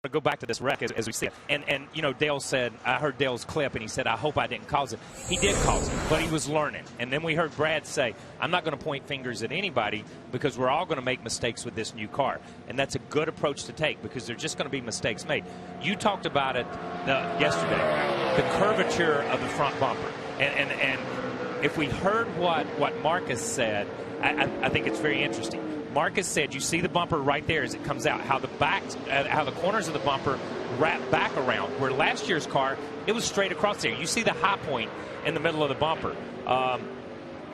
to go back to this wreck as we see it. And you know, Dale said, I heard Dale's clip, and he said, I hope I didn't cause it. He did cause it, but he was learning. And then we heard Brad say, I'm not going to point fingers at anybody because we're all going to make mistakes with this new car. And that's a good approach to take because there's just going to be mistakes made. You talked about it yesterday, the curvature of the front bumper. And if we heard what Marcus said, I think it's very interesting. Marcus said, you see the bumper right there as it comes out, how the corners of the bumper wrap back around, where last year's car, it was straight across there. You see the high point in the middle of the bumper.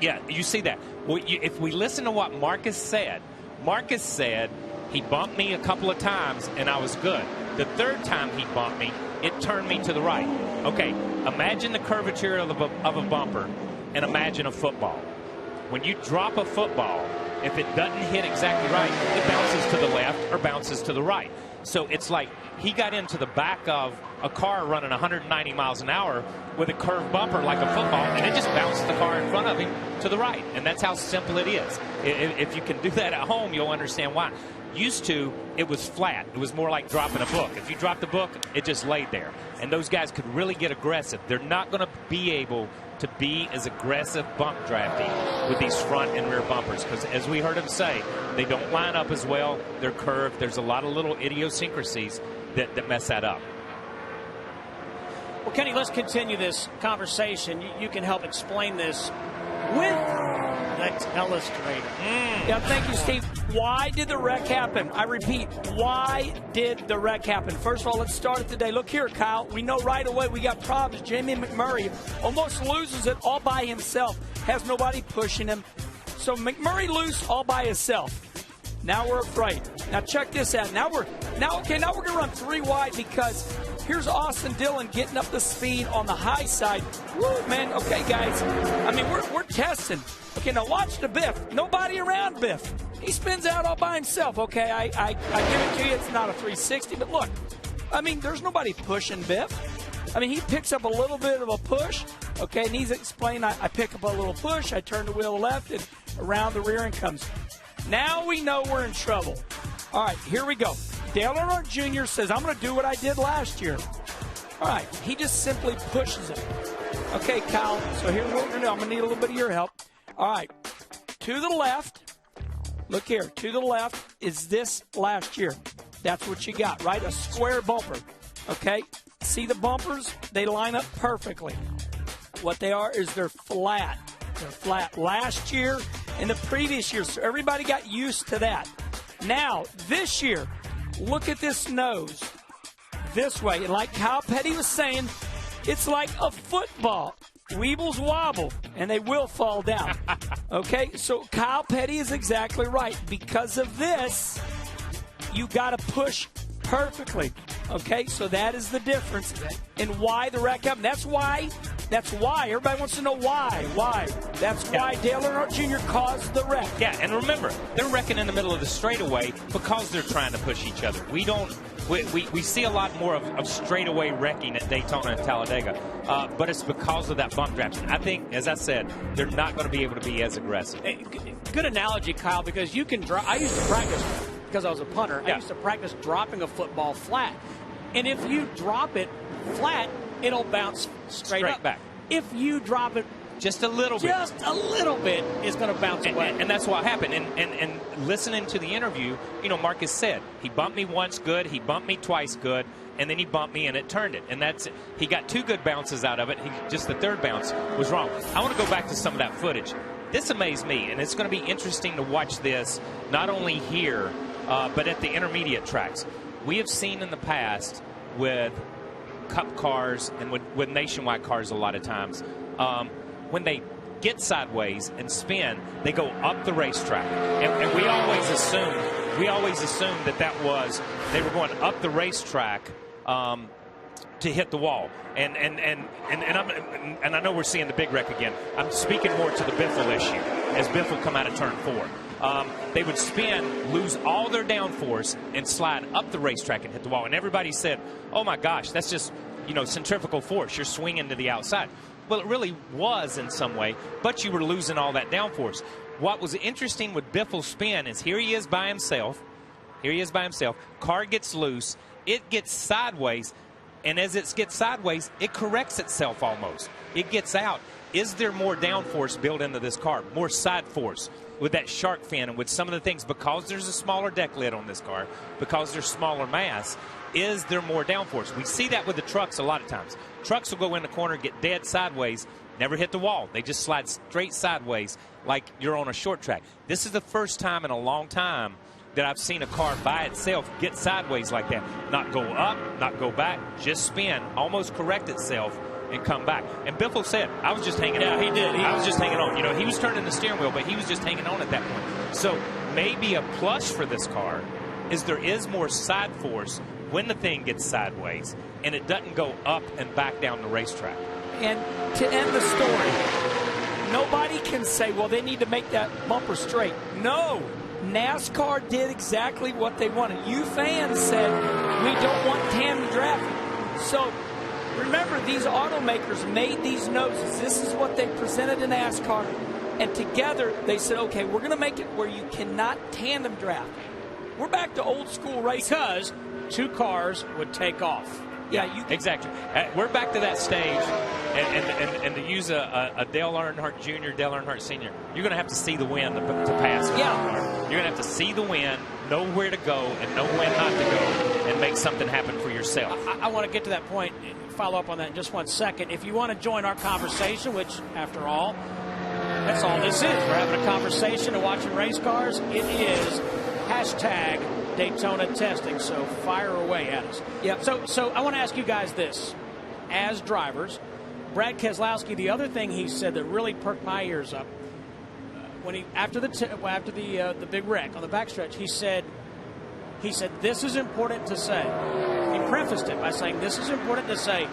Yeah, you see that. Well, if we listen to what Marcus said he bumped me a couple of times and I was good. The third time he bumped me, it turned me to the right. Okay, imagine the curvature of a bumper and imagine a football. When you drop a football, if it doesn't hit exactly right, it bounces to the left or bounces to the right. So it's like he got into the back of a car running 190 miles an hour with a curved bumper like a football, and it just bounced the car in front of him to the right. And that's how simple it is. If you can do that at home, you'll understand why. Used to, it was flat. It was more like dropping a book. If you dropped the book, it just laid there. And those guys could really get aggressive. They're not going to be able to be as aggressive bump drafting with these front and rear bumpers because, as we heard him say, they don't line up as well. They're curved. There's a lot of little idiosyncrasies that mess that up. Well, Kenny, let's continue this conversation. You can help explain this with the illustrator. Yeah, thank you, Steve. Why did the wreck happen? I repeat, why did the wreck happen? First of all, let's start it today. Look here, Kyle. We know right away we got problems. Jamie McMurray almost loses it all by himself. Has nobody pushing him. So McMurray loose all by himself. Now we're afraid. Now check this out. Now we're going to run 3 wide because here's Austin Dillon getting up the speed on the high side. Woo, man. Okay, guys. I mean, we're testing. Okay, now watch the Biff. Nobody around Biff. He spins out all by himself. Okay, I give it to you. It's not a 360, but look. I mean, there's nobody pushing Biff. I mean, he picks up a little bit of a push. Okay, and he's explained, I pick up a little push. I turn the wheel left and around the rear end comes. Now we know we're in trouble. All right, here we go. Dale Earnhardt Jr. says, I'm going to do what I did last year. All right, he just simply pushes it. Okay, Kyle, so here's what we're going to do. I'm going to need a little bit of your help. All right, to the left, look here, to the left is this last year. That's what you got, right? A square bumper, okay? See the bumpers? They line up perfectly. What they are is they're flat. They're flat last year and the previous year, so everybody got used to that. Now, this year, look at this nose this way. And like Kyle Petty was saying, it's like a football. Weebles wobble, and they will fall down. Okay, so Kyle Petty is exactly right. Because of this, you got to push perfectly. Okay, so that is the difference and why the wreck happened. That's why everybody wants to know why. That's why Dale Earnhardt Jr. caused the wreck. Yeah, and remember, they're wrecking in the middle of the straightaway because they're trying to push each other. We see a lot more of straightaway wrecking at Daytona and Talladega, but it's because of that bump drafting. I think, as I said, they're not going to be able to be as aggressive. Good analogy, Kyle, because you can drop. I used to practice because I was a punter. Yeah. I used to practice dropping a football flat, and if you drop it flat, it'll bounce straight up. Back. If you drop it just a little bit, it's going to bounce away. And that's what happened. And listening to the interview, you know, Marcus said, he bumped me once good, he bumped me twice good, and then he bumped me and it turned it. And that's it. He got 2 good bounces out of it. Just the third bounce was wrong. I want to go back to some of that footage. This amazed me, and it's going to be interesting to watch this, not only here, but at the intermediate tracks. We have seen in the past with Cup cars and with nationwide cars a lot of times, when they get sideways and spin, they go up the racetrack. And we always assumed that was they were going up the racetrack to hit the wall. And I know we're seeing the big wreck again. I'm speaking more to the Biffle issue as Biffle come out of turn 4. They would spin, lose all their downforce, and slide up the racetrack and hit the wall. And everybody said, oh, my gosh, that's just, centrifugal force. You're swinging to the outside. Well, it really was in some way, but you were losing all that downforce. What was interesting with Biffle's spin is here he is by himself. Car gets loose, it gets sideways, and as it gets sideways, it corrects itself almost. It gets out. Is there more downforce built into this car? More side force with that shark fin and with some of the things, because there's a smaller deck lid on this car, because there's smaller mass, is there more downforce? We see that with the trucks a lot of times. Trucks will go in the corner, get dead sideways, never hit the wall. They just slide straight sideways like you're on a short track. This is the first time in a long time that I've seen a car by itself get sideways like that. Not go up, not go back, just spin, almost correct itself and come back. And Biffle said, I was just hanging on. Yeah, he did. I was just hanging on. You know, he was turning the steering wheel, but he was just hanging on at that point. So maybe a plus for this car is there is more side force when the thing gets sideways, and it doesn't go up and back down the racetrack. And to end the story, nobody can say, well, they need to make that bumper straight. No. NASCAR did exactly what they wanted. You fans said, we don't want tandem drafting. So remember, these automakers made these noses. This is what they presented to NASCAR. And together, they said, okay, we're going to make it where you cannot tandem draft. We're back to old school racing. Because two cars would take off. Yeah, exactly. We're back to that stage, and to use a Dale Earnhardt Jr., Dale Earnhardt Sr., you're going to have to see the wind to pass it. Yeah. You're going to have to see the wind, know where to go, and know when not to go, and make something happen for yourself. I want to get to that point, follow up on that in just 1 second. If you want to join our conversation, which, after all, that's all this is. We're having a conversation and watching race cars. It is hashtag Daytona testing, so fire away at us. Yep. So I want to ask you guys this. As drivers, Brad Keselowski, the other thing he said that really perked my ears up, when he after the big wreck on the backstretch, he said this is important to say. He prefaced it by saying this is important to say.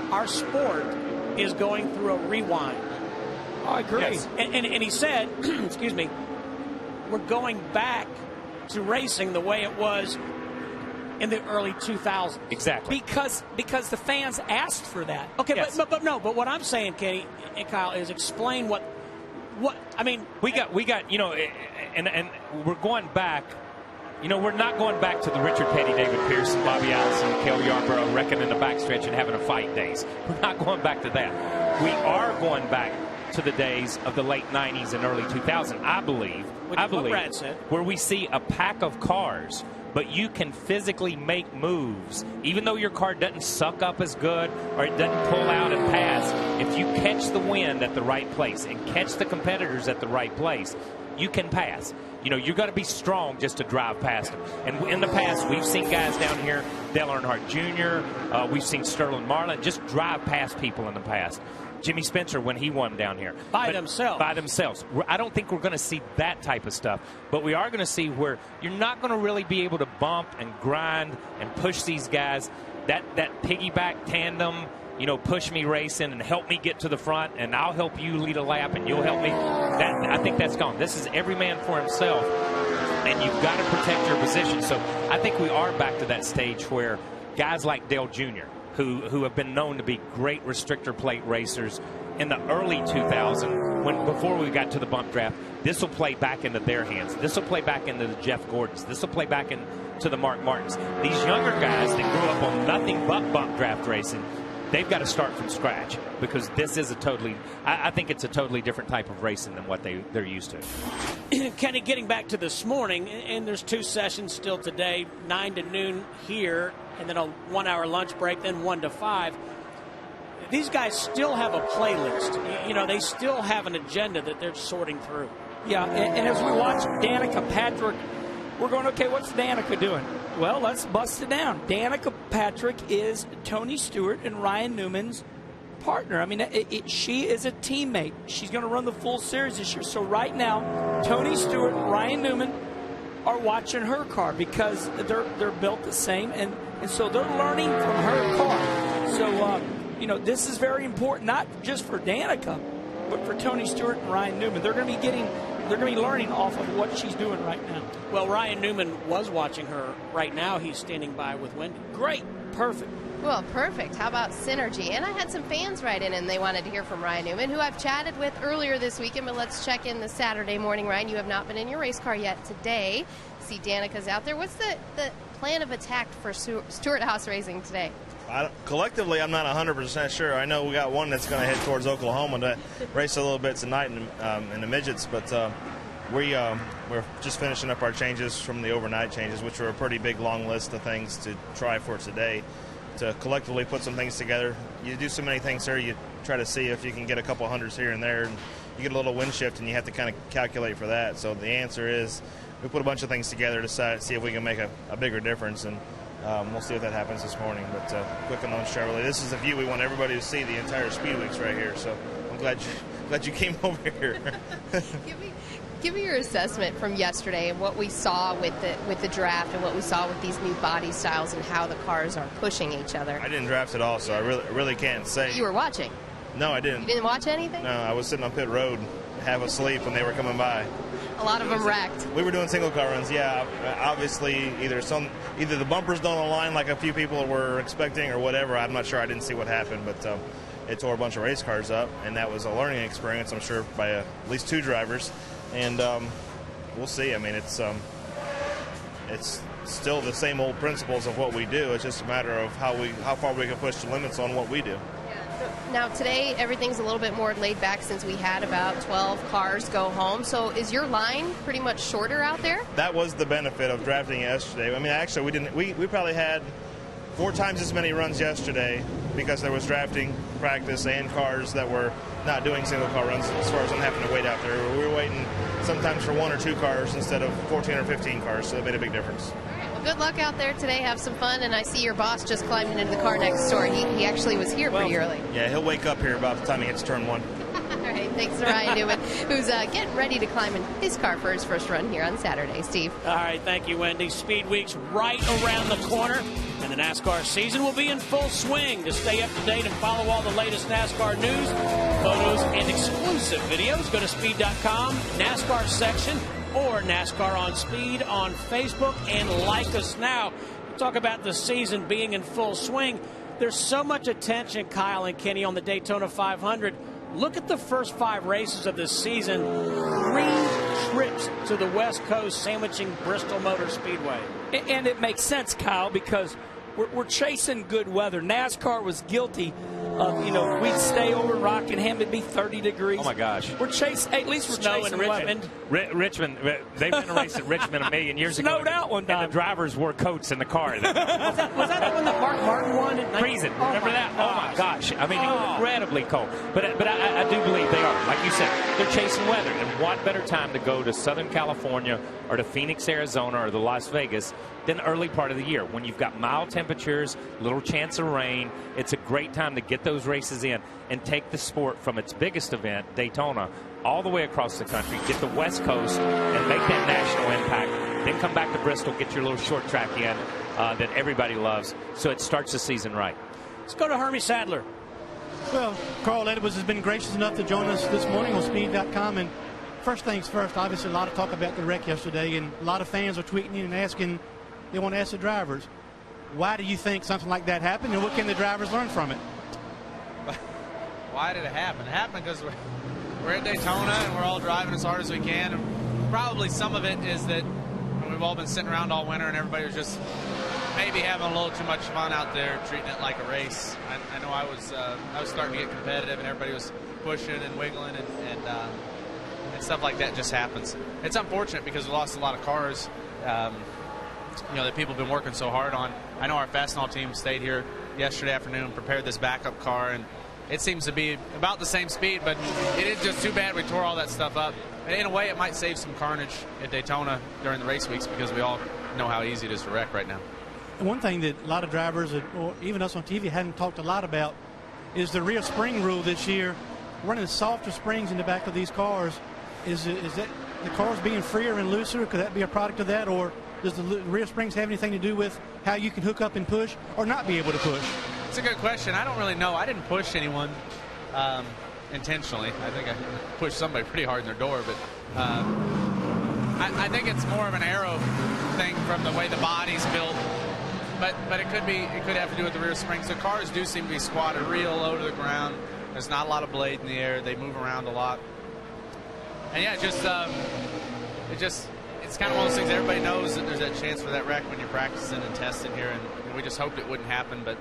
Our sport is going through a rewind. I agree. Yes. And he said, excuse me, we're going back to racing the way it was in the early 2000s. Exactly. Because the fans asked for that. Okay, yes. but what I'm saying, Kenny and Kyle, is explain what I mean. We got you know, and we're going back. You know, we're not going back to the Richard Petty, David Pearson, Bobby Allison, Cale Yarborough wrecking in the backstretch and having a fight days. We're not going back to that. We are going back to the days of the late 90s and early 2000s, I believe, what Brad said, where we see a pack of cars, but you can physically make moves. Even though your car doesn't suck up as good or it doesn't pull out and pass, if you catch the wind at the right place and catch the competitors at the right place, you can pass. You know, you've got to be strong just to drive past them. And in the past, we've seen guys down here, Dale Earnhardt Jr., we've seen Sterling Marlin, just drive past people in the past. Jimmy Spencer when he won down here. By themselves. I don't think we're going to see that type of stuff, but we are going to see where you're not going to really be able to bump and grind and push these guys. That piggyback tandem, you know, push me racing and help me get to the front, and I'll help you lead a lap and you'll help me. I think that's gone. This is every man for himself, and you've got to protect your position. So I think we are back to that stage where guys like Dale Jr., who have been known to be great restrictor plate racers in the early 2000s, before we got to the bump draft, this will play back into their hands. This will play back into the Jeff Gordons. This will play back into the Mark Martins. These younger guys that grew up on nothing but bump draft racing, they've got to start from scratch, because this is I think it's a totally different type of racing than what they're used to. Kenny, getting back to this morning, and there's 2 sessions still today, 9 to noon here, and then a 1-hour lunch break, then 1 to 5. These guys still have a playlist. You know, they still have an agenda that they're sorting through. Yeah, and as we watch Danica Patrick, we're going, okay, what's Danica doing? Well, let's bust it down. Danica Patrick is Tony Stewart and Ryan Newman's partner. I mean, she is a teammate. She's going to run the full series this year. So right now, Tony Stewart and Ryan Newman are watching her car because they're built the same, and so they're learning from her car. So, you know, this is very important, not just for Danica, but for Tony Stewart and Ryan Newman. They're going to be learning off of what she's doing right now. Well, Ryan Newman was watching her. Right now, he's standing by with Wendy. Great. Perfect. Well, perfect. How about synergy? And I had some fans write in, and they wanted to hear from Ryan Newman, who I've chatted with earlier this weekend. But let's check in the Saturday morning. Ryan, you have not been in your race car yet today. See Danica's out there. What's the plan of attack for Stewart-Haas Racing today? Collectively, I'm not 100% sure. I know we got one that's going to head towards Oklahoma to race a little bit tonight in the midgets, but we're just finishing up our changes from the overnight changes, which were a pretty big long list of things to try for today, to collectively put some things together. You do so many things here, you try to see if you can get a couple hundreds here and there, and you get a little wind shift and you have to kind of calculate for that. So the answer is we put a bunch of things together to see if we can make a bigger difference, and we'll see if that happens this morning. But Quicken Loans Chevrolet, this is the view we want everybody to see. The entire Speedweek's right here, so I'm glad you came over here. Give me your assessment from yesterday and what we saw with the draft and what we saw with these new body styles and how the cars are pushing each other. I didn't draft at all, so I really can't say. You were watching? No, I didn't. You didn't watch anything? No, I was sitting on pit road, half asleep when they were coming by. A lot of them wrecked. We were doing single car runs, yeah. Obviously, either the bumpers don't align like a few people were expecting or whatever. I'm not sure. I didn't see what happened, but it tore a bunch of race cars up, and that was a learning experience, I'm sure, by at least 2 drivers. And we'll see. I mean, it's still the same old principles of what we do. It's just a matter of how far we can push the limits on what we do. Now, today, everything's a little bit more laid back since we had about 12 cars go home. So is your line pretty much shorter out there? That was the benefit of drafting yesterday. I mean, actually, we probably had 4 times as many runs yesterday because there was drafting practice and cars that were not doing single car runs as far as I'm having to wait out there. We were waiting sometimes for 1 or 2 cars instead of 14 or 15 cars, so it made a big difference. Good luck out there today. Have some fun. And I see your boss just climbing into the car next door. He actually was here pretty early. Yeah, he'll wake up here about the time he hits turn 1. All right. Thanks to Ryan Newman, who's getting ready to climb in his car for his first run here on Saturday. Steve. All right. Thank you, Wendy. Speed Week's right around the corner, and the NASCAR season will be in full swing. To stay up to date and follow all the latest NASCAR news, photos, and exclusive videos, go to speed.com, NASCAR section, or NASCAR on Speed on Facebook, and like us now. Talk about the season being in full swing. There's so much attention, Kyle and Kenny, on the Daytona 500. Look at the first 5 races of this season. 3 trips to the West Coast, sandwiching Bristol Motor Speedway. And it makes sense, Kyle, because we're chasing good weather. NASCAR was guilty of, we'd stay over Rockingham, it'd be 30 degrees. Oh, my gosh. We're chasing, at least we're Snow chasing in Richmond. Richmond, they've been racing at Richmond a million years ago. Snowed out one time. And the drivers wore coats in the car. Was that the one that Mark Martin won? Freezing. Remember that? Oh, my gosh. I mean, incredibly cold. But I do believe they are. Like you said, they're chasing weather. And what better time to go to Southern California or to Phoenix, Arizona, or the Las Vegas than the early part of the year when you've got mild temperatures, little chance of rain. It's a great time to get those races in and take the sport from its biggest event, Daytona, all the way across the country, get the West Coast, and make that national impact. Then come back to Bristol, get your little short track in that everybody loves, so it starts the season right. Let's go to Hermie Sadler. Well, Carl Edwards has been gracious enough to join us this morning on Speed.com. And first things first, obviously a lot of talk about the wreck yesterday, and a lot of fans are tweeting in and asking, they want to ask the drivers, why do you think something like that happened, and what can the drivers learn from it? Why did it happen? It happened because we're at Daytona and we're all driving as hard as we can. And probably some of it is that we've all been sitting around all winter and everybody was just maybe having a little too much fun out there, treating it like a race. I know I was starting to get competitive and everybody was pushing and wiggling and stuff like that just happens. It's unfortunate because we lost a lot of cars. That people have been working so hard on. I know our Fastenal team stayed here yesterday afternoon, prepared this backup car, and it seems to be about the same speed, but it is just too bad we tore all that stuff up. And in a way, it might save some carnage at Daytona during the race weeks because we all know how easy it is to wreck right now. One thing that a lot of drivers, or even us on TV, hadn't talked a lot about is the rear spring rule this year. Running softer springs in the back of these cars, is that the cars being freer and looser? Could that be a product of that, or does the rear springs have anything to do with how you can hook up and push or not be able to push? It's a good question. I don't really know. I didn't push anyone intentionally. I think I pushed somebody pretty hard in their door, but I think it's more of an aero thing from the way the body's built. But it could have to do with the rear springs. The cars do seem to be squatted real low to the ground. There's not a lot of blade in the air. They move around a lot. And yeah, it it's kind of one of those things. Everybody knows that there's that chance for that wreck when you're practicing and testing here, and we just hoped it wouldn't happen. But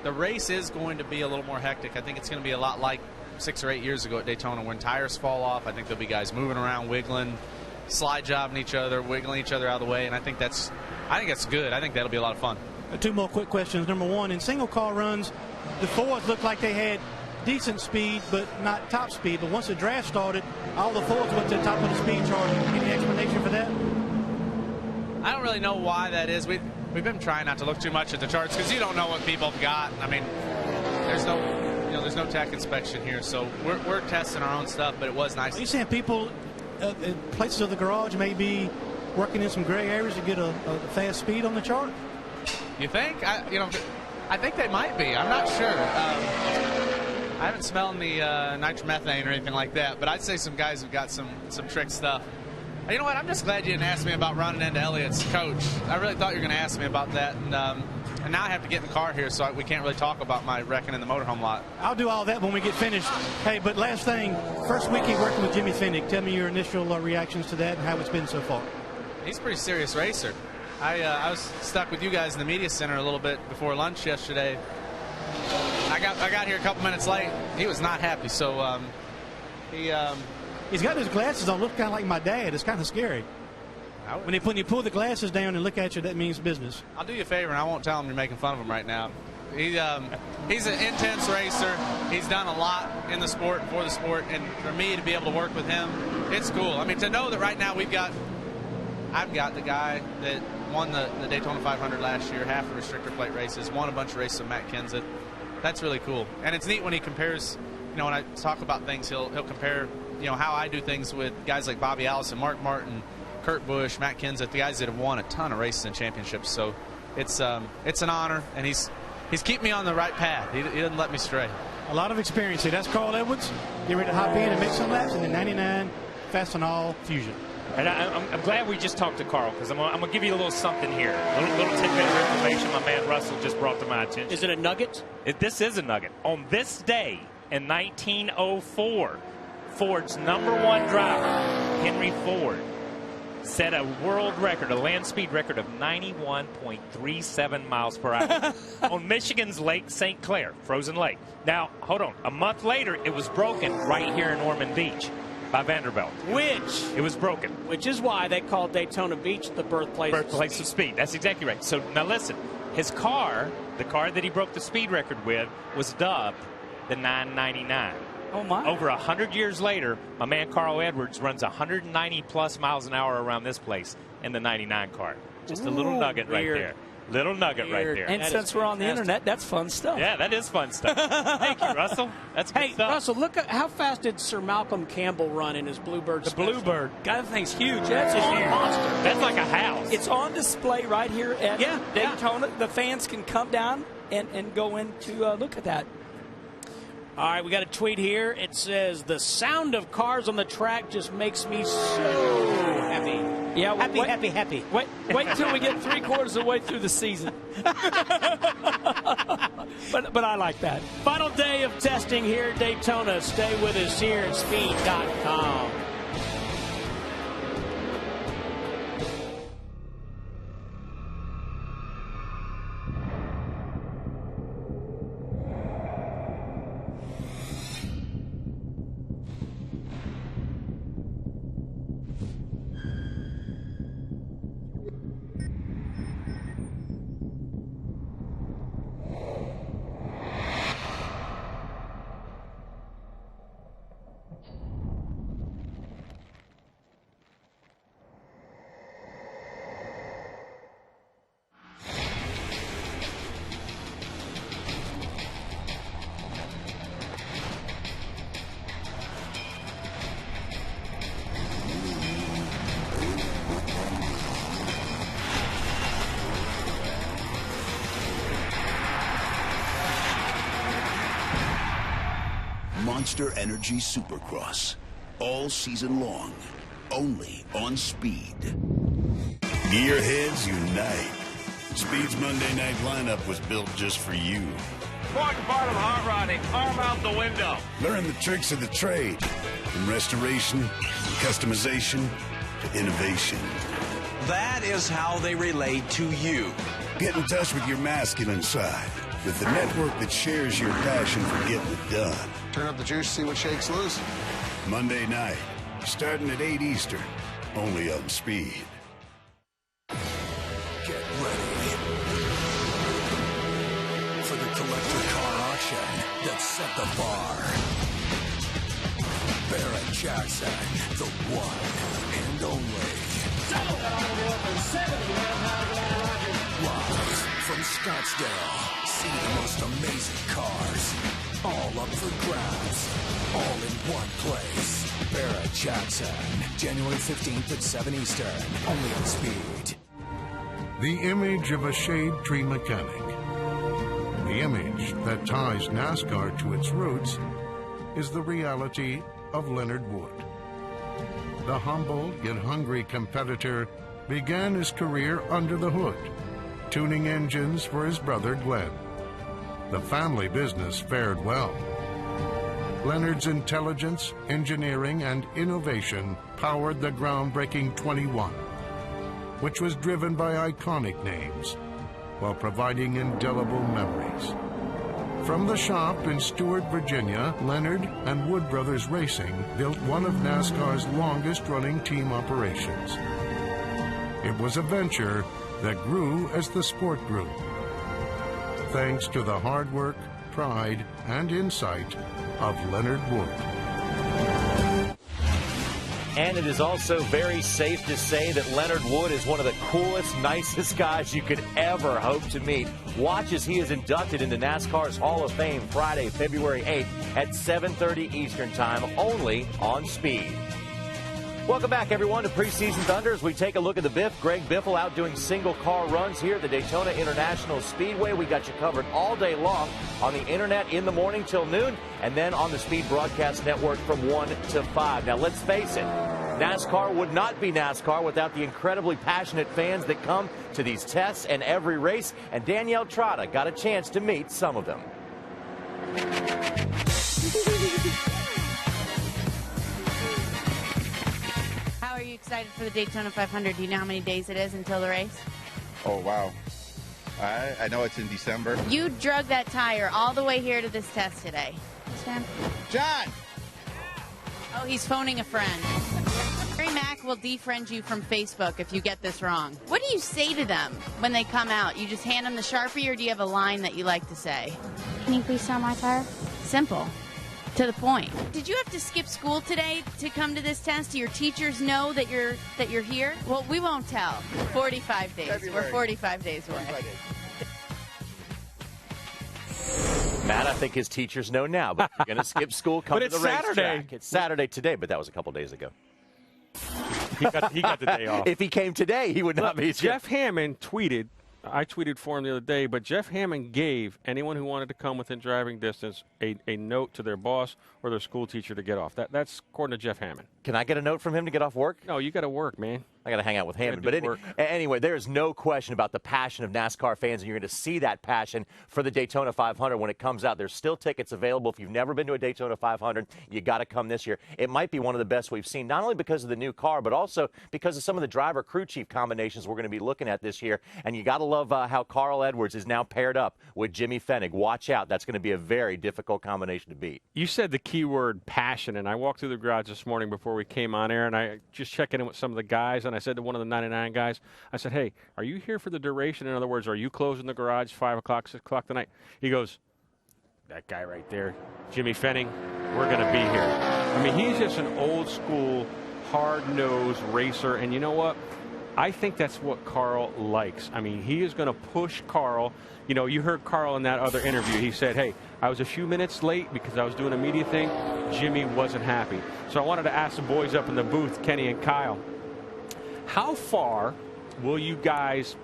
the race is going to be a little more hectic. I think it's going to be a lot like 6 or 8 years ago at Daytona when tires fall off. I think there'll be guys moving around, wiggling, slide jobbing each other, wiggling each other out of the way, and I think that's good. I think that'll be a lot of fun. 2 more quick questions. Number one, in single car runs, the Fords looked like they had decent speed, but not top speed. But once the draft started, all the Fords went to the top of the speed chart. Any explanation for that? I don't really know why that is. We've been trying not to look too much at the charts because you don't know what people have got. I mean, there's no tech inspection here, so we're testing our own stuff. But it was nice. Are you saying people in places of the garage may be working in some gray areas to get a fast speed on the chart? You think? I think they might be. I'm not sure. I haven't smelled the nitromethane or anything like that, but I'd say some guys have got some trick stuff. You know what? I'm just glad you didn't ask me about running into Elliott's coach. I really thought you were going to ask me about that, and now I have to get in the car here, so we can't really talk about my wrecking in the motorhome lot. I'll do all that when we get finished. Hey, but last thing, first weekend working with Jimmy Finnick. Tell me your initial reactions to that and how it's been so far. He's a pretty serious racer. I was stuck with you guys in the media center a little bit before lunch yesterday. I got here a couple minutes late. He was not happy, so he's got his glasses on, look kind of like my dad. It's kind of scary. When you pull the glasses down and look at you, that means business. I'll do you a favor, and I won't tell him you're making fun of him right now. He's an intense racer. He's done a lot in the sport and for the sport, and for me to be able to work with him, it's cool. I mean, to know that right now I've got the guy that won the Daytona 500 last year, half the restrictor plate races, won a bunch of races with Matt Kenseth. That's really cool. And it's neat when he compares, when I talk about things, he'll compare, how I do things with guys like Bobby Allison, Mark Martin, Kurt Busch, Matt Kenseth, the guys that have won a ton of races and championships. So it's an honor, and he's keeping me on the right path. He doesn't let me stray. A lot of experience here. That's Carl Edwards. Get ready to hop in and make some laps in the 99 Fastenal Fusion. And I'm glad we just talked to Carl, because I'm going to give you a little something here. A little tidbit of information my man Russell just brought to my attention. Is it a nugget? This is a nugget. On this day in 1904, Ford's #1 driver, Henry Ford, set a world record, a land speed record of 91.37 miles per hour on Michigan's Lake St. Clair, frozen lake. Now, hold on. A month later, it was broken right here in Ormond Beach by Vanderbilt. It was broken. Which is why they call Daytona Beach the birthplace of speed. That's exactly right. So now listen, his car, the car that he broke the speed record with, was dubbed the 999. Oh, my. Over 100 years later, my man Carl Edwards runs 190-plus miles an hour around this place in the 99 car. Just a little nugget right there. Little nugget right there. And since we're on the internet, that's fun stuff. Yeah, that is fun stuff. Thank you, Russell. That's good stuff. Russell, look at how fast did Sir Malcolm Campbell run in his Bluebird? The Bluebird. God, that thing's huge. That's a huge monster. That's like a house. It's on display right here at Daytona. The fans can come down and go in to look at that. All right, we got a tweet here. It says, the sound of cars on the track just makes me so happy. Yeah, happy. Wait until we get 3/4 of the way through the season. But I like that. Final day of testing here at Daytona. Stay with us here at Speed.com. Monster Energy Supercross. All season long. Only on Speed. Gearheads unite. Speed's Monday night lineup was built just for you. Fork bottom hot rodding, arm out the window. Learn the tricks of the trade. From restoration, to customization, to innovation. That is how they relate to you. Get in touch with your masculine side with the network that shares your passion for getting it done. Turn up the juice, see what shakes loose. Monday night, starting at 8 Eastern, only on Speed. Get ready for the collector car auction that set the bar. Barrett Jackson, the one and only. Live from Scottsdale, see the most amazing cars, all up for grabs, all in one place. Barrett Jackson, January 15th at 7 Eastern, only on Speed. The image of a shade tree mechanic, the image that ties NASCAR to its roots, is the reality of Leonard Wood. The humble yet hungry competitor began his career under the hood, tuning engines for his brother Glenn. The family business fared well. Leonard's intelligence, engineering, and innovation powered the groundbreaking 21, which was driven by iconic names while providing indelible memories. From the shop in Stewart, Virginia, Leonard and Wood Brothers Racing built one of NASCAR's longest-running team operations. It was a venture that grew as the sport grew, thanks to the hard work, pride, and insight of Leonard Wood. And it is also very safe to say that Leonard Wood is one of the coolest, nicest guys you could ever hope to meet. Watch as he is inducted into NASCAR's Hall of Fame Friday, February 8th at 7:30 Eastern Time, only on Speed. Welcome back, everyone, to Preseason Thunder as we take a look at the Biff. Greg Biffle out doing single-car runs here at the Daytona International Speedway. We got you covered all day long on the Internet in the morning till noon, and then on the Speed Broadcast Network from 1 to 5. Now, let's face it, NASCAR would not be NASCAR without the incredibly passionate fans that come to these tests and every race, and Danielle Trotta got a chance to meet some of them. How are you excited for the Daytona 500? Do you know how many days it is until the race? Oh, wow. I know it's in December. You drug that tire all the way here to this test today. John! Oh, he's phoning a friend. Harry Mack will defriend you from Facebook if you get this wrong. What do you say to them when they come out? You just hand them the Sharpie, or do you have a line that you like to say? Can you please sell my tire? Simple. To the point. Did you have to skip school today to come to this test? Do your teachers know that you're here? Well, we won't tell. 45 days. February. We're 45 days away. 45 days. Matt, I think his teachers know now, but you're going to skip school, come But to the it's Saturday. racetrack. It's Saturday today, but that was a couple days ago. He got the day off. If he came today, he would not be here. Jeff Hammond tweeted, I tweeted for him the other day, but Jeff Hammond gave anyone who wanted to come within driving distance a note to their boss or their school teacher to get off. That's according to Jeff Hammond. Can I get a note from him to get off work? No, you got to work, man. I got to hang out with Hammond. But anyway, there is no question about the passion of NASCAR fans, and you're going to see that passion for the Daytona 500 when it comes out. There's still tickets available. If you've never been to a Daytona 500, you got to come this year. It might be one of the best we've seen, not only because of the new car, but also because of some of the driver-crew chief combinations we're going to be looking at this year. And you got to love how Carl Edwards is now paired up with Jimmy Fennig. Watch out. That's going to be a very difficult combination to beat. You said the key word passion, and I walked through the garage this morning before we came on air, and I just checking in with some of the guys, and I said to one of the 99 guys, I said, hey, are you here for the duration? In other words, are you closing the garage 5 o'clock, 6 o'clock tonight? He goes, that guy right there, Jimmy Fennig, we're going to be here. I mean, he's just an old-school, hard-nosed racer, and you know what? I think that's what Carl likes. I mean, he is going to push Carl. You know, you heard Carl in that other interview. He said, hey, I was a few minutes late because I was doing a media thing. Jimmy wasn't happy. So I wanted to ask the boys up in the booth, Kenny and Kyle, how far will you guys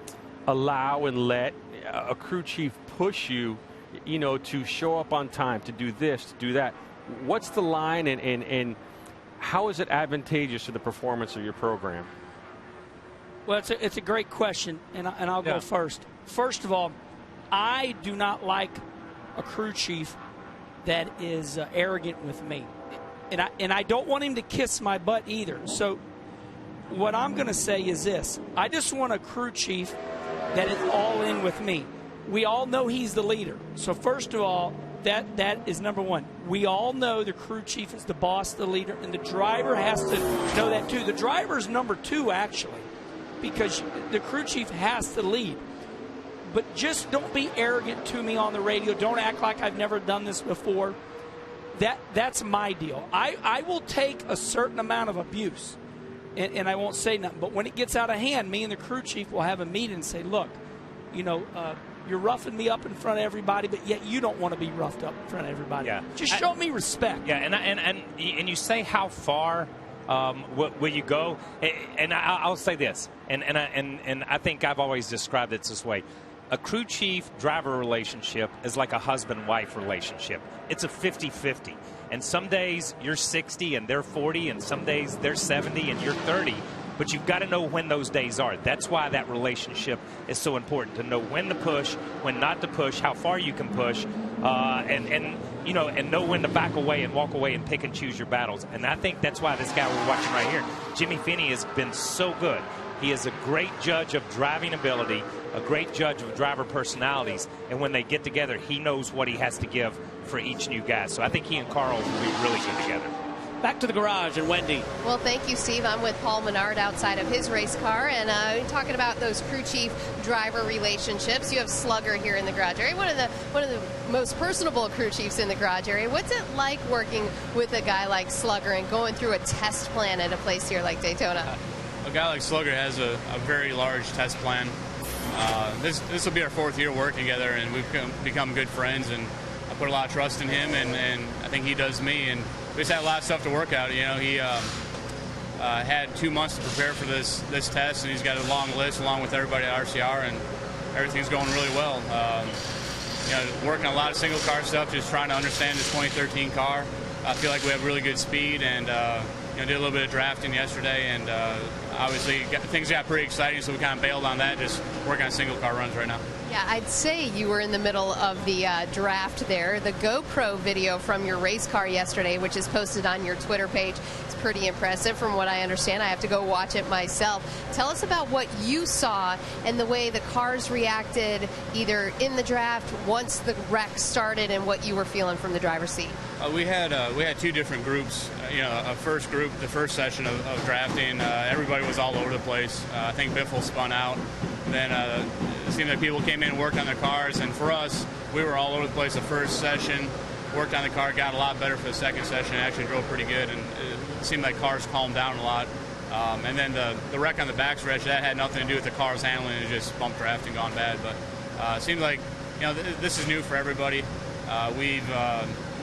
allow and let a crew chief push you, you know, to show up on time, to do this, to do that? What's the line, and how is it advantageous to the performance of your program? Well, it's a great question, and I'll go first. First of all, I do not like a crew chief that is arrogant with me, and I don't want him to kiss my butt either. So what I'm going to say is this. I just want a crew chief that is all in with me. We all know he's the leader. So first of all, that is number one. We all know the crew chief is the boss, the leader, and the driver has to know that too. The driver's number two, actually, because the crew chief has to lead. But just don't be arrogant to me on the radio. Don't act like I've never done this before. That's my deal. I will take a certain amount of abuse, and I won't say nothing. But when it gets out of hand, me and the crew chief will have a meeting and say, look, you're roughing me up in front of everybody, but yet you don't want to be roughed up in front of everybody. Yeah. Just show me respect. Yeah, and you say how far will you go? And I'll say this, and I think I've always described it this way. A crew chief-driver relationship is like a husband-wife relationship. It's a 50-50. And some days you're 60 and they're 40, and some days they're 70 and you're 30. But you've got to know when those days are. That's why that relationship is so important, to know when to push, when not to push, how far you can push, and know when to back away and walk away and pick and choose your battles. And I think that's why this guy we're watching right here, Jimmy Finney, has been so good. He is a great judge of driving ability, a great judge of driver personalities, and when they get together, he knows what he has to give for each new guy. So I think he and Carl will be really good together. Back to the garage and Wendy. Well, thank you, Steve. I'm with Paul Menard outside of his race car, and talking about those crew chief driver relationships. You have Slugger here in the garage area, one of the most personable crew chiefs in the garage area. What's it like working with a guy like Slugger and going through a test plan at a place here like Daytona? A guy like Slugger has a very large test plan. This will be our 4th year working together, and we've become good friends, and I put a lot of trust in him, and I think he does me. And we just had a lot of stuff to work out. He had 2 months to prepare for this test, and he's got a long list along with everybody at RCR, and everything's going really well. Working on a lot of single car stuff, just trying to understand this 2013 car. I feel like we have really good speed, and did a little bit of drafting yesterday, and obviously things got pretty exciting, so we kind of bailed on that, just working on single car runs right now. Yeah, I'd say you were in the middle of the draft there. The GoPro video from your race car yesterday, which is posted on your Twitter page, is pretty impressive from what I understand. I have to go watch it myself. Tell us about what you saw and the way the cars reacted either in the draft, once the wreck started, and what you were feeling from the driver's seat. We had 2 different groups. A first group, the first session of drafting, everybody was all over the place. I think Biffle spun out. Then it seemed like people came in and worked on their cars, and for us, we were all over the place the first session, worked on the car, got a lot better for the second session, actually drove pretty good, and it seemed like cars calmed down a lot. And then the wreck on the backstretch, that had nothing to do with the car's handling, it just bump drafting gone bad. But it seemed like, this is new for everybody.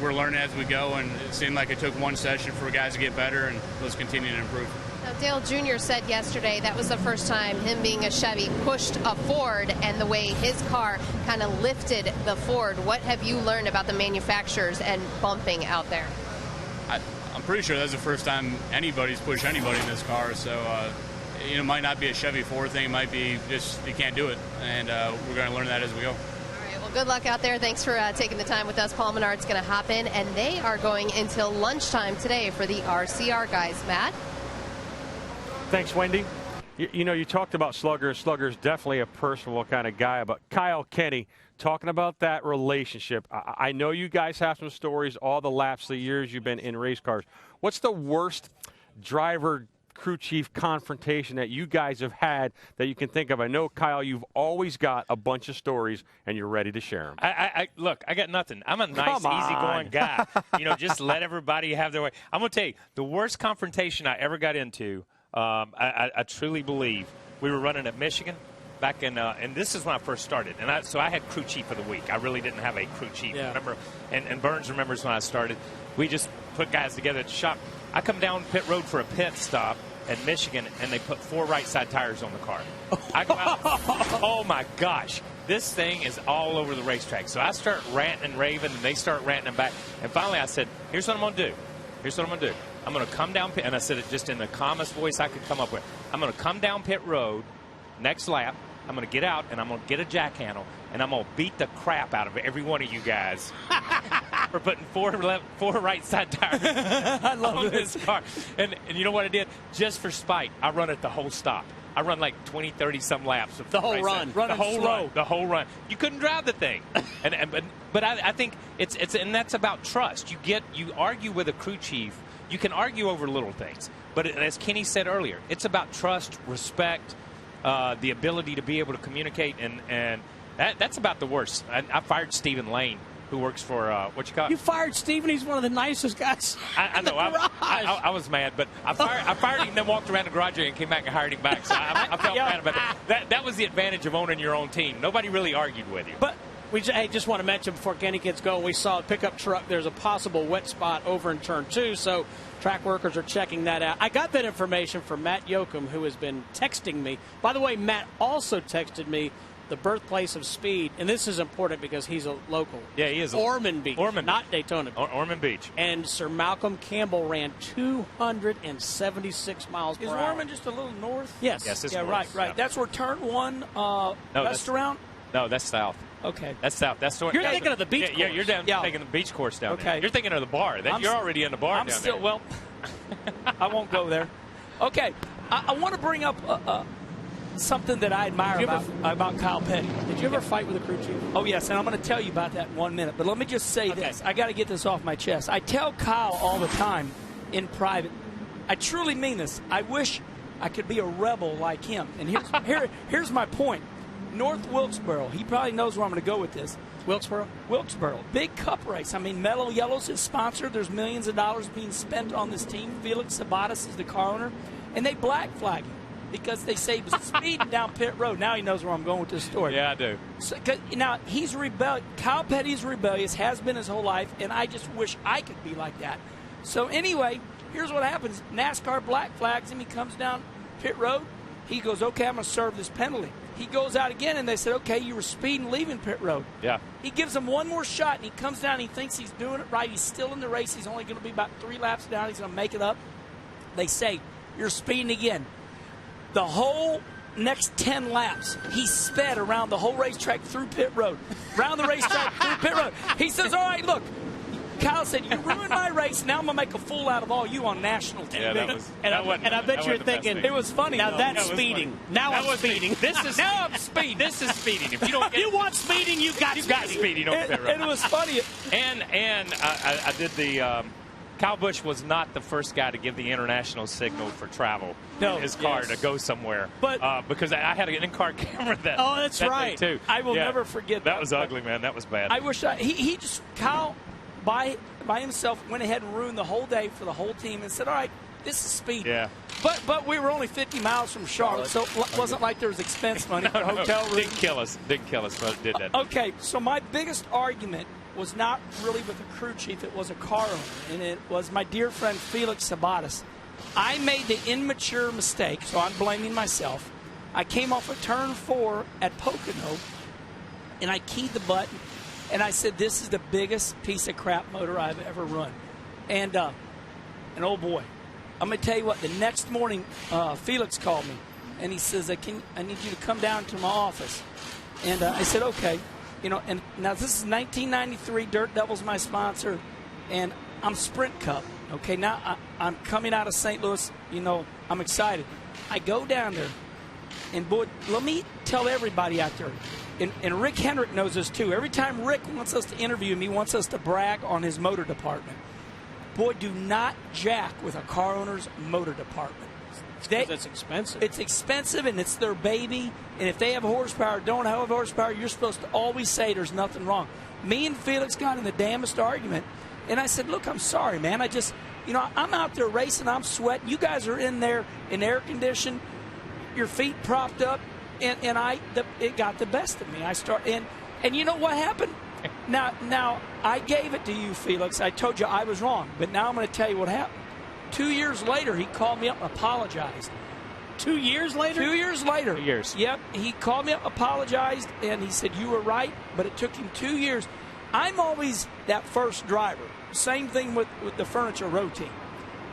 We're learning as we go, and it seemed like it took 1 session for guys to get better, and let's continue to improve. Now, Dale Jr. said yesterday that was the first time him being a Chevy pushed a Ford, and the way his car kind of lifted the Ford. What have you learned about the manufacturers and bumping out there? I'm pretty sure that's the first time anybody's pushed anybody in this car, so it might not be a Chevy Ford thing, it might be just you can't do it, and we're going to learn that as we go. Good luck out there. Thanks for taking the time with us. Paul Menard's going to hop in, and they are going until lunchtime today for the RCR guys. Matt? Thanks, Wendy. You talked about Slugger. Slugger's definitely a personable kind of guy, but Kyle Kenny, talking about that relationship, I know you guys have some stories, all the laps, the years you've been in race cars. What's the worst driver crew chief confrontation that you guys have had that you can think of? I know, Kyle, you've always got a bunch of stories and you're ready to share them. Look, I got nothing. I'm a nice, easygoing guy. Just let everybody have their way. I'm going to tell you, the worst confrontation I ever got into, I truly believe, we were running at Michigan back in, and this is when I first started. And so I had crew chief of the week. I really didn't have a crew chief. Yeah. Remember, and Burns remembers when I started. We just put guys together at the shop. I come down pit road for a pit stop at Michigan, and they put 4 right side tires on the car. I go out, oh my gosh, this thing is all over the racetrack. So I start ranting and raving, and they start ranting and back. And finally I said, here's what I'm going to do. Here's what I'm going to do. I'm going to come down pit, and I said it just in the calmest voice I could come up with. I'm going to come down pit road next lap. I'm going to get out, and I'm going to get a jack handle, and I'm going to beat the crap out of every one of you guys. for putting four right side tires I love on this car. And you know what I did? Just for spite, I run it the whole stop. I run like 20, 30 some laps. The whole run. The whole run. The whole run. You couldn't drive the thing. But I think it's and that's about trust. You argue with a crew chief. You can argue over little things. But as Kenny said earlier, it's about trust, respect, the ability to be able to communicate, and that's about the worst. I fired Stephen Lane, who works for what you call it? You fired Stephen. He's one of the nicest guys. I know. I was mad, but I fired him, then walked around the garage area and came back and hired him back. So I felt bad about that. That was the advantage of owning your own team. Nobody really argued with you. But we just want to mention before Kenny gets going, we saw a pickup truck. There's a possible wet spot over in turn 2, so track workers are checking that out. I got that information from Matt Yoakum, who has been texting me. By the way, Matt also texted me the birthplace of speed, and this is important because he's a local. Yeah, he is. Ormond Beach, not Daytona Beach. Ormond Beach. And Sir Malcolm Campbell ran 276 miles per hour. Is Ormond just a little north? Yes. Yes, it's yeah, north. right. Yeah. That's where turn 1 west around? No, that's south. Okay. That's south. That's You're thinking of the beach course. Yeah, you're taking the beach course down Okay. there. You're thinking of the bar. You're already in the bar I'm down still, there. well, I won't go there. Okay. I want to bring up something that I admire about Kyle Petty. Did you ever fight with a crew chief? Oh, yes, and I'm going to tell you about that in 1 minute. But let me just say this. I got to get this off my chest. I tell Kyle all the time in private, I truly mean this. I wish I could be a rebel like him. And here's my point. North Wilkesboro, he probably knows where I'm going to go with this. Wilkesboro? Wilkesboro. Big cup race. I mean, Mellow Yellow's his sponsor. There's millions of dollars being spent on this team. Felix Sabatis is the car owner. And they black flag him because they say he was speeding down pit road. Now he knows where I'm going with this story. Yeah, I do. So, now, he's rebellious. Kyle Petty's rebellious, has been his whole life, and I just wish I could be like that. So anyway, here's what happens. NASCAR black flags him. He comes down pit road. He goes, okay, I'm going to serve this penalty. He goes out again, and they said, okay, you were speeding leaving pit road. Yeah. He gives him one more shot, and he comes down, and he thinks he's doing it right. He's still in the race. He's only going to be about 3 laps down. He's going to make it up. They say, you're speeding again. The whole next 10 laps, he sped around the whole racetrack through pit road. Around the racetrack through pit road. He says, all right, look. Kyle said, you ruined my race. Now I'm going to make a fool out of all you on national TV. Yeah, and I bet you're thinking, it was funny. Now that's speeding. Now I'm speeding. Now I'm speeding. This is speeding. If you don't get you want speeding, you got speeding on pit road. And it was funny. And I did the Kyle Busch was not the first guy to give the international signal for travel in his car to go somewhere. But because I had an in-car camera that. Oh, that's that right. Day too. I will never forget that. That was ugly, man. That was bad. I wish he just Kyle by himself went ahead and ruined the whole day for the whole team and said, all right, this is speed. Yeah. But we were only 50 miles from Charlotte, so it wasn't like there was expense money for hotel room. Didn't kill us, but it did that. Okay, so my biggest argument was not really with the crew chief. It was a car owner, and it was my dear friend Felix Sabatis. I made the immature mistake, so I'm blaming myself. I came off of turn 4 at Pocono, and I keyed the button, and I said, this is the biggest piece of crap motor I've ever run. And oh boy, I'm going to tell you what, the next morning, Felix called me, and he says, I need you to come down to my office. And I said, okay. You know, and now this is 1993. Dirt Devil's my sponsor, and I'm Sprint Cup. Okay, now I'm coming out of St. Louis. You know, I'm excited. I go down there, and boy, let me tell everybody out there, and Rick Hendrick knows this too. Every time Rick wants us to interview him, he wants us to brag on his motor department. Boy, do not jack with a car owner's motor department. It's expensive. It's expensive, and it's their baby. And if they have horsepower, don't have horsepower, you're supposed to always say there's nothing wrong. Me and Felix got in the damnest argument, and I said, look, I'm sorry, man. I just, I'm out there racing. I'm sweating. You guys are in there in air conditioned, your feet propped up, and it got the best of me. And you know what happened? Now, I gave it to you, Felix. I told you I was wrong, but now I'm going to tell you what happened. 2 years later, he called me up and apologized. 2 years later? 2 years later. 2 years. Yep. He called me up, apologized, and he said, you were right, but it took him 2 years. I'm always that first driver. Same thing with the Furniture Row team.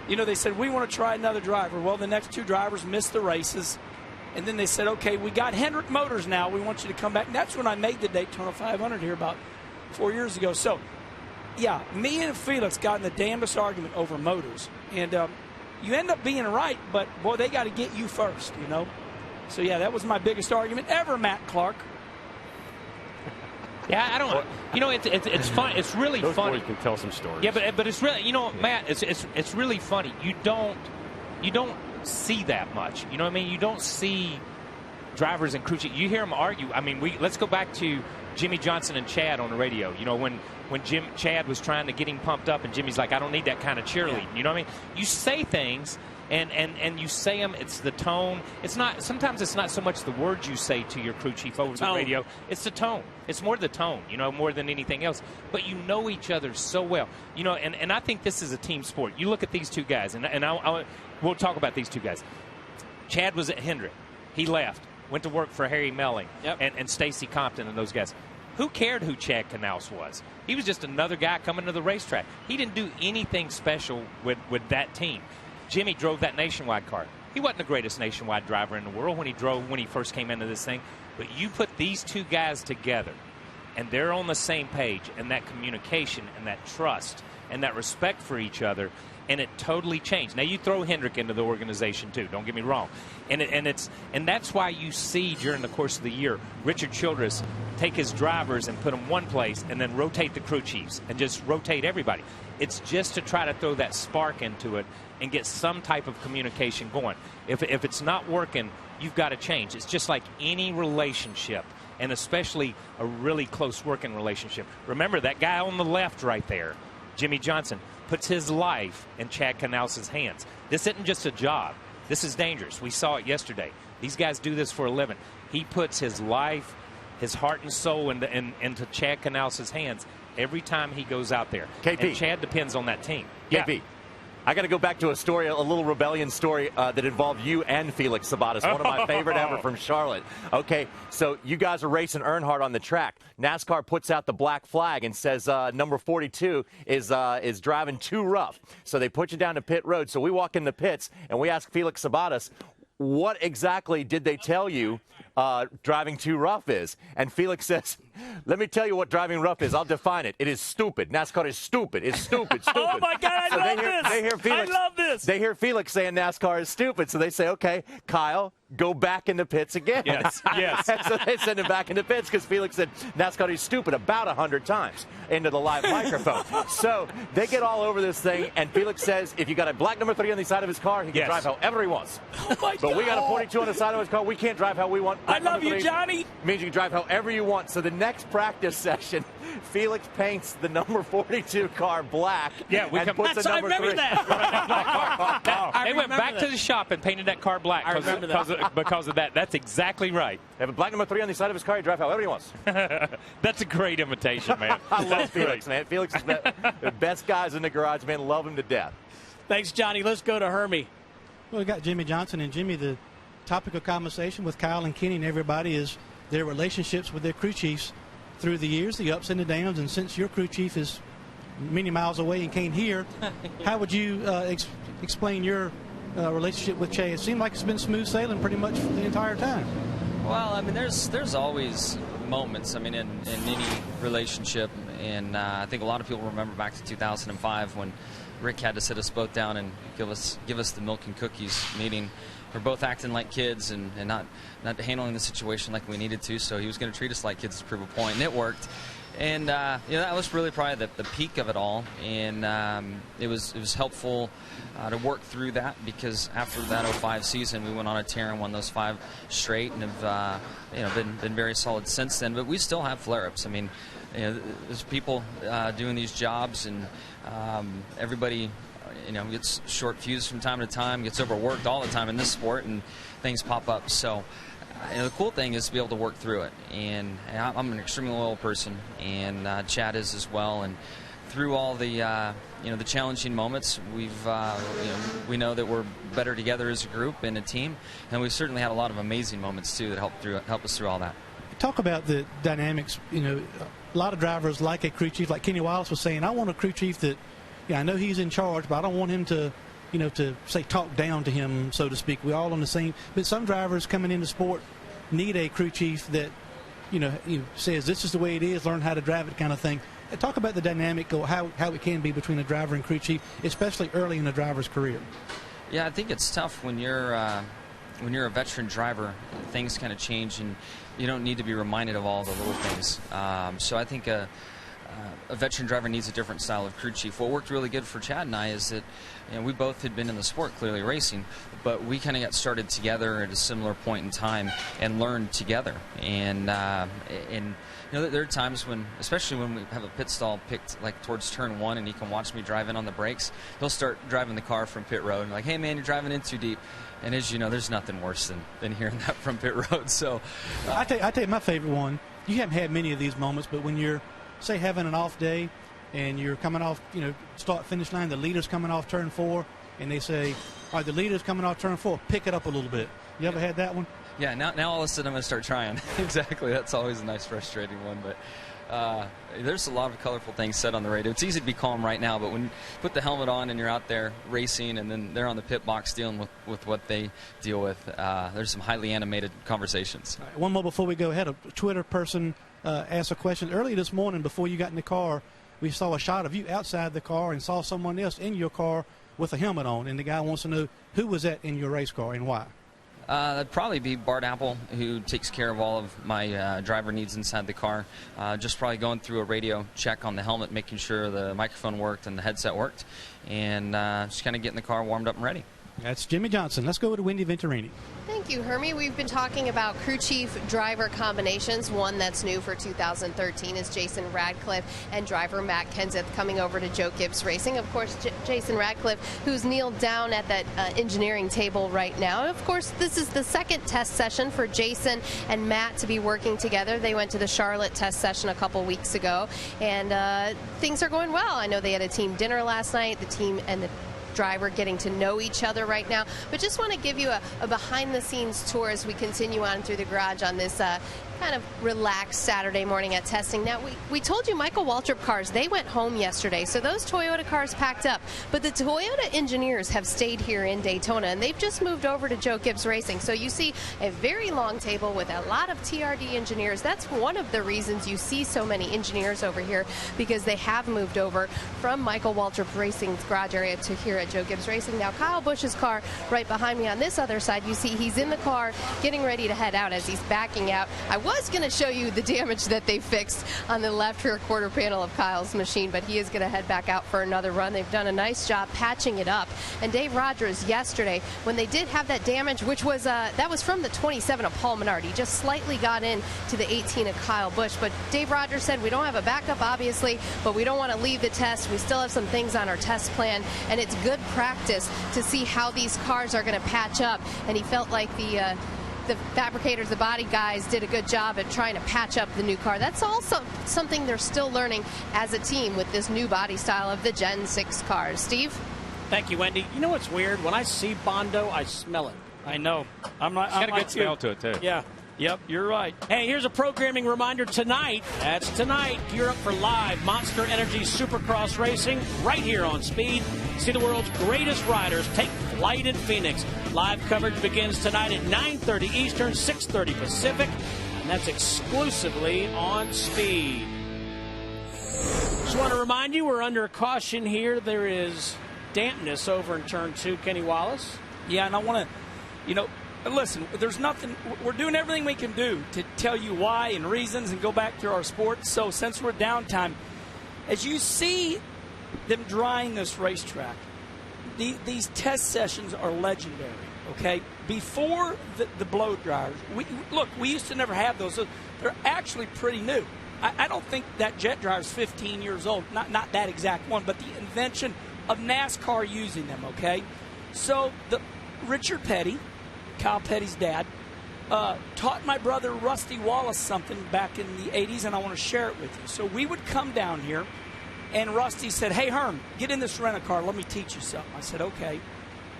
They said, we want to try another driver. Well, the next 2 drivers missed the races. And then they said, okay, we got Hendrick Motors now. We want you to come back. And that's when I made the Daytona 500 here about 4 years ago. So, me and Felix got in the damnedest argument over motors. And you end up being right, but, boy, they got to get you first, you know. So, yeah, that was my biggest argument ever, Matt Clark. Yeah, I don't. You know, it's fun. It's really Those funny. boys can tell some stories. Yeah, but it's really, you know, Matt. It's really funny. You don't see that much. You know what I mean? You don't see drivers and crew chiefs. You hear them argue. I mean, let's go back to Jimmy Johnson and Chad on the radio. You know, when Chad was trying to get him pumped up, and Jimmy's like, I don't need that kind of cheerleading. You know what I mean? You say things. And you say them, it's the tone. It's not. Sometimes it's not so much the words you say to your crew chief over the radio. It's the tone. It's more the tone, you know, more than anything else. But you know each other so well. You know, and I think this is a team sport. You look at these two guys, and we'll talk about these two guys. Chad was at Hendrick. He left, went to work for Harry Melling and Stacy Compton and those guys. Who cared who Chad Canals was? He was just another guy coming to the racetrack. He didn't do anything special with that team. Jimmy drove that Nationwide car. He wasn't the greatest Nationwide driver in the world when he first came into this thing. But you put these two guys together, and they're on the same page, and that communication and that trust and that respect for each other, and it totally changed. Now you throw Hendrick into the organization too. Don't get me wrong, and that's why you see during the course of the year Richard Childress take his drivers and put them one place, and then rotate the crew chiefs and just rotate everybody. It's just to try to throw that spark into it and get some type of communication going. If it's not working, you've got to change. It's just like any relationship, and especially a really close working relationship. Remember that guy on the left right there, Jimmy Johnson, puts his life in Chad Canals' hands. This isn't just a job. This is dangerous. We saw it yesterday. These guys do this for a living. He puts his life, his heart and soul into Chad Canals' hands every time he goes out there. KP. And Chad depends on that team. KP. Yeah. I got to go back to a story, a little rebellion story that involved you and Felix Sabates, one of my favorite ever from Charlotte. Okay, so you guys are racing Earnhardt on the track. NASCAR puts out the black flag and says number 42 is driving too rough. So they put you down to pit road. So we walk in the pits and we ask Felix Sabates, what exactly did they tell you driving too rough is? And Felix says, let me tell you what driving rough is. I'll define it. It is stupid. NASCAR is stupid. It's stupid, stupid. Oh, my God, I love this. I love this. They hear Felix saying NASCAR is stupid, so they say, okay, Kyle, go back in the pits again. Yes, yes. And so they send him back in the pits because Felix said NASCAR is stupid about 100 times into the live microphone. So they get all over this thing, and Felix says if you got a black number 3 on the side of his car, he can drive however he wants. Oh my but we got a 42 on the side of his car. We can't drive how we want. I love you, Johnny. Means you can drive however you want. So the next practice session, Felix paints the number 42 car black. Yeah, and puts the number 3. They went back to the shop and painted that car black because of that. That's exactly right. They have a black number 3 on the side of his car. He drive however he wants. That's a great imitation, man. I love Felix, man. Felix is the best guys in the garage, man. Love him to death. Thanks, Johnny. Let's go to Hermie. Well, we got Jimmy Johnson, and Jimmy, the topic of conversation with Kyle and Kenny and everybody is their relationships with their crew chiefs through the years, the ups and the downs. And since your crew chief is many miles away and can't hear, how would you explain your relationship with Che? It seemed like it's been smooth sailing pretty much for the entire time. Well, I mean, there's always moments, I mean, in any relationship. And I think a lot of people remember back to 2005 when Rick had to sit us both down and give us the milk and cookies meeting. We're both acting like kids and not handling the situation like we needed to, so he was going to treat us like kids to prove a point, and it worked. And that was really probably the peak of it all, and it was helpful to work through that, because after that 05 season we went on a tear and won those 5 straight, and have been very solid since then. But we still have flare-ups. I mean, there's people doing these jobs, and everybody gets short fused from time to time, gets overworked all the time in this sport, and things pop up. So the cool thing is to be able to work through it. And I'm an extremely loyal person, and Chad is as well. And through all the the challenging moments, we know that we're better together as a group and a team, and we've certainly had a lot of amazing moments too that help us through all that. Talk about the dynamics. A lot of drivers like a crew chief, like Kenny Wallace was saying. I want a crew chief that, I know he's in charge, but I don't want him to, to say talk down to him, so to speak. We're all on the same. But some drivers coming into sport need a crew chief that, says this is the way it is, learn how to drive it, kind of thing. Talk about the dynamic, how it can be between a driver and crew chief, especially early in a driver's career. Yeah, I think it's tough when you're a veteran driver. Things kind of change, and you don't need to be reminded of all the little things. So I think a veteran driver needs a different style of crew chief. What worked really good for Chad and I is that we both had been in the sport, clearly racing, but we kind of got started together at a similar point in time and learned together. And there are times when, especially when we have a pit stall picked like towards turn 1 and he can watch me drive in on the brakes, he'll start driving the car from pit road and like, hey man, you're driving in too deep. And as you know, there's nothing worse than hearing that from pit road. So I tell you my favorite one. You haven't had many of these moments, but when you're, say, having an off day and you're coming off, start finish line, the leader's coming off turn 4, and they say, all right, the leader's coming off turn 4, pick it up a little bit. You ever had that one? Yeah, now all of a sudden I'm going to start trying. Exactly. That's always a nice, frustrating one. But there's a lot of colorful things said on the radio. It's easy to be calm right now, but when you put the helmet on and you're out there racing and then they're on the pit box dealing with what they deal with, there's some highly animated conversations. Right, one more before we go ahead. A Twitter person asked a question. Early this morning before you got in the car, we saw a shot of you outside the car and saw someone else in your car with a helmet on, and the guy wants to know who was that in your race car and why. That'd probably be Bart Apple, who takes care of all of my driver needs inside the car. Just probably going through a radio check on the helmet, making sure the microphone worked and the headset worked, and just kind of getting the car warmed up and ready. That's Jimmy Johnson. Let's go to Wendy Venturini. Thank you, Hermie. We've been talking about crew chief driver combinations. One that's new for 2013 is Jason Radcliffe and driver Matt Kenseth coming over to Joe Gibbs Racing. Of course, Jason Radcliffe, who's kneeled down at that engineering table right now. Of course, this is the second test session for Jason and Matt to be working together. They went to the Charlotte test session a couple weeks ago, and things are going well. I know they had a team dinner last night. The team and the driver getting to know each other right now, but just want to give you a behind-the-scenes tour as we continue on through the garage on this kind of relaxed Saturday morning at testing. Now, we told you Michael Waltrip cars, they went home yesterday, so those Toyota cars packed up, but the Toyota engineers have stayed here in Daytona, and they've just moved over to Joe Gibbs Racing. So you see a very long table with a lot of TRD engineers. That's one of the reasons you see so many engineers over here, because they have moved over from Michael Waltrip Racing's garage area to here at Joe Gibbs Racing. Now, Kyle Busch's car right behind me on this other side, you see he's in the car getting ready to head out as he's backing out. I was going to show you the damage that they fixed on the left rear quarter panel of Kyle's machine, but he is going to head back out for another run. They've done a nice job patching it up. And Dave Rogers yesterday, when they did have that damage, which was that was from the 27 of Paul Menard. He just slightly got in to the 18 of Kyle Busch. But Dave Rogers said, we don't have a backup, obviously, but we don't want to leave the test. We still have some things on our test plan, and it's good practice to see how these cars are going to patch up. And he felt like the fabricators, the body guys, did a good job at trying to patch up the new car. That's also something they're still learning as a team with this new body style of the Gen 6 cars. Steve? Thank you, Wendy. You know what's weird? When I see Bondo, I smell it. I know. I'm not. It's got a good smell to it, too. Yeah. Yep, you're right. Hey, here's a programming reminder tonight. That's tonight. Gear up for live Monster Energy Supercross racing right here on Speed. See the world's greatest riders take flight in Phoenix. Live coverage begins tonight at 9:30 Eastern, 6:30 Pacific, and that's exclusively on Speed. Just want to remind you, we're under caution here. There is dampness over in turn 2, Kenny Wallace. Yeah, and I want to, listen, there's nothing, we're doing everything we can do to tell you why and reasons and go back to our sport. So since we're downtime, as you see them drying this racetrack, these test sessions are legendary, okay? Before the blow dryers, we used to never have those. So they're actually pretty new. I don't think that jet dryer is 15 years old, not that exact one, but the invention of NASCAR using them, okay? So Richard Petty, Kyle Petty's dad, taught my brother Rusty Wallace something back in the 80s, and I want to share it with you. So we would come down here, and Rusty said, hey, Herm, get in this rent-a-car. Let me teach you something. I said, okay.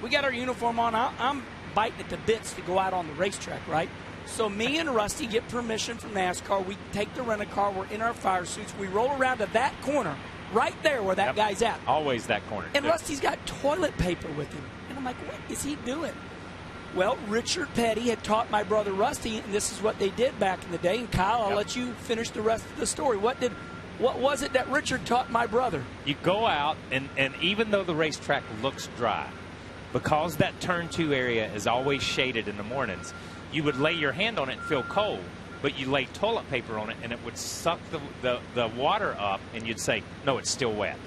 We got our uniform on. I'm biting at the bits to go out on the racetrack, right? So me and Rusty get permission from NASCAR. We take the rent-a-car. We're in our fire suits. We roll around to that corner right there where that guy's at. Always that corner. And Rusty's got toilet paper with him. And I'm like, what is he doing? Well, Richard Petty had taught my brother Rusty, and this is what they did back in the day. And Kyle, I'll let you finish the rest of the story. What What was it that Richard taught my brother? You go out, and even though the racetrack looks dry, because that turn 2 area is always shaded in the mornings, you would lay your hand on it and feel cold, but you lay toilet paper on it and it would suck the water up, and you'd say, no, it's still wet.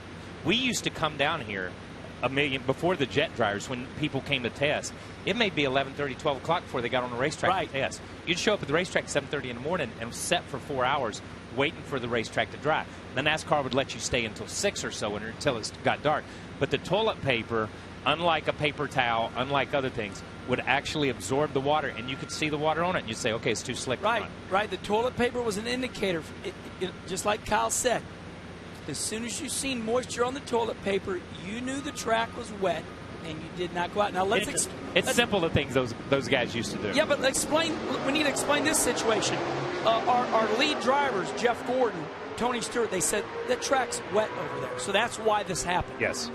We used to come down here before the jet dryers, when people came to test. It may be 11:30, 12 o'clock before they got on the racetrack to test. You'd show up at the racetrack at 7:30 in the morning and set for 4 hours waiting for the racetrack to dry. The NASCAR would let you stay until 6 or so, until it got dark. But the toilet paper, unlike a paper towel, unlike other things, would actually absorb the water, and you could see the water on it, and you'd say, okay, it's too slick. Right. The toilet paper was an indicator. Just like Kyle said, as soon as you seen moisture on the toilet paper, you knew the track was wet, and you did not go out. Now It's simple, the things those guys used to do. Yeah, but we need to explain this situation. Our lead drivers, Jeff Gordon, Tony Stewart, they said that track's wet over there, so that's why this happened. Yes.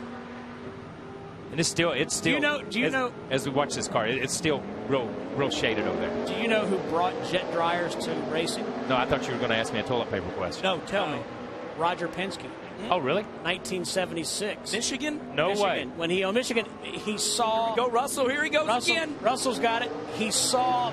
And it's still. Do you know? As we watch this car, it's still real shaded over there. Do you know who brought jet dryers to racing? No, I thought you were going to ask me a toilet paper question. No, tell me. Roger Penske. Oh, really? 1976. Michigan? No way. When Michigan, he saw. Go Russell. Here he goes again. Russell's got it. He saw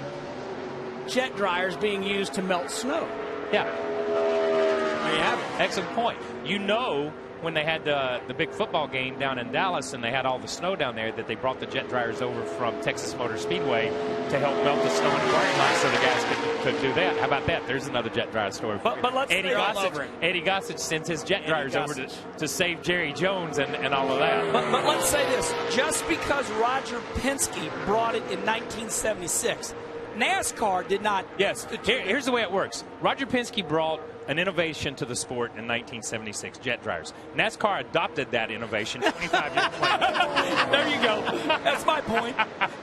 jet dryers being used to melt snow. Yeah. There you have it. Excellent point. You know, when they had the big football game down in Dallas and they had all the snow down there, that they brought the jet dryers over from Texas Motor Speedway to help melt the snow in the parking lot so the guys could do that. How about that? There's another jet dryer story. But let's Eddie Gossage sends his jet dryers over to save Jerry Jones and all of that. But let's say this. Just because Roger Penske brought it in 1976, NASCAR did not. Yes. Here's the way it works. Roger Penske brought an innovation to the sport in 1976, jet dryers. NASCAR adopted that innovation 25 years later. There you go. That's my point.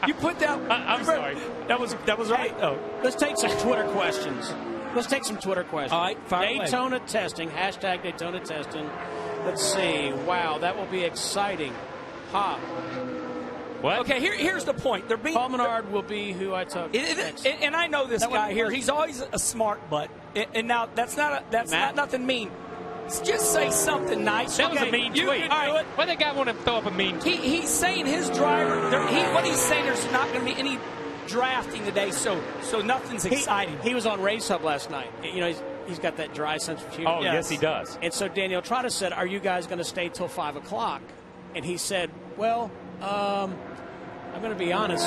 You put that. I'm sorry. That was right. Oh, let's take some Twitter questions. All right, Daytona testing. Hashtag Daytona testing. Let's see. Wow, that will be exciting. What? Okay, here's the point. Paul Menard will be who I took. And I know this guy here. He's always a smart butt. And now that's not nothing mean. Just say something nice. That was a mean tweet. All right. Why that guy want to throw up a mean tweet? He's saying his driver. What he's saying, there's not going to be any drafting today, so nothing's exciting. He was on Race Hub last night. You know, he's got that dry sense of humor. Oh, yes, he does. And so Daniel Trotta said, "Are you guys going to stay till 5 o'clock?" And he said, "Well, I'm going to be honest.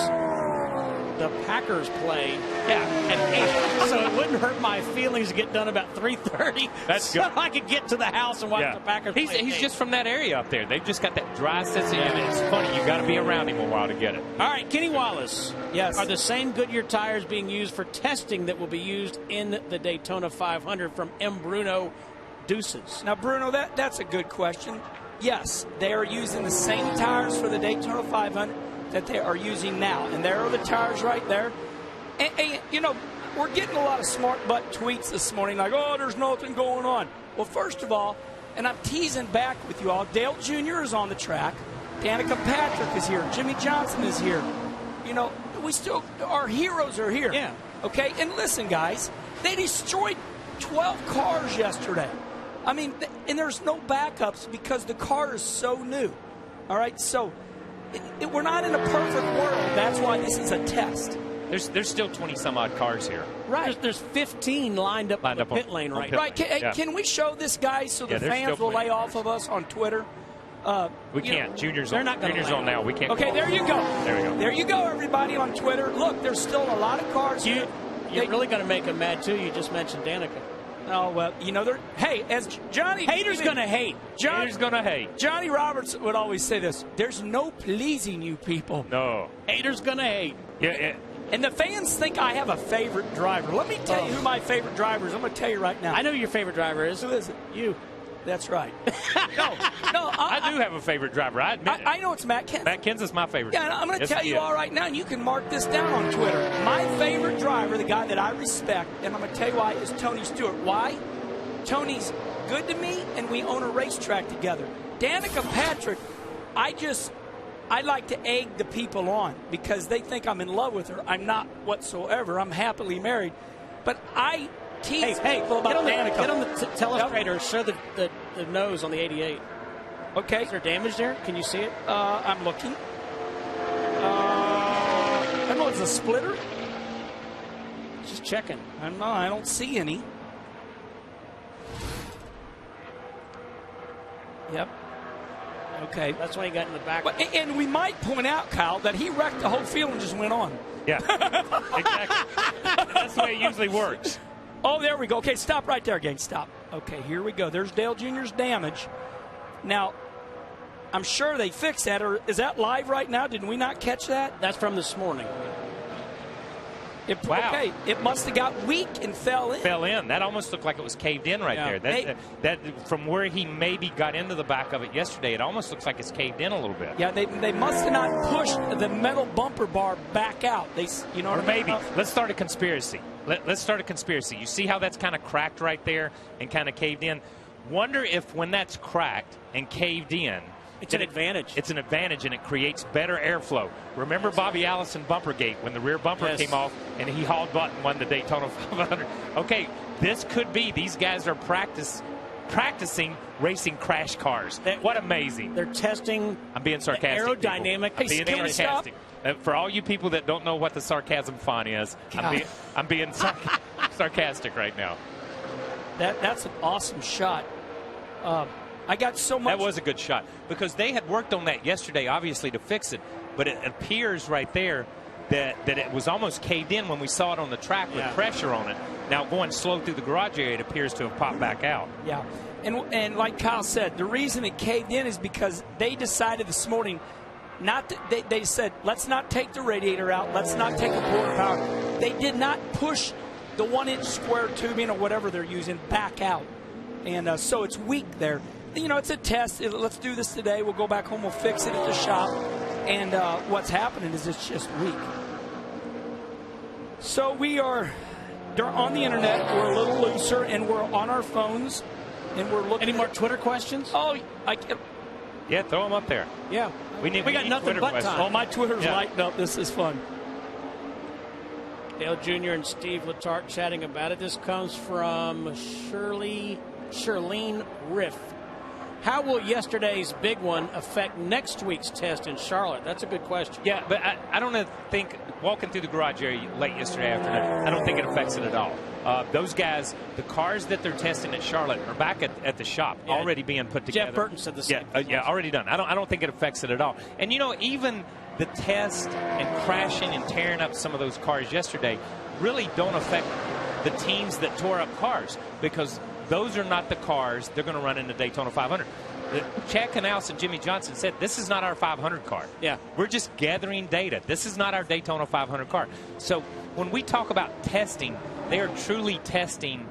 The Packers play at 8, so it wouldn't hurt my feelings to get done about 3:30. That's so good. I could get to the house and watch the Packers play. He's just from that area up there. They've just got that dry sense of humor. It's funny. You got to be around him a while to get it. All right, Kenny Wallace. Yes. Are the same Goodyear tires being used for testing that will be used in the Daytona 500 from M. Bruno Deuces? Now, Bruno, that's a good question. Yes, they are using the same tires for the Daytona 500 that they are using now. And there are the tires right there. And you know, we're getting a lot of smart butt tweets this morning like, oh, there's nothing going on. Well, first of all, and I'm teasing back with you all, Dale Jr. is on the track. Danica Patrick is here. Jimmy Johnson is here. You know, our heroes are here. Yeah. Okay? And listen, guys, they destroyed 12 cars yesterday. I mean, and there's no backups because the car is so new. All right? So we're not in a perfect world. That's why this is a test. There's still 20-some-odd cars here. Right. There's 15 lined up on the pit lane right now. Right. Can we show this, guys, so the fans will lay off of us on Twitter? We can't. Junior's they're on. not Junior's on now. We can't. Okay, there you go. There we go. There you go, everybody on Twitter. Look, there's still a lot of cars. You're really going to make them mad, too. You just mentioned Danica. Oh, well, you know, as Johnny... Haters going to hate. Haters going to hate. Johnny Roberts would always say this. There's no pleasing you people. No. Haters going to hate. Yeah. And the fans think I have a favorite driver. Let me tell you who my favorite driver is. I'm going to tell you right now. I know who your favorite driver is. Who is it? You. That's right. No, I do have a favorite driver. I admit it. I know it's Matt Kenseth. Matt Kenseth's my favorite. Yeah, and I'm going to tell you all right now, and you can mark this down on Twitter. My favorite driver, the guy that I respect, and I'm going to tell you why, is Tony Stewart. Why? Tony's good to me, and we own a racetrack together. Danica Patrick, I like to egg the people on because they think I'm in love with her. I'm not whatsoever. I'm happily married. But I Hey, get on the telestrator and show the nose on the 88. Okay. Is there damage there? Can you see it? I'm looking. I don't know. It's a splitter. Just checking. I don't know. I don't see any. Yep. Okay. That's why he got in the back. And we might point out, Kyle, that he wrecked the whole field and just went on. Yeah. Exactly. That's the way it usually works. Oh, there we go. Okay, stop right there again. Stop. Okay, here we go. There's Dale Jr.'s damage. Now, I'm sure they fixed that. Or is that live right now? Did we not catch that? That's from this morning. Wow. Okay, it must have got weak and fell in. Fell in. That almost looked like it was caved in right there. That from where he maybe got into the back of it yesterday, it almost looks like it's caved in a little bit. Yeah, they must have not pushed the metal bumper bar back out. Or maybe. Let's start a conspiracy. Let's start a conspiracy. You see how that's kind of cracked right there and kind of caved in? Wonder if when that's cracked and caved in, it's an advantage. It's an advantage, and it creates better airflow. Remember Bobby Allison Bumpergate when the rear bumper came off and he hauled butt and won the Daytona 500? Okay, this could be. These guys are practicing racing crash cars. What amazing. They're testing. I'm being sarcastic. Aerodynamic. I'm being sarcastic. For all you people that don't know what the sarcasm font is, I'm being sarcastic right now. That's an awesome shot. I got so much. That was a good shot because they had worked on that yesterday, obviously, to fix it. But it appears right there that it was almost caved in when we saw it on the track with pressure on it. Now, going slow through the garage area, it appears to have popped back out. Yeah. And like Kyle said, the reason it caved in is because they decided this morning they said, let's not take the radiator out. Let's not take the blower power. They did not push the 1-inch square tubing or whatever they're using back out. And so it's weak there. You know, it's a test. Let's do this today. We'll go back home. We'll fix it at the shop. And what's happening is it's just weak. So we are on the internet. We're a little looser, and we're on our phones, and we're looking. Any more Twitter questions? Oh, yeah, throw them up there. Yeah. We got nothing Twitter but questions. time. Oh, my Twitter's lighting up. This is fun. Dale Jr. and Steve Letarte chatting about it. This comes from Shirlene Riff. How will yesterday's big one affect next week's test in Charlotte? That's a good question. Yeah, but I don't think, walking through the garage area late yesterday afternoon, I don't think it affects it at all. Those guys, the cars that they're testing at Charlotte are back at the shop, already being put together. Jeff Burton said the same. Yeah, already done. I don't think it affects it at all. And, you know, even the test and crashing and tearing up some of those cars yesterday really don't affect the teams that tore up cars, because those are not the cars they're going to run in the Daytona 500. Chad Canals and Jimmy Johnson said, this is not our 500 car. Yeah. We're just gathering data. This is not our Daytona 500 car. So when we talk about testing, they are truly testing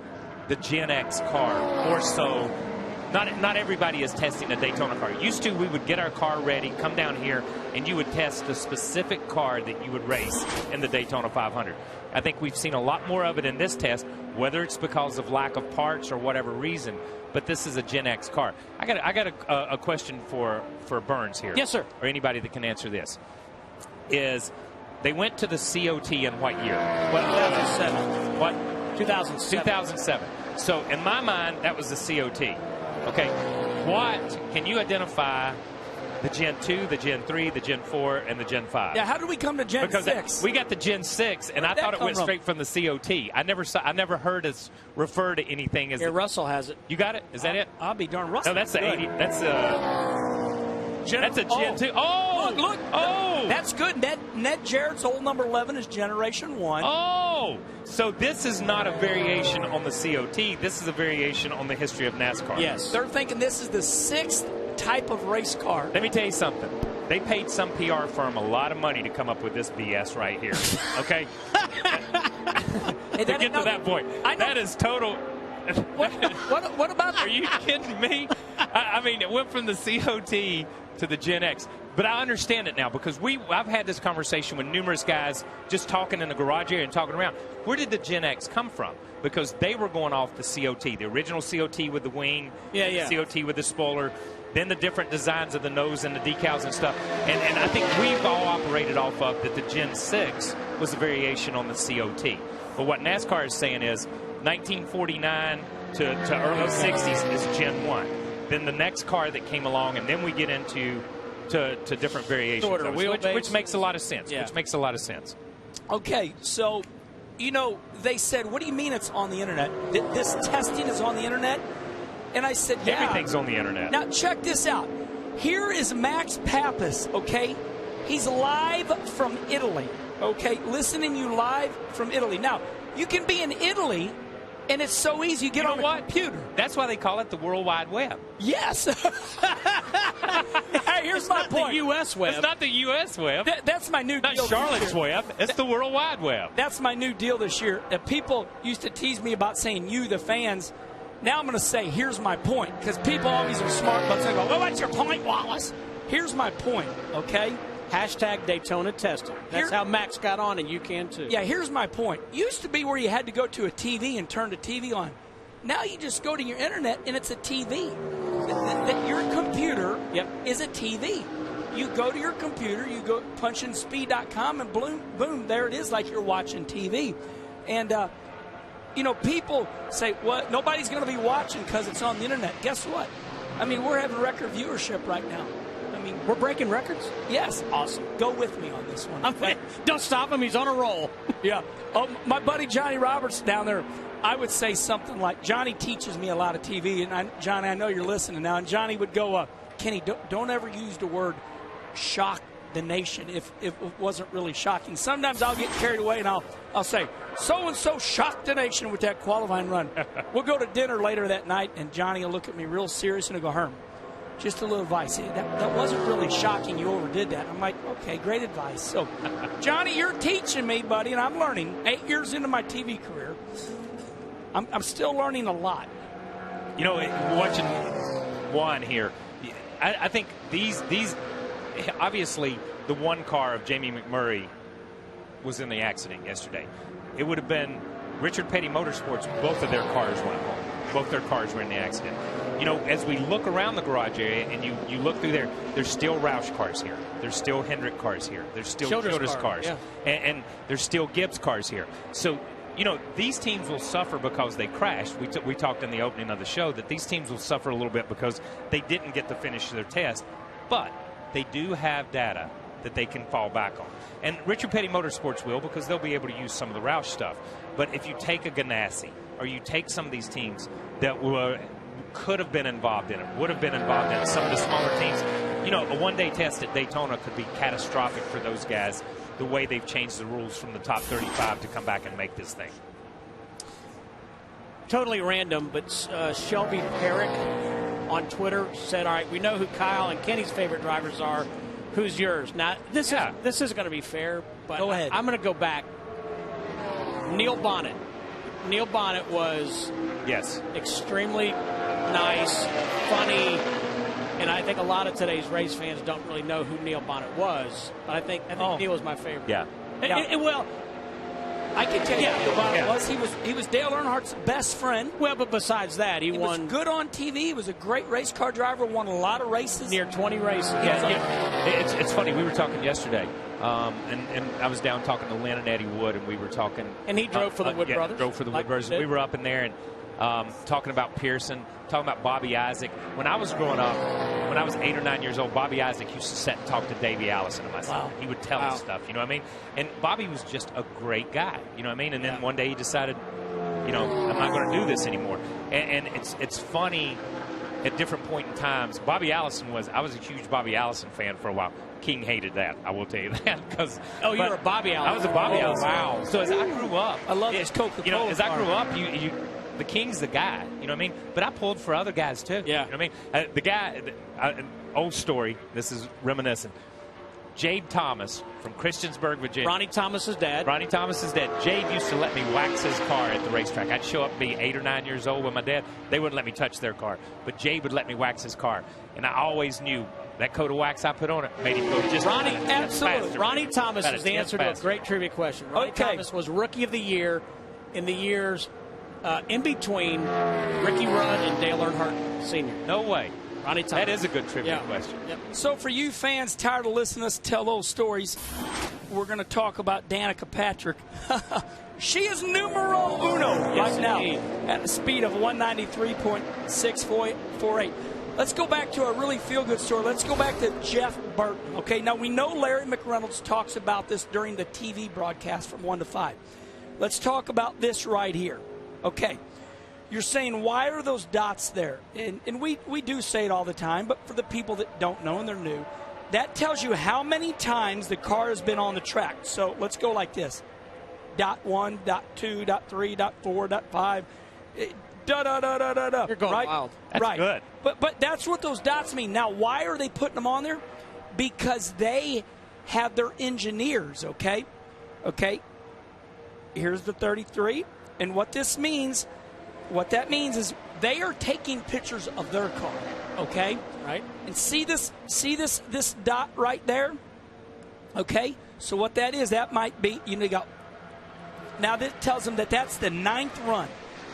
the Gen X car more so. Not everybody is testing a Daytona car. Used to, we would get our car ready, come down here, and you would test the specific car that you would race in the Daytona 500. I think we've seen a lot more of it in this test, whether it's because of lack of parts or whatever reason. But this is a Gen X car. I got a question for Burns here. Yes, sir. Or anybody that can answer this. Is they went to the COT in what year? 2007. What? 2007. 2007. So in my mind, that was the COT. Okay. What can you identify? The Gen 2, the Gen 3, the Gen 4, and the Gen 5. Yeah, how did we come to Gen 6? We got the Gen 6, and I thought it went straight from the COT. I never heard us refer to anything as. Here, Russell has it. You got it? Is that it? I'll be darn Russell. No, that's the 80. That's a Gen 2. Oh, look. Oh, that's good. Ned Jarrett's old number 11 is Generation 1. Oh, so this is not a variation on the COT. This is a variation on the history of NASCAR. Yes. They're thinking this is the 6th type of race car. Let me tell you something. They paid some PR firm a lot of money to come up with this BS right here. Okay? Hey, to get to that point. That is total. What about? Are you kidding me? I mean, it went from the COT to the Gen X. But I understand it now, because I've had this conversation with numerous guys just talking in the garage area and talking around. Where did the Gen X come from? Because they were going off the COT, the original COT with the wing, the COT with the spoiler, then the different designs of the nose and the decals and stuff. And I think we've all operated off of that the Gen 6 was a variation on the COT. But what NASCAR is saying is, 1949 to early 60s is Gen 1. Then the next car that came along, and then we get into to different variations, Shorter which makes a lot of sense. Yeah. Which makes a lot of sense. Okay, so, they said, what do you mean it's on the internet? This testing is on the internet? And I said, yeah. Everything's on the internet. Now, check this out. Here is Max Pappas, okay? He's live from Italy, okay? Listening you live from Italy. Now, you can be in Italy, and it's so easy. You get on a computer. That's why they call it the World Wide Web. Yes. Hey, here's my point. The U.S. web. It's not the U.S. web. That's my new not deal. Charlotte's web. It's the World Wide Web. That's my new deal this year. People used to tease me about saying you, the fans. Now I'm going to say, here's my point. Because people always are smart about saying, well, what's your point, Wallace? Here's my point, okay? Hashtag Daytona testing. That's how Max got on, and you can too. Yeah, here's my point. Used to be where you had to go to a TV and turn the TV on. Now you just go to your internet, and it's a TV. Your computer is a TV. You go to your computer, you go punch in speed.com, and boom, there it is, like you're watching TV. And, people say, well, nobody's going to be watching because it's on the internet. Guess what? I mean, we're having record viewership right now. I mean, we're breaking records? Yes. Awesome. Go with me on this one. Don't stop him. He's on a roll. Yeah. Oh, my buddy Johnny Roberts down there, I would say something like, Johnny teaches me a lot of TV. And Johnny, I know you're listening now. And Johnny would go, Kenny, don't ever use the word shock the nation if it wasn't really shocking. Sometimes I'll get carried away and I'll say, so-and-so shocked the nation with that qualifying run. We'll go to dinner later that night, and Johnny will look at me real serious and he'll go, Herm, just a little advice. That wasn't really shocking. You overdid that. I'm like, okay, great advice. So, Johnny, you're teaching me, buddy, and I'm learning. 8 years into my TV career, I'm still learning a lot. Watching Juan here, I think these obviously the one car of Jamie McMurray was in the accident yesterday. It would have been Richard Petty Motorsports. Both of their cars went home. Both their cars were in the accident. As we look around the garage area and you look through there, there's still Roush cars here. There's still Hendrick cars here. There's still Childress cars. Yeah. And there's still Gibbs cars here. So, these teams will suffer because they crashed. We talked in the opening of the show that these teams will suffer a little bit because they didn't get to finish their test. But they do have data that they can fall back on. And Richard Petty Motorsports will, because they'll be able to use some of the Roush stuff. But if you take a Ganassi or you take some of these teams that could have been involved in it, would have been involved in it, some of the smaller teams, a one-day test at Daytona could be catastrophic for those guys, the way they've changed the rules from the top 35 to come back and make this thing. Totally random, but Shelby Herrick on Twitter said, all right, we know who Kyle and Kenny's favorite drivers are. Who's yours? Now, this isn't going to be fair, but go ahead. I'm going to go back. Neil Bonnet. Neil Bonnet was extremely nice, funny, and I think a lot of today's race fans don't really know who Neil Bonnet was, but I think Neil was my favorite. Yeah. Well, I can tell you who Bonnet was. He was Dale Earnhardt's best friend. Well, but besides that, he won. Was good on TV. He was a great race car driver. Won a lot of races. Near 20 races. It's funny. We were talking yesterday, and I was down talking to Lynn and Eddie Wood, and we were talking. And he drove for the Wood Brothers. Drove for the Wood Brothers. We were up in there and talking about Pearson, talking about Bobby Isaac. When I was growing up, when I was 8 or 9 years old, Bobby Isaac used to sit and talk to Davey Allison and myself. Wow. He would tell us stuff, you know what I mean? And Bobby was just a great guy, you know what I mean? And then one day he decided, I'm not going to do this anymore. And it's funny at different point in times. Bobby Allison I was a huge Bobby Allison fan for a while. King hated that, I will tell you that. You're a Bobby Allison. I was a Bobby Allison. Wow. So as I grew up, I love his Coca-Cola. As I grew up, the King's the guy, you know what I mean? But I pulled for other guys too. Yeah. You know what I mean? The guy, old story, this is reminiscent. Jade Thomas from Christiansburg, Virginia. Ronnie Thomas's dad. Jade used to let me wax his car at the racetrack. I'd show up and be 8 or 9 years old with my dad. They wouldn't let me touch their car. But Jade would let me wax his car. And I always knew that coat of wax I put on it made him go just absolutely. Ronnie Thomas is the answer to a great trivia question. Ronnie Thomas was Rookie of the Year in the years in between Ricky Rudd and Dale Earnhardt Sr. No way. Ronnie Thomas. That is a good trivia question. Yep. So for you fans tired of listening to us tell those stories, we're going to talk about Danica Patrick. She is numero uno Yes, right now indeed. at a speed of 193.648. Let's go back to a really feel-good story. Let's go back to Jeff Burton. Okay, now we know Larry McReynolds talks about this during the TV broadcast from 1 to 5. Let's talk about this right here. Okay, you're saying, why are those dots there? And we do say it all the time, but for the people that don't know and they're new, that tells you how many times the car has been on the track. So let's go like this. Dot 1, dot 2, dot 3, dot 4, dot 5. Da-da-da-da-da-da. You're going right? wild. That's right. good. But that's what those dots mean. Now, why are they putting them on there? Because they have their engineers, okay? Okay. Here's the 33. And what that means is they are taking pictures of their car, okay? Right. And see this dot right there? Okay? So what that is, that might be, now that tells them that that's the 9th run.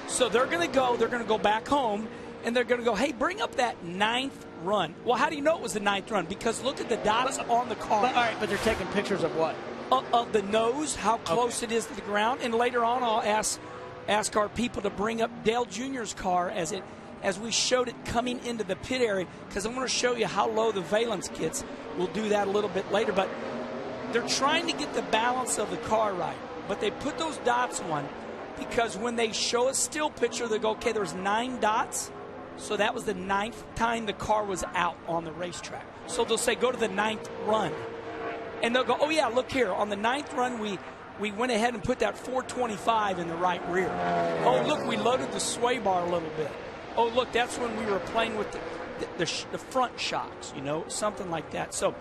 So they're going to go back home, and they're going to go, hey, bring up that 9th run. Well, how do you know it was the 9th run? Because look at the dots on the car. All right, but they're taking pictures of what? Of the nose, how close it is to the ground. And later on, I'll ask our people to bring up Dale Jr.'s car as we showed it coming into the pit area, because I'm going to show you how low the valence gets. We'll do that a little bit later. But they're trying to get the balance of the car right. But they put those dots on because when they show a still picture, they go, okay, there's 9 dots. So that was the 9th time the car was out on the racetrack. So they'll say, go to the 9th run. And they'll go, oh, yeah, look here. On the 9th run, we went ahead and put that 425 in the right rear. Oh, look, we loaded the sway bar a little bit. Oh, look, that's when we were playing with the front shocks, something like that. So,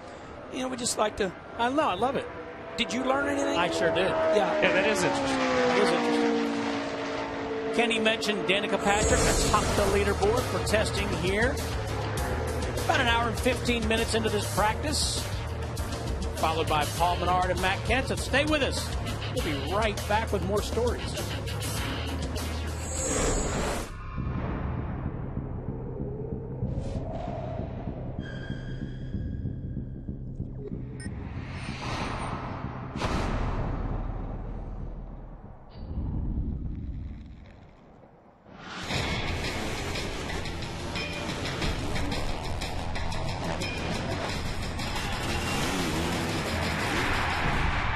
we just like to. I know, I love it. Did you learn anything? I sure did. Yeah, that is interesting. It is interesting. Kenny mentioned Danica Patrick atop the leaderboard for testing here. About an hour and 15 minutes into this practice, followed by Paul Menard and Matt Kent. So stay with us. We'll be right back with more stories.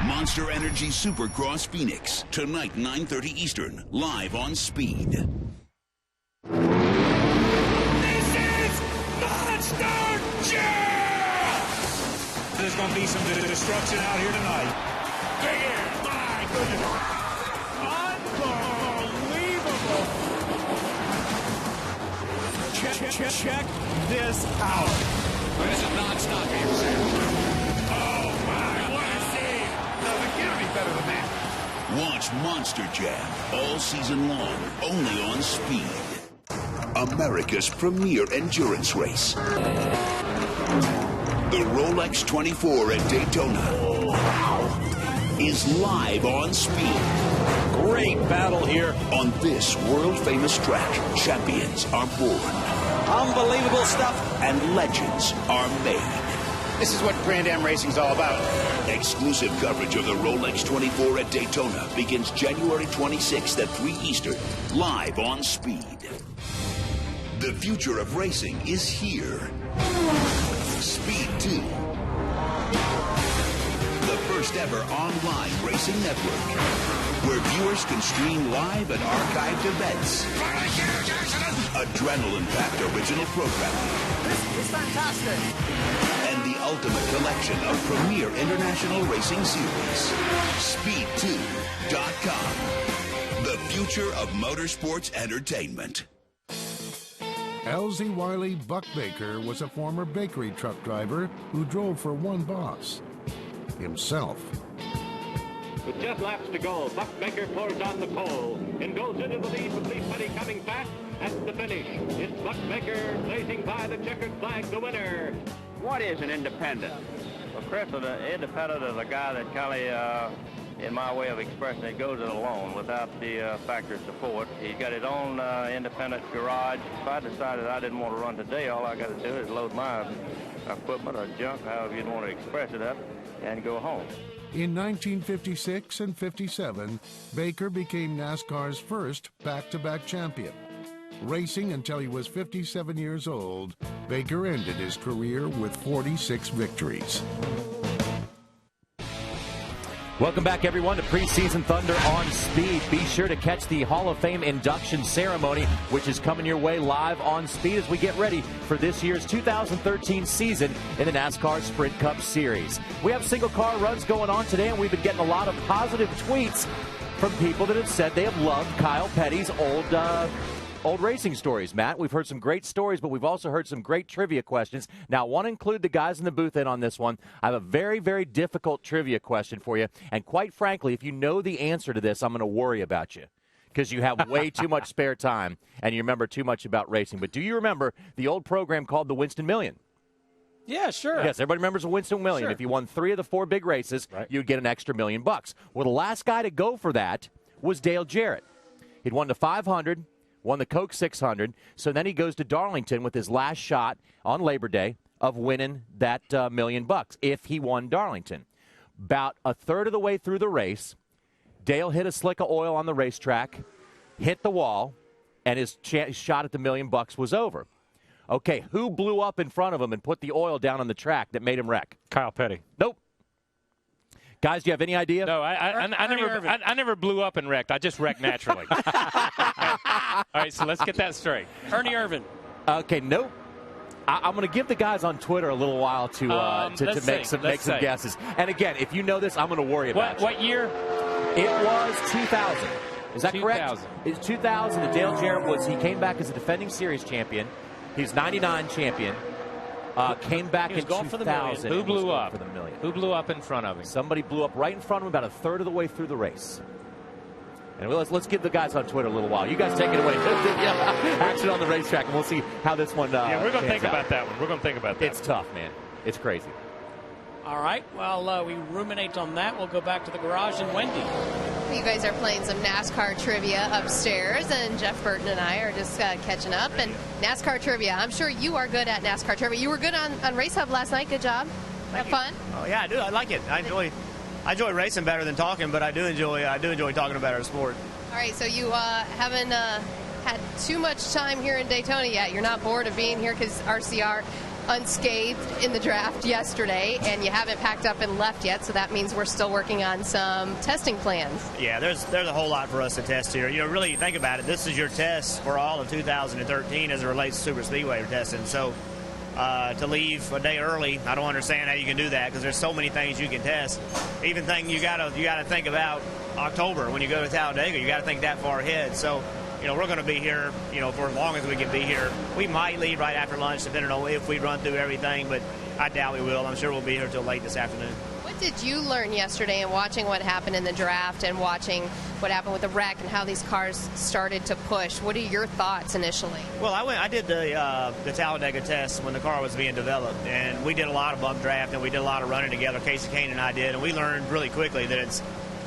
Monster Energy Supercross Phoenix, tonight 9:30 Eastern, live on Speed. This is Monster Jam! There's going to be some destruction out here tonight. Yeah, my goodness. Unbelievable. Check this out. This is non-stop here, Sam. Oh, my, what a scene. Doesn't get any better than that. Watch Monster Jam all season long, only on Speed. America's premier endurance race. The Rolex 24 at Daytona is live on Speed. Great battle here. On this world-famous track, champions are born. Unbelievable stuff. And legends are made. This is what Grand Am Racing's all about. Exclusive coverage of the Rolex 24 at Daytona begins January 26th at 3 Eastern, live on Speed. The future of racing is here. Speed 2. The first ever online racing network, where viewers can stream live and archived events. Adrenaline-packed original programming. This is fantastic. And the ultimate collection of premier international racing series. Speed2.com. The future of motorsports entertainment. L.Z. Wiley Buck Baker was a former bakery truck driver who drove for one boss, himself. With just laps to go, Buck Baker pulls on the pole and goes into the lead with Lee Petty coming fast at the finish. It's Buck Baker blazing by the checkered flag, the winner. What is an independent? Well, Chris, an independent is a guy that kind of, in my way of expressing it, goes it alone without the factory support. He's got his own independent garage. If I decided I didn't want to run today, all I got to do is load my equipment or junk, however you'd want to express it up, and go home. In 1956 and 57, Baker became NASCAR's first back-to-back champion. Racing until he was 57 years old, Baker ended his career with 46 victories. Welcome back, everyone, to Preseason Thunder on Speed. Be sure to catch the Hall of Fame induction ceremony, which is coming your way live on Speed as we get ready for this year's 2013 season in the NASCAR Sprint Cup Series. We have single car runs going on today, and we've been getting a lot of positive tweets from people that have said they have loved Kyle Petty's old racing stories. Matt, we've heard some great stories, but we've also heard some great trivia questions. Now, I want to include the guys in the booth in on this one. I have a very, very difficult trivia question for you. And quite frankly, if you know the answer to this, I'm going to worry about you because you have way too much spare time and you remember too much about racing. But do you remember the old program called the Winston Million? Yeah, sure. Yes, everybody remembers the Winston Million. Sure. If you won 3 of the 4 big races, you'd get an extra $1 million. Well, the last guy to go for that was Dale Jarrett. He'd won the 500. Won the Coke 600, so then he goes to Darlington with his last shot on Labor Day of winning that $1 million if he won Darlington. About a third of the way through the race, Dale hit a slick of oil on the racetrack, hit the wall, and his shot at the $1 million was over. Okay, who blew up in front of him and put the oil down on the track that made him wreck? Kyle Petty. Nope. Guys, do you have any idea? No, I never blew up and wrecked. I just wrecked naturally. All right, so let's get that straight. Ernie Irvin. Okay, nope. I'm going to give the guys on Twitter a little while to make some guesses. And again, if you know this, I'm going to worry about you. What year? It was 2000. Is that correct? It's 2000. The Dale Jarrett he came back as a defending series champion. He's 99 champion. Came back in 2000. Who blew up? For the $1 million. Who blew up in front of him? Somebody blew up right in front of him about a third of the way through the race. And let's give the guys on Twitter a little while. You guys take it away. Action on the racetrack, and we'll see how this one yeah, we're going to think about that one. We're going to think about that. It's tough, man. It's crazy. All right. Well, we ruminate on that. We'll go back to the garage and Wendy. You guys are playing some NASCAR trivia upstairs, and Jeff Burton and I are just catching up. And NASCAR trivia, I'm sure you are good at NASCAR trivia. You were good on Race Hub last night. Good job. Have fun? Oh, yeah, I do. I like it. I enjoy racing better than talking, but I do enjoy talking about our sport. All right, so you haven't had too much time here in Daytona yet. You're not bored of being here because RCR unscathed in the draft yesterday, and you haven't packed up and left yet, so that means we're still working on some testing plans. Yeah, there's a whole lot for us to test here. You know, really think about it. This is your test for all of 2013 as it relates to Super Speedway testing. So to leave a day early, I don't understand how you can do that because there's so many things you can test. Even thing you gotta think about October when you go to Talladega. You got to think that far ahead. So, you know, we're going to be here, you know, for as long as we can be here. We might leave right after lunch, depending on if we run through everything, but I doubt we will. I'm sure we'll be here till late this afternoon. What did you learn yesterday in watching what happened in the draft and watching what happened with the wreck and how these cars started to push? What are your thoughts initially? Well, I did the Talladega test when the car was being developed, and we did a lot of bug draft and we did a lot of running together. Casey Kane and I did, and we learned really quickly that it's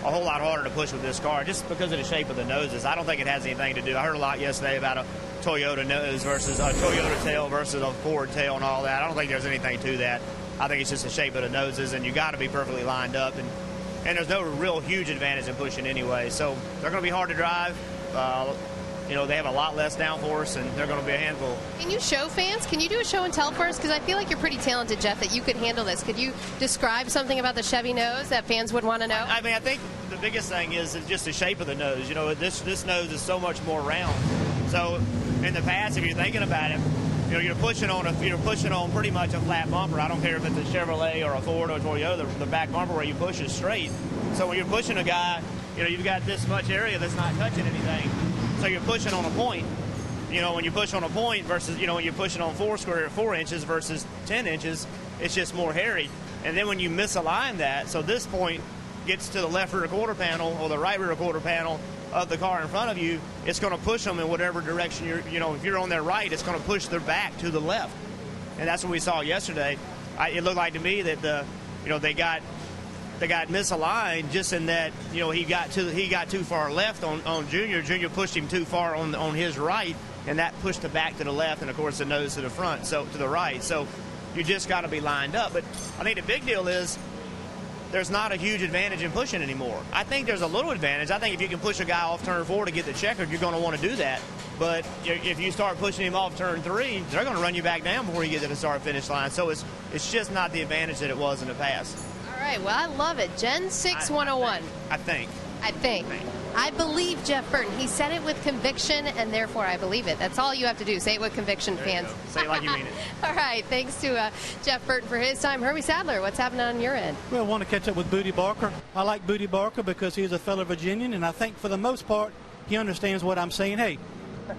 a whole lot harder to push with this car just because of the shape of the noses. I don't think it has anything to do. I heard a lot yesterday about a Toyota nose versus a Toyota tail versus a Ford tail and all that. I don't think there's anything to that. I think it's just the shape of the noses, and you got to be perfectly lined up, and there's no real huge advantage in pushing anyway. So they're going to be hard to drive. You know, they have a lot less downforce, and they're going to be a handful. Can you show fans? Can you do a show and tell for us? Because I feel like you're pretty talented, Jeff, that you could handle this. Could you describe something about the Chevy nose that fans would want to know? I mean, I think the biggest thing is just the shape of the nose. You know, this nose is so much more round. So in the past, if you're thinking about it, you know, you're pushing on pretty much a flat bumper. I don't care if it's a Chevrolet or a Ford or a Toyota. The back bumper where you push is straight. So when you're pushing a guy, you know, you've got this much area that's not touching anything. So you're pushing on a point. You know, when you push on a point versus, you know, when you're pushing on 4 inches versus 10 inches, it's just more hairy. And then when you misalign that, so this point gets to the left rear quarter panel or the right rear quarter panel of the car in front of you, it's going to push them in whatever direction you know, if you're on their right, it's going to push their back to the left. And that's what we saw yesterday. It looked like to me that they got misaligned just in that, you know, he got too far left on Junior. Junior pushed him too far on his right, and that pushed the back to the left, and of course the nose to the front, so to the right. So you just got to be lined up. But I think the big deal is there's not a huge advantage in pushing anymore. I think there's a little advantage. I think if you can push a guy off turn 4 to get the checkered, you're going to want to do that. But if you start pushing him off turn 3, they're going to run you back down before you get to the start-finish line. So it's just not the advantage that it was in the past. All right, well, I love it. Gen 6 101. I think. I believe Jeff Burton. He said it with conviction, and therefore I believe it. That's all you have to do. Say it with conviction, fans. Say it like you mean it. All right, thanks to Jeff Burton for his time. Hermie Sadler, what's happening on your end? Well, I want to catch up with Booty Barker. I like Booty Barker because he's a fellow Virginian, and I think for the most part, he understands what I'm saying. Hey,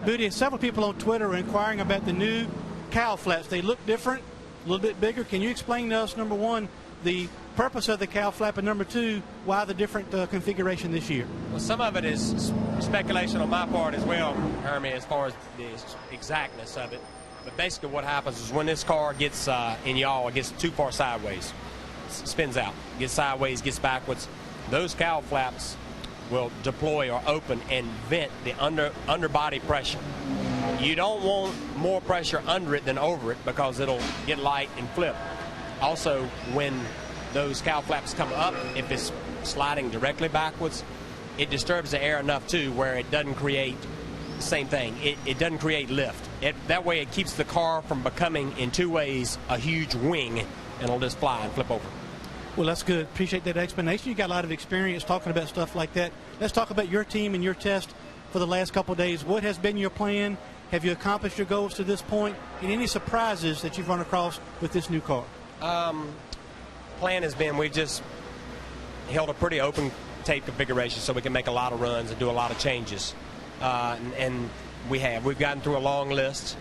Booty, several people on Twitter are inquiring about the new cowl flaps. They look different, a little bit bigger. Can you explain to us, number one, the purpose of the cowl flap, and number two, why the different configuration this year? Well, some of it is speculation on my part as well, Hermie, as far as the exactness of it. But basically what happens is when this car gets in yaw, it gets too far sideways, spins out, gets sideways, gets backwards, those cowl flaps will deploy or open and vent the underbody pressure. You don't want more pressure under it than over it because it'll get light and flip. Also, when those cowl flaps come up, if it's sliding directly backwards, it disturbs the air enough too where it doesn't create the same thing. It doesn't create lift. That way it keeps the car from becoming in two ways a huge wing, and it'll just fly and flip over. Well, that's good. Appreciate that explanation. You got a lot of experience talking about stuff like that. Let's talk about your team and your test for the last couple of days. What has been your plan? Have you accomplished your goals to this point? And any surprises that you've run across with this new car? Plan has been we've just held a pretty open tape configuration so we can make a lot of runs and do a lot of changes. And we've gotten through a long list.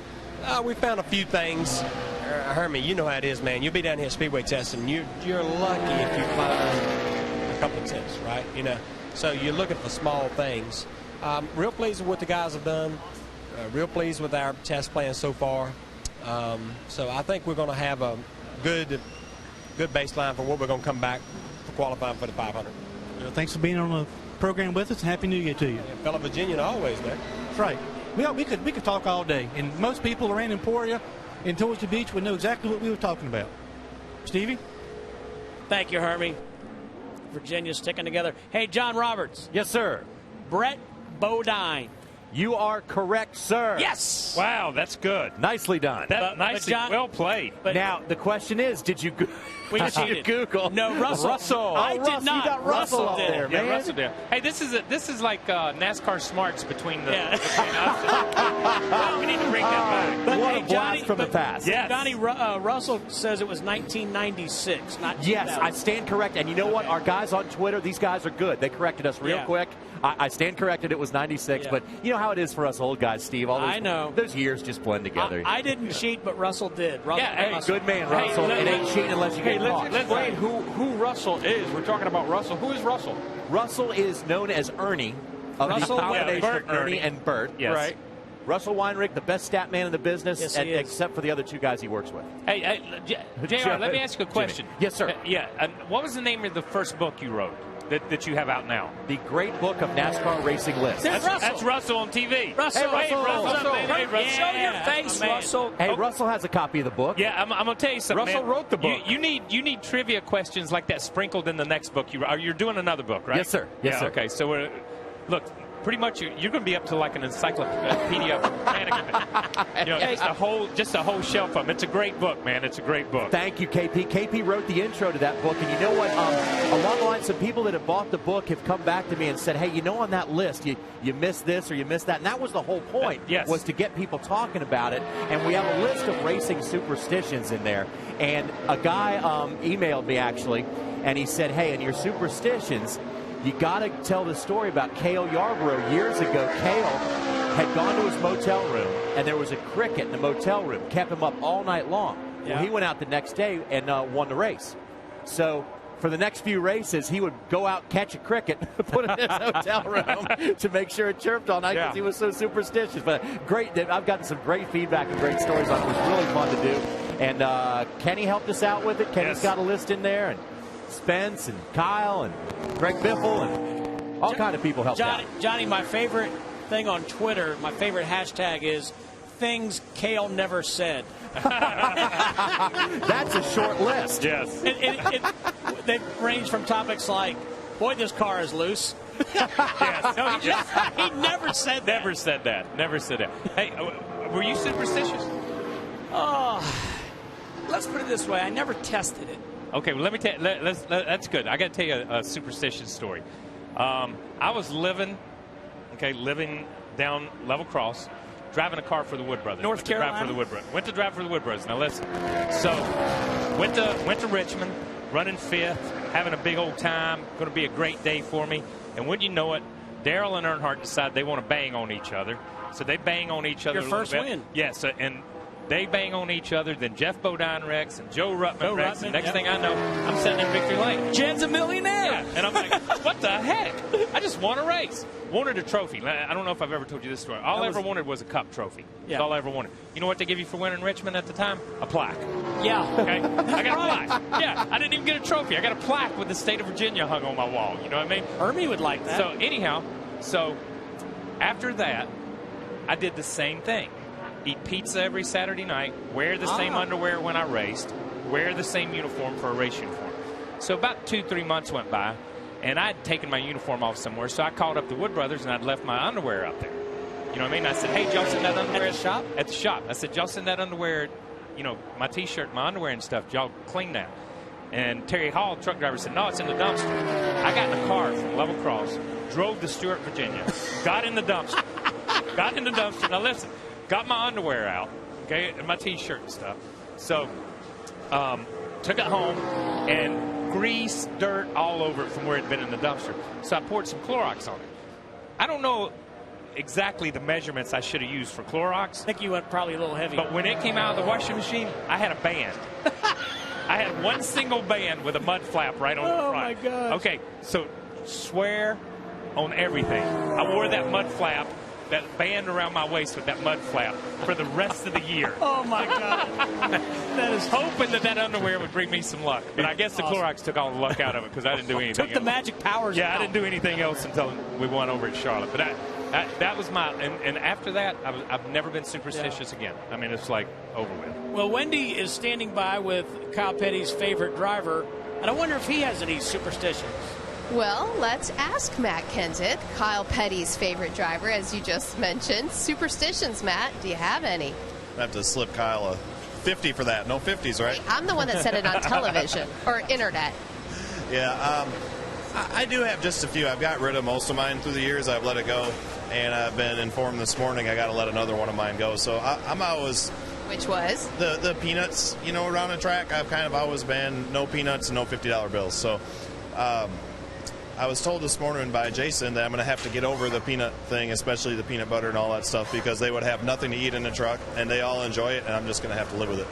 We found a few things. Hermie, you know how it is, man. You'll be down here at Speedway testing. You're lucky if you find a couple of tips, right? You know, so you're looking for small things. Real pleased with what the guys have done. Real pleased with our test plan so far. So I think we're going to have a good baseline for what we're going to come back for qualifying for the 500. Well, thanks for being on the program with us, and Happy New Year to you. Yeah, fellow Virginian always, man. That's right. We could talk all day, and most people around Emporia and towards the beach would know exactly what we were talking about. Stevie? Thank you, Hermie. Virginia sticking together. Hey, John Roberts. Yes, sir. Brett Bodine. You are correct, sir. Yes. Wow, that's good. Nicely done. Nicely, John, well played. Now, the question is, did you Google? No, Russell. I did not. You got Russell up there, man. Yeah, Russell did. Hey, this is like NASCAR smarts between us. Well, we need to bring that back. But what hey, a blast from the past. Yes. Johnny Russell says it was 1996, not 2000. Yes, I stand correct. And you know what? Our guys on Twitter, these guys are good. They corrected us real quick. I stand corrected. It was 96. But you know how it is for us old guys, Steve. All those, I know. Those years just blend together. I didn't cheat, but Russell did. Good man, Russell. It ain't cheating unless you get caught. Let's explain who Russell is. We're talking about Russell. Who is Russell? Russell is known as Ernie of Russell, the combination Bert, of Ernie and Bert. Yes. Right. Russell Weinrich, the best stat man in the business, Yes, he is. except for the other two guys he works with. Hey, JR, let me ask you a question. Jimmy. Yes, sir. What was the name of the first book you wrote that you have out now? The Great Book of NASCAR Racing Lists. That's Russell on TV. Russell. Hey, Russell. Hey, Russell. Show your face, Russell. Hey, Russell has a copy of the book. Yeah, I'm going to tell you something. Russell wrote the book. You need trivia questions like that sprinkled in the next book. You're doing another book, right? Yes, sir. Yes, sir. Okay, so look. Pretty much, you're going to be up to like an encyclopedia of panic. Just a whole shelf of them. It's a great book, man. It's a great book. Thank you, KP. KP wrote the intro to that book, and you know what? Along the line, some people that have bought the book have come back to me and said, "Hey, you know, on that list, you missed this or you missed that," and that was the whole point. Yes. Was to get people talking about it, and we have a list of racing superstitions in there. And a guy emailed me actually, and he said, "Hey, in your superstitions, you got to tell the story about Cale Yarborough. Years ago, Cale had gone to his motel room, and there was a cricket in the motel room. Kept him up all night long. Yeah. Well, he went out the next day and won the race. So for the next few races, he would go out, catch a cricket, put it in his hotel room to make sure it chirped all night because he was so superstitious. But great. I've gotten some great feedback and great stories on it. It was really fun to do. And Kenny helped us out with it. Kenny's got a list in there. And Spence and Kyle and Greg Biffle and all kind of people helped out. Johnny, my favorite thing on Twitter, my favorite hashtag is things Cale never said. That's a short list. Yes. They range from topics like, boy, this car is loose. Yes. No, he never said that. Never said that. Never said that. Hey, were you superstitious? Oh, let's put it this way. I never tested it. Okay, well, let me tell you. That's good. I got to tell you a superstitious story. I was living down Level Cross, driving a car for the Wood Brothers. North Carolina? Went to drive for the Wood Brothers. Now listen. So went to Richmond, running fifth, having a big old time. Going to be a great day for me. And wouldn't you know it, Darrell and Earnhardt decide they want to bang on each other. So they bang on each other. Your first win. Yes, and they bang on each other. Then Jeff Bodine wrecks and Joe Ruttman wrecks. And next thing I know, I'm sitting in victory lane. Jed's a millionaire. Yeah, and I'm like, what the heck? I just won a race. Wanted a trophy. I don't know if I've ever told you this story. All I ever wanted was a cup trophy. Yeah. That's all I ever wanted. You know what they give you for winning Richmond at the time? A plaque. Yeah. Okay? I got a plaque. Yeah, I didn't even get a trophy. I got a plaque with the state of Virginia hung on my wall. You know what I mean? Hermie would like that. So anyhow, after that, I did the same thing. Eat pizza every Saturday night, wear the same underwear when I raced, wear the same uniform for a race uniform. So about 2-3 months went by, and I'd taken my uniform off somewhere, so I called up the Wood Brothers, and I'd left my underwear out there. You know what I mean? I said, hey, did y'all send that underwear at the shop? At the shop. I said, y'all send that underwear, my T-shirt, my underwear and stuff, y'all clean that. And Terry Hall, truck driver, said, no, it's in the dumpster. I got in a car from Level Cross, drove to Stewart, Virginia, got in the dumpster. Now listen, got my underwear out, okay, and my T-shirt and stuff. So took it home, and grease, dirt all over it from where it had been in the dumpster. So I poured some Clorox on it. I don't know exactly the measurements I should have used for Clorox. I think you went probably a little heavy. But when it came out of the washing machine, I had a band. I had one single band with a mud flap right on the front. Oh, my gosh. Okay, so swear on everything. I wore that mud flap, that band around my waist with that mud flap for the rest of the year. Oh, my God. That is hoping that underwear would bring me some luck. But I guess the Clorox took all the luck out of it because I didn't do anything Took the magic powers out. I didn't do anything else until we won over at Charlotte. But that was my, and after that, I've never been superstitious again. I mean, it's like over with. Well, Wendy is standing by with Kyle Petty's favorite driver, and I wonder if he has any superstitions. Well, let's ask Matt Kenseth, Kyle Petty's favorite driver, as you just mentioned. Superstitions, Matt, do you have any? I have to slip Kyle a 50 for that. No 50s, right? I'm the one that said it on television or internet. Yeah, I do have just a few. I've got rid of most of mine through the years. I've let it go, and I've been informed this morning I got to let another one of mine go. So I'm always... Which was? The peanuts, around the track. I've kind of always been no peanuts and no $50 bills. So I was told this morning by Jason that I'm going to have to get over the peanut thing, especially the peanut butter and all that stuff, because they would have nothing to eat in the truck, and they all enjoy it, and I'm just going to have to live with it.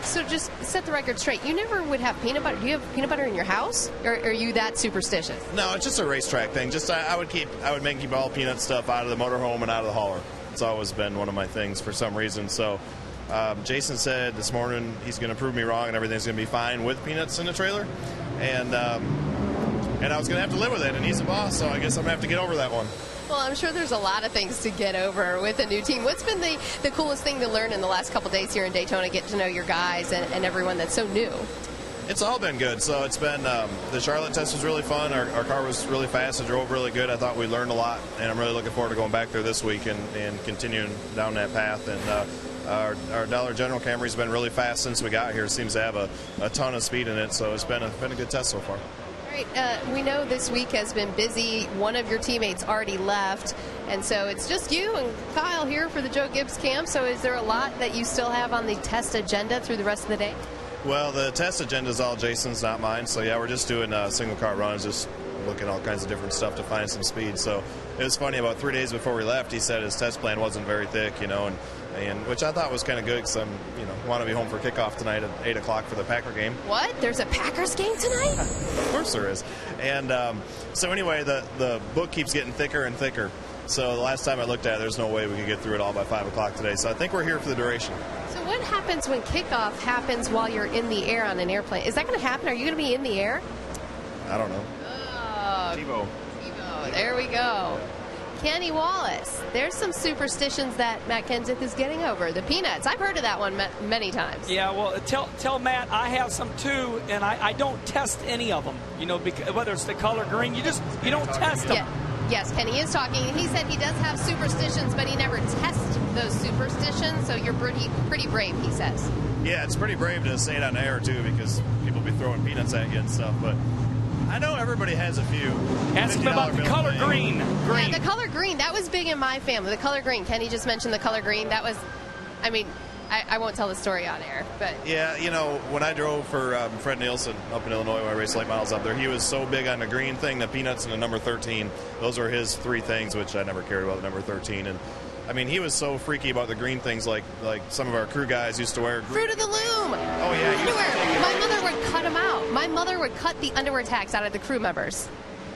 So just set the record straight. You never would have peanut butter. Do you have peanut butter in your house, or are you that superstitious? No, it's just a racetrack thing. Just I would make keep all peanut stuff out of the motorhome and out of the hauler. It's always been one of my things for some reason. So Jason said this morning he's going to prove me wrong and everything's going to be fine with peanuts in the trailer, and I was going to have to live with it, and he's the boss, so I guess I'm going to have to get over that one. Well, I'm sure there's a lot of things to get over with a new team. What's been the coolest thing to learn in the last couple days here in Daytona, get to know your guys and everyone that's so new? It's all been good. So it's been the Charlotte test was really fun. Our car was really fast and drove really good. I thought we learned a lot, and I'm really looking forward to going back there this week and continuing down that path. And our Dollar General Camry's been really fast since we got here. It seems to have a ton of speed in it, so it's been a good test so far. All right, we know this week has been busy. One of your teammates already left, and so it's just you and Kyle here for the Joe Gibbs camp. So is there a lot that you still have on the test agenda through the rest of the day? Well, the test agenda is all Jason's, not mine. So, yeah, we're just doing single car runs, just looking at all kinds of different stuff to find some speed. So it was funny, about 3 days before we left, he said his test plan wasn't very thick, and which I thought was kind of good because I'm, want to be home for kickoff tonight at 8 o'clock for the Packer game. What? There's a Packers game tonight? Of course there is. And so anyway, the book keeps getting thicker and thicker. So the last time I looked at it, there's no way we could get through it all by 5 o'clock today. So I think we're here for the duration. So what happens when kickoff happens while you're in the air on an airplane? Is that going to happen? Are you going to be in the air? I don't know. Oh, TiVo. There we go. Kenny Wallace. There's some superstitions that Matt Kenseth is getting over. The peanuts. I've heard of that one many times. Yeah, well, tell Matt I have some too, and I don't test any of them. You know, because whether it's the color green, you don't test them. Yeah. Yes, Kenny is talking. He said he does have superstitions, but he never tests those superstitions. So you're pretty brave, he says. Yeah, it's pretty brave to say it on air too, because people be throwing peanuts at you and stuff. But I know everybody has a few. Ask him about the color green. Yeah, the color green. That was big in my family. The color green. Kenny just mentioned the color green. That was, I mean, I won't tell the story on air, but yeah, you know, when I drove for Fred Nielsen up in Illinois when I raced late models up there, he was so big on the green thing, the peanuts and the number 13. Those were his three things, which I never cared about the number 13. And I mean, he was so freaky about the green things, like some of our crew guys used to wear. Fruit of the Loom. Oh yeah, underwear. My mother would cut them out. My mother would cut the underwear tags out of the crew members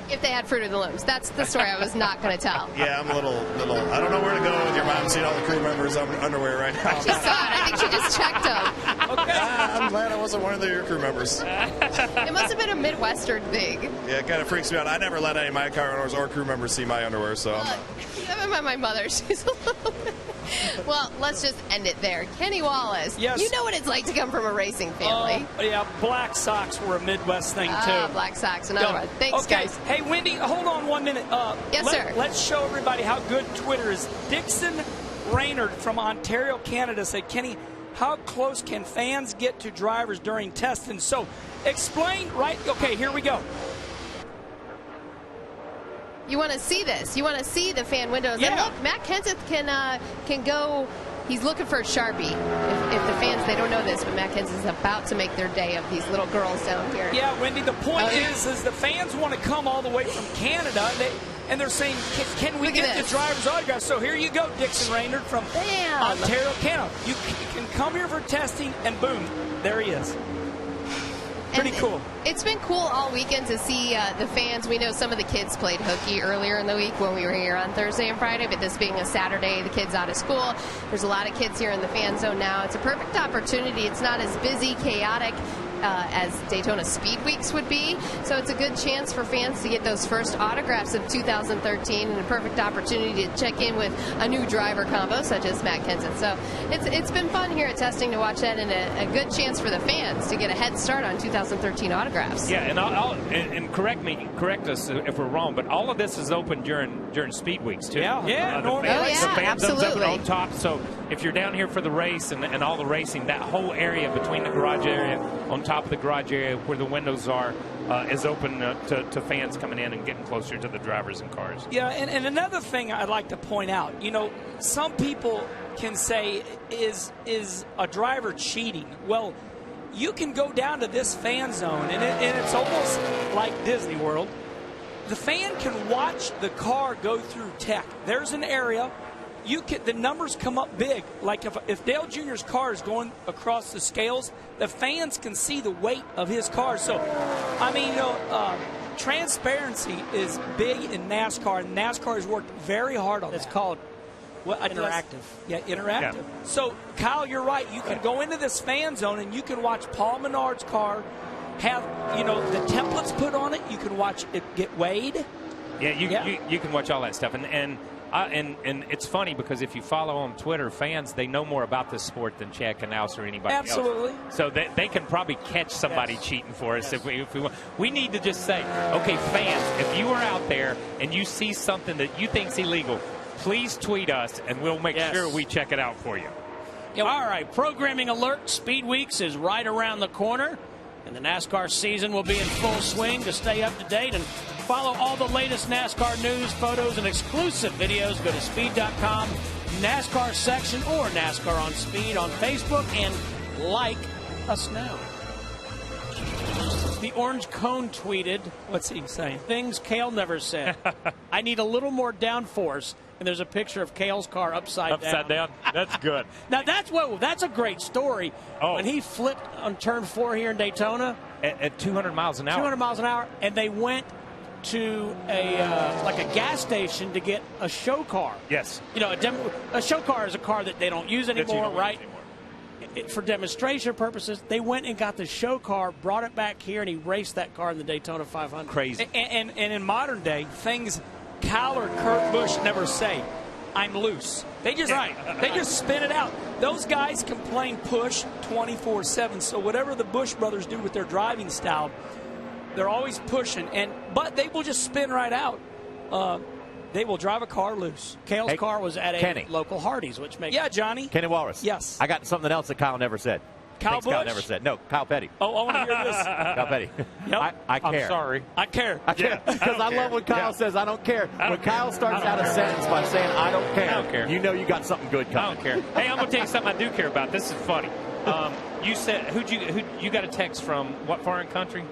if they had Fruit of the Looms. That's the story I was not going to tell. Yeah, I'm a little. I don't know where to go with your mom seeing all the crew members' underwear right now. She saw it. I think she just checked them. Okay. I'm glad I wasn't one of your crew members. It must have been a Midwestern thing. Yeah, it kind of freaks me out. I never let any of my car owners or crew members see my underwear, so. My mother, she's a little bit. Well, let's just end it there. Kenny Wallace, yes. You know what it's like to come from a racing family. Yeah, black socks were a Midwest thing, too. Black socks, another one. Thanks, guys. Hey, Wendy, hold on 1 minute. Yes, sir. Let's show everybody how good Twitter is. Dixon Raynard from Ontario, Canada said, Kenny, how close can fans get to drivers during testing? So, explain, right? Okay, here we go. You want to see this. You want to see the fan windows. Yeah. And look, Matt Kenseth can go. He's looking for a Sharpie. If the fans, they don't know this, but Matt Kenseth is about to make their day of these little girls down here. Yeah, Wendy, the point is the fans want to come all the way from Canada, and they're saying, can we get the driver's autograph? So here you go, Dixon Raynard from Ontario, Canada. You can come here for testing, and boom, there he is. Pretty cool. It's been cool all weekend to see the fans. We know some of the kids played hooky earlier in the week when we were here on Thursday and Friday, but this being a Saturday, the kids out of school, there's a lot of kids here in the fan zone now. It's a perfect opportunity. It's not as busy, chaotic as Daytona Speed Weeks would be, so it's a good chance for fans to get those first autographs of 2013 and a perfect opportunity to check in with a new driver combo such as Matt Kenseth. So it's been fun here at testing to watch that, and a good chance for the fans to get a head start on 2013 autographs. Yeah, and correct us if we're wrong, but all of this is open during Speed Weeks too. Yeah, the fan zone's absolutely. open on top. So if you're down here for the race and all the racing, that whole area between the garage area, on top of the garage area where the windows are, is open to fans coming in and getting closer to the drivers and cars. Yeah, and another thing I'd like to point out, you know, some people can say, is a driver cheating? Well, you can go down to this fan zone, and it's almost like Disney World. The fan can watch the car go through tech. There's an area. The numbers come up big. Like if Dale Jr.'s car is going across the scales, the fans can see the weight of his car. So, I mean, you know, transparency is big in NASCAR, and NASCAR has worked very hard on that. It's called interactive. Yeah, interactive. Yeah. So, Kyle, you're right. You can go into this fan zone, and you can watch Paul Menard's car have, you know, the templates put on it. You can watch it get weighed. Yeah, you can watch all that stuff. And it's funny because if you follow on Twitter, fans, they know more about this sport than Chad Knaus or anybody Absolutely. else. So they can probably catch somebody cheating for us if we want. We need to just say, okay, fans, if you are out there and you see something that you think's illegal, please tweet us and we'll make sure we check it out for you. All right, programming alert. Speed Weeks is right around the corner, and the NASCAR season will be in full swing. To stay up to date and follow all the latest NASCAR news, photos, and exclusive videos, go to speed.com, NASCAR section, or NASCAR on Speed on Facebook, and like us now. The Orange Cone tweeted, what's he saying? Things Cale never said. I need a little more downforce. And there's a picture of Cale's car upside down. That's good. Now, that's a great story. Oh. When he flipped on turn 4 here in Daytona. At 200 miles an hour. 200 miles an hour. And they went to a gas station to get a show car. Yes. You know, a show car is a car that they don't use anymore, right? For demonstration purposes, they went and got the show car, brought it back here, and he raced that car in the Daytona 500. Crazy. And in modern day, things Cal or Kurt Busch never say, I'm loose. They just spin it out. Those guys can play push 24/7. So whatever the Busch brothers do with their driving style, they're always pushing. But they will just spin right out. They will drive a car loose. Kale's car was at a local Hardee's, which makes Johnny. Kenny Walrus. Yes. I got something else that Kyle never said. Kyle Busch? Kyle never said. No, Kyle Petty. Oh, I want to hear this. Kyle Petty. Yep. I care. I'm sorry. I care. Because I love when Kyle says, I don't care. When Kyle starts out a sentence by saying, I don't care, you know you got something good coming. I don't care. Hey, I'm going to tell you something I do care about. This is funny. You said who you got a text from? What foreign country?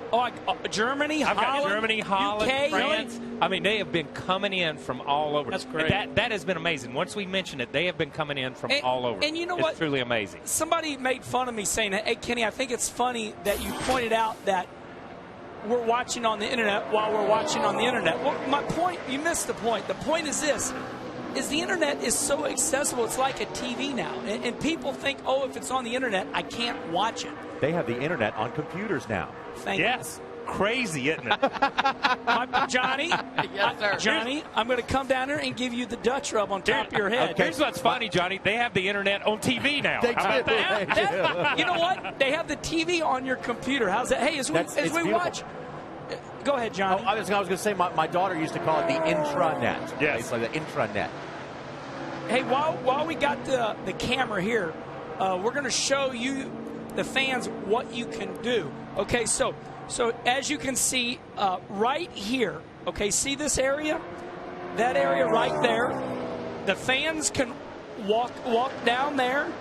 Germany, I've Holland, got Germany, Holland, UK, France. I mean, they have been coming in from all over. That's great. And that has been amazing. Once we mentioned it, they have been coming in from all over. And you know it's what? Truly amazing. Somebody made fun of me saying, hey, Kenny, I think it's funny that you pointed out that we're watching on the internet while we're watching on the internet. Well, my point, you missed the point. The point is this. Is the internet is so accessible, it's like a TV now. And people think, if it's on the internet, I can't watch it. They have the internet on computers now. Yes. Crazy, isn't it? Johnny? Yes, sir. Johnny, I'm going to come down here and give you the Dutch rub on top of your head. Okay. Here's what's funny, Johnny. They have the internet on TV now. How about that? You know what? They have the TV on your computer. How's that? Hey, as we watch... Go ahead, Johnny. I was going to say, my daughter used to call it the intranet. Yes. It's like the intranet. Hey, while we got the camera here, we're going to show you, the fans, what you can do. Okay, so as you can see right here, okay, see this area? That area right there. The fans can walk down there,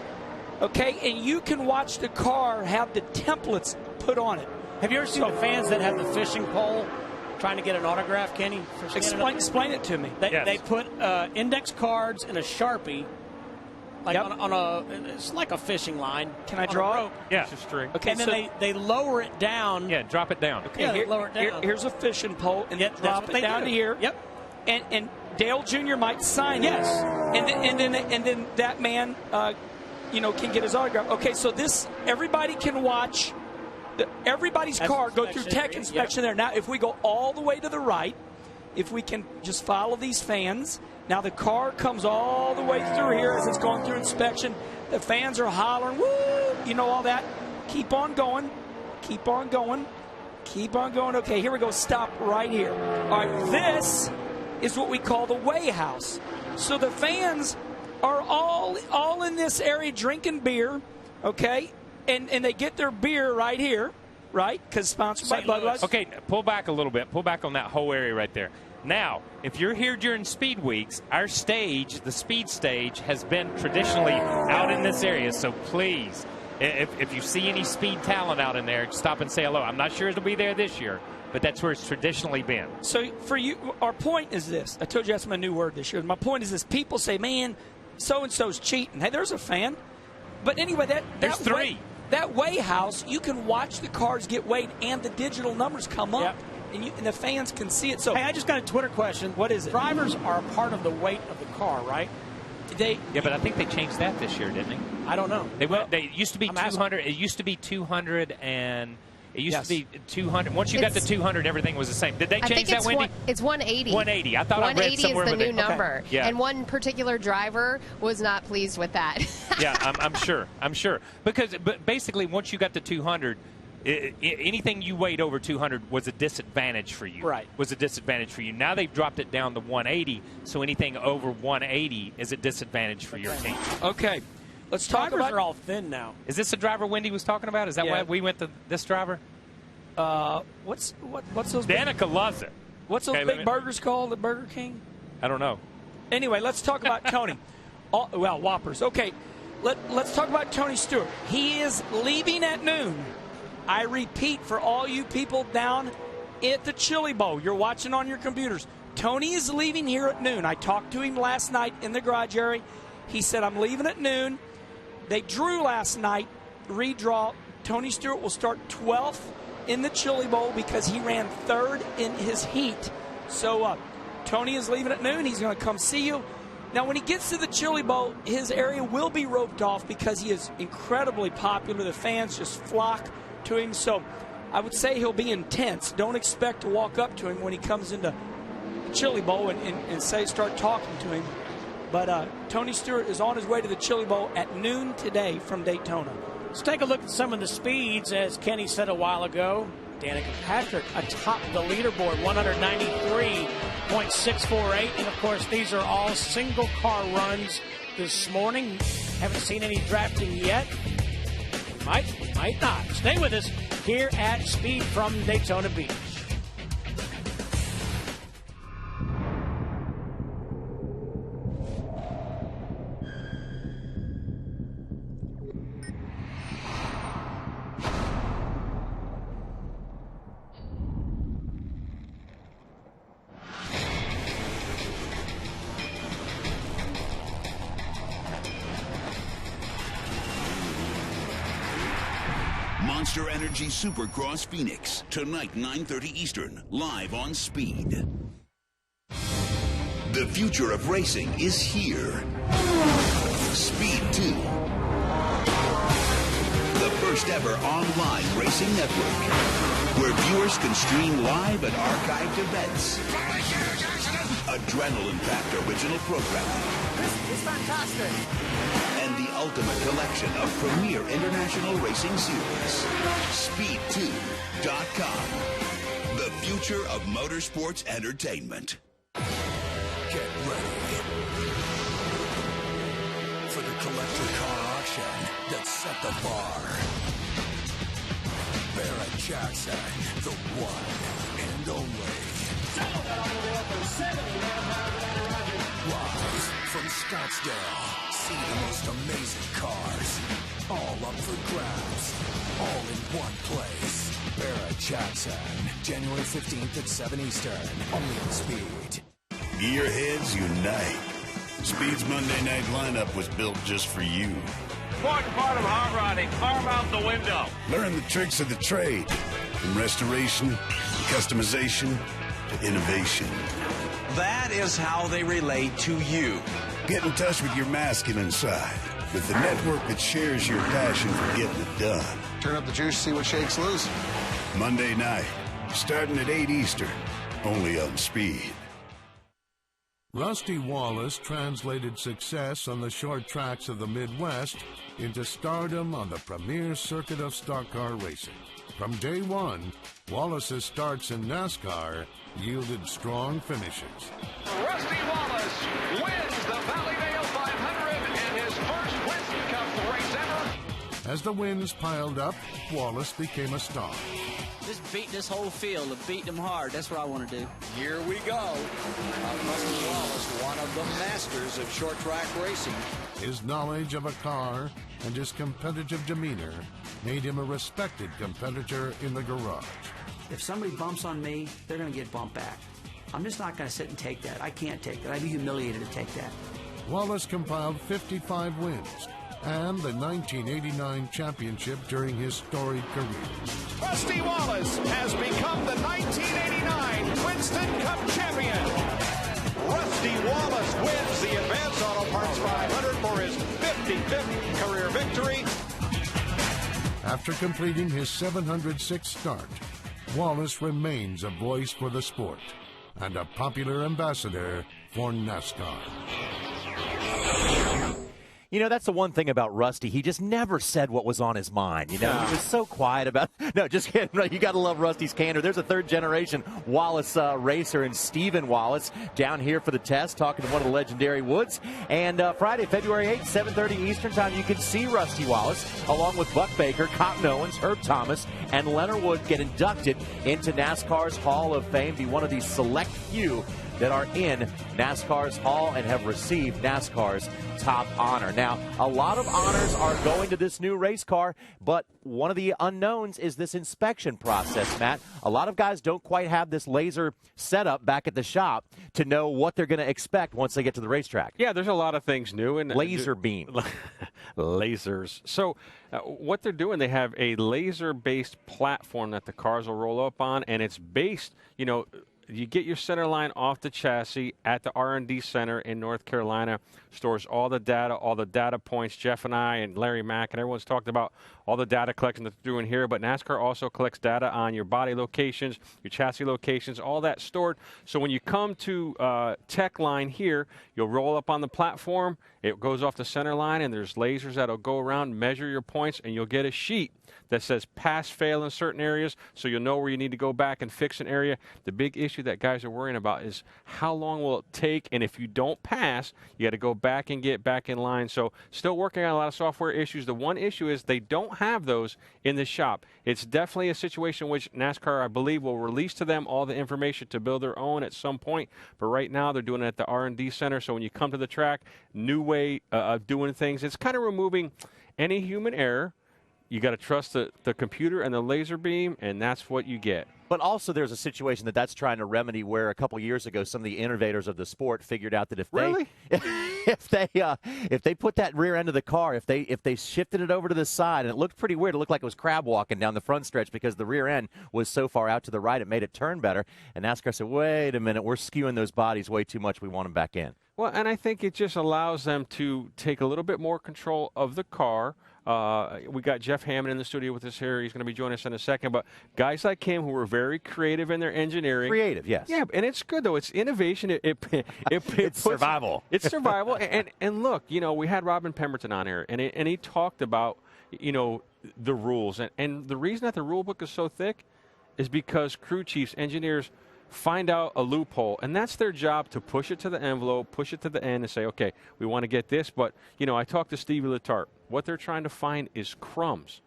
okay, and you can watch the car have the templates put on it. Have you ever seen the fans that have the fishing pole trying to get an autograph, Kenny? Explain it to me. They put index cards and a Sharpie, like it's like a fishing line. Can I draw it? Yeah. It's a string. Okay, and then they lower it down. Yeah, drop it down. Okay, they lower it down. Here's a fishing pole, and drop it down to here. Yep. And Dale Jr. might sign it. Yes. And then that man, can get his autograph. Okay, so everybody can watch. Everybody's car go through tech inspection there. Now, if we go all the way to the right, if we can just follow these fans, now the car comes all the way through here as it's going through inspection. The fans are hollering, woo, all that. Keep on going. Keep on going. Keep on going. Okay, here we go. Stop right here. All right, this is what we call the weigh house. So the fans are all in this area drinking beer, okay? And they get their beer right here, right? Because sponsored by Budweiser. Okay, pull back a little bit. Pull back on that whole area right there. Now, if you're here during Speed Weeks, our stage, the Speed stage, has been traditionally out in this area. So please, if you see any Speed talent out in there, stop and say hello. I'm not sure it'll be there this year, but that's where it's traditionally been. So for you, our point is this. I told you that's my new word this year. My point is this. People say, man, so-and-so's cheating. Hey, there's a fan. But anyway, there's three. That weigh house, you can watch the cars get weighed and the digital numbers come up, and the fans can see it. So, hey, I just got a Twitter question. What is it? Drivers are a part of the weight of the car, right? Yeah, but I think they changed that this year, didn't they? I don't know. They used to be 200. It used to be 200 and. It used to be 200. Once you got to 200, everything was the same. Did they change that, Wendy? It's 180. 180. I thought I read somewhere. 180 is the new number. Okay. Yeah. And one particular driver was not pleased with that. Yeah, I'm sure. But basically, once you got to 200, anything you weighed over 200 was a disadvantage for you. Right. Was a disadvantage for you. Now they've dropped it down to 180, so anything over 180 is a disadvantage for your team. Okay. Let's talk Drivers about. are all thin now. Is this the driver Wendy was talking about? Is that why we went to this driver? What's those? Danica loves it. What's those big burgers called at Burger King? I don't know. Anyway, let's talk about Tony. Whoppers. Okay, let's talk about Tony Stewart. He is leaving at noon. I repeat for all you people down at the Chili Bowl. You're watching on your computers. Tony is leaving here at noon. I talked to him last night in the garage area. He said, I'm leaving at noon. They drew last night, redraw. Tony Stewart will start 12th in the Chili Bowl because he ran third in his heat. So Tony is leaving at noon. He's going to come see you. Now, when he gets to the Chili Bowl, his area will be roped off because he is incredibly popular. The fans just flock to him. So I would say he'll be intense. Don't expect to walk up to him when he comes into the Chili Bowl and start talking to him. But Tony Stewart is on his way to the Chili Bowl at noon today from Daytona. Let's take a look at some of the speeds. As Kenny said a while ago, Danica Patrick atop the leaderboard, 193.648. And, of course, these are all single-car runs this morning. Haven't seen any drafting yet. Might not. Stay with us here at Speed from Daytona Beach. Monster Energy Supercross Phoenix, tonight 9:30 Eastern, live on Speed. The future of racing is here. Speed 2. The first ever online racing network, where viewers can stream live and archived events. Adrenaline-packed original programming. It's fantastic. And the ultimate collection of premier international racing series. Speed2.com. The future of motorsports entertainment. Get ready for the collector car auction that set the bar. Barrett Jackson, the one and only. Live from Scottsdale, see the most amazing cars, all up for grabs, all in one place. Barrett Jackson, January 15th at 7 Eastern, only on Speed. Gearheads unite. Speed's Monday night lineup was built just for you. Important part of hot rodding, arm out the window. Learn the tricks of the trade, from restoration, to customization, to innovation. That is how they relate to you. Get in touch with your masculine side, with the network that shares your passion for getting it done. Turn up the juice, see what shakes loose. Monday night, starting at 8 Eastern, only on Speed. Rusty Wallace translated success on the short tracks of the Midwest into stardom on the premier circuit of stock car racing. From day one, Wallace's starts in NASCAR yielded strong finishes. Rusty Wallace wins the Valleydale 500 and his first Winston Cup race ever. As the wins piled up, Wallace became a star. Just beat this whole field and beat them hard. That's what I want to do. Here we go. Rusty Wallace, one of the masters of short track racing. His knowledge of a car and his competitive demeanor made him a respected competitor in the garage. If somebody bumps on me, they're going to get bumped back. I'm just not going to sit and take that. I can't take that. I'd be humiliated to take that. Wallace compiled 55 wins and the 1989 championship during his storied career. Rusty Wallace has become the 1989 Winston Cup champion. Rusty Wallace wins the Advance Auto Parts 500 for his 55th career victory. After completing his 706th start, Wallace remains a voice for the sport and a popular ambassador for NASCAR. You know, that's the one thing about Rusty. He just never said what was on his mind. You know, he was so quiet about. No, just kidding. You got to love Rusty's candor. There's a third-generation Wallace racer and Stephen Wallace down here for the test, talking to one of the legendary Woods. And Friday, February 8th, 7:30 Eastern Time, you can see Rusty Wallace along with Buck Baker, Cotton Owens, Herb Thomas, and Leonard Wood get inducted into NASCAR's Hall of Fame. Be one of these select few that are in NASCAR's Hall and have received NASCAR's top honor. Now, a lot of honors are going to this new race car, but one of the unknowns is this inspection process, Matt. A lot of guys don't quite have this laser setup back at the shop to know what they're going to expect once they get to the racetrack. Yeah, there's a lot of things new. And laser beam. Lasers. So what they're doing, they have a laser-based platform that the cars will roll up on, and it's based, you know, you get your center line off the chassis at the R&D Center in North Carolina, stores all the data points. Jeff and I and Larry Mack and everyone's talked about all the data collection that they're doing here, but NASCAR also collects data on your body locations, your chassis locations, all that stored. So when you come to Tech Line here, you'll roll up on the platform, it goes off the center line, and there's lasers that'll go around, measure your points, and you'll get a sheet that says pass, fail in certain areas, so you'll know where you need to go back and fix an area. The big issue that guys are worrying about is how long will it take, and if you don't pass, you got to go back and get back in line. So still working on a lot of software issues. The one issue is they don't have those in the shop. It's definitely a situation which NASCAR, I believe, will release to them all the information to build their own at some point, but right now they're doing it at the R&D center. So when you come to the track, new way of doing things. It's kind of removing any human error. You got to trust the computer and the laser beam, and that's what you get. But also there's a situation that's trying to remedy where a couple years ago some of the innovators of the sport figured out that if they put that rear end of the car, if they shifted it over to the side, and it looked pretty weird, it looked like it was crab walking down the front stretch because the rear end was so far out to the right, it made it turn better. And NASCAR said, wait a minute, we're skewing those bodies way too much. We want them back in. Well, and I think it just allows them to take a little bit more control of the car. We got Jeff Hammond in the studio with us here. He's going to be joining us in a second. But guys like him who were very creative in their engineering. Creative, yes. Yeah, and it's good, though. It's innovation. It's survival. It's survival. and look, we had Robin Pemberton on here, and he talked about, the rules. And the reason that the rule book is so thick is because crew chiefs, engineers, find out a loophole, and that's their job, to push it to the envelope, push it to the end, and say, okay, we want to get this. But, I talked to Stevie Letarte. What they're trying to find is crumbs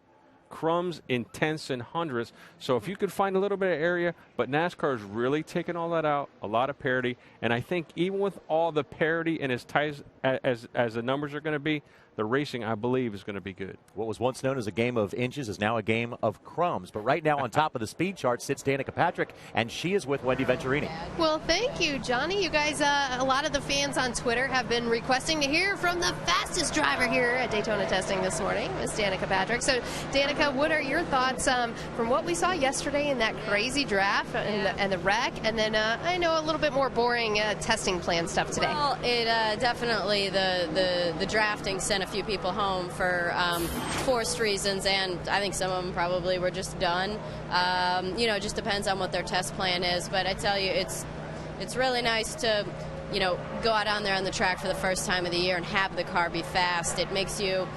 in tenths and hundredths. So if you could find a little bit of area, but NASCAR is really taking all that out, a lot of parity. And I think even with all the parity and as tight as the numbers are going to be, the racing, I believe, is going to be good. What was once known as a game of inches is now a game of crumbs. But right now on top of the speed chart sits Danica Patrick, and she is with Wendy Venturini. Well, thank you, Johnny. You guys, a lot of the fans on Twitter have been requesting to hear from the fastest driver here at Daytona testing this morning, Miss Danica Patrick. So, Danica, what are your thoughts from what we saw yesterday in that crazy draft and the wreck, and then I know a little bit more boring testing plan stuff today? Well, it definitely the drafting sent a few people home for forced reasons, and I think some of them probably were just done. It just depends on what their test plan is. But I tell you, it's really nice to go out on there on the track for the first time of the year and have the car be fast. It makes you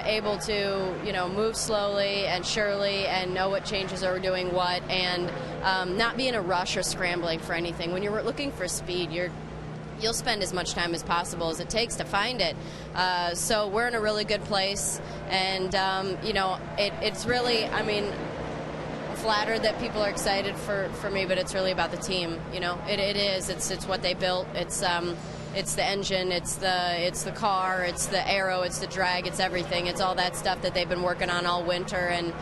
able to move slowly and surely and know what changes are doing what, and not be in a rush or scrambling for anything. When you're looking for speed, you'll spend as much time as possible as it takes to find it. So we're in a really good place, and it's really, I'm flattered that people are excited for me, but it's really about the team. It is. It's what they built. It's the engine, it's the car, it's the aero, it's the drag, it's everything. It's all that stuff that they've been working on all winter, and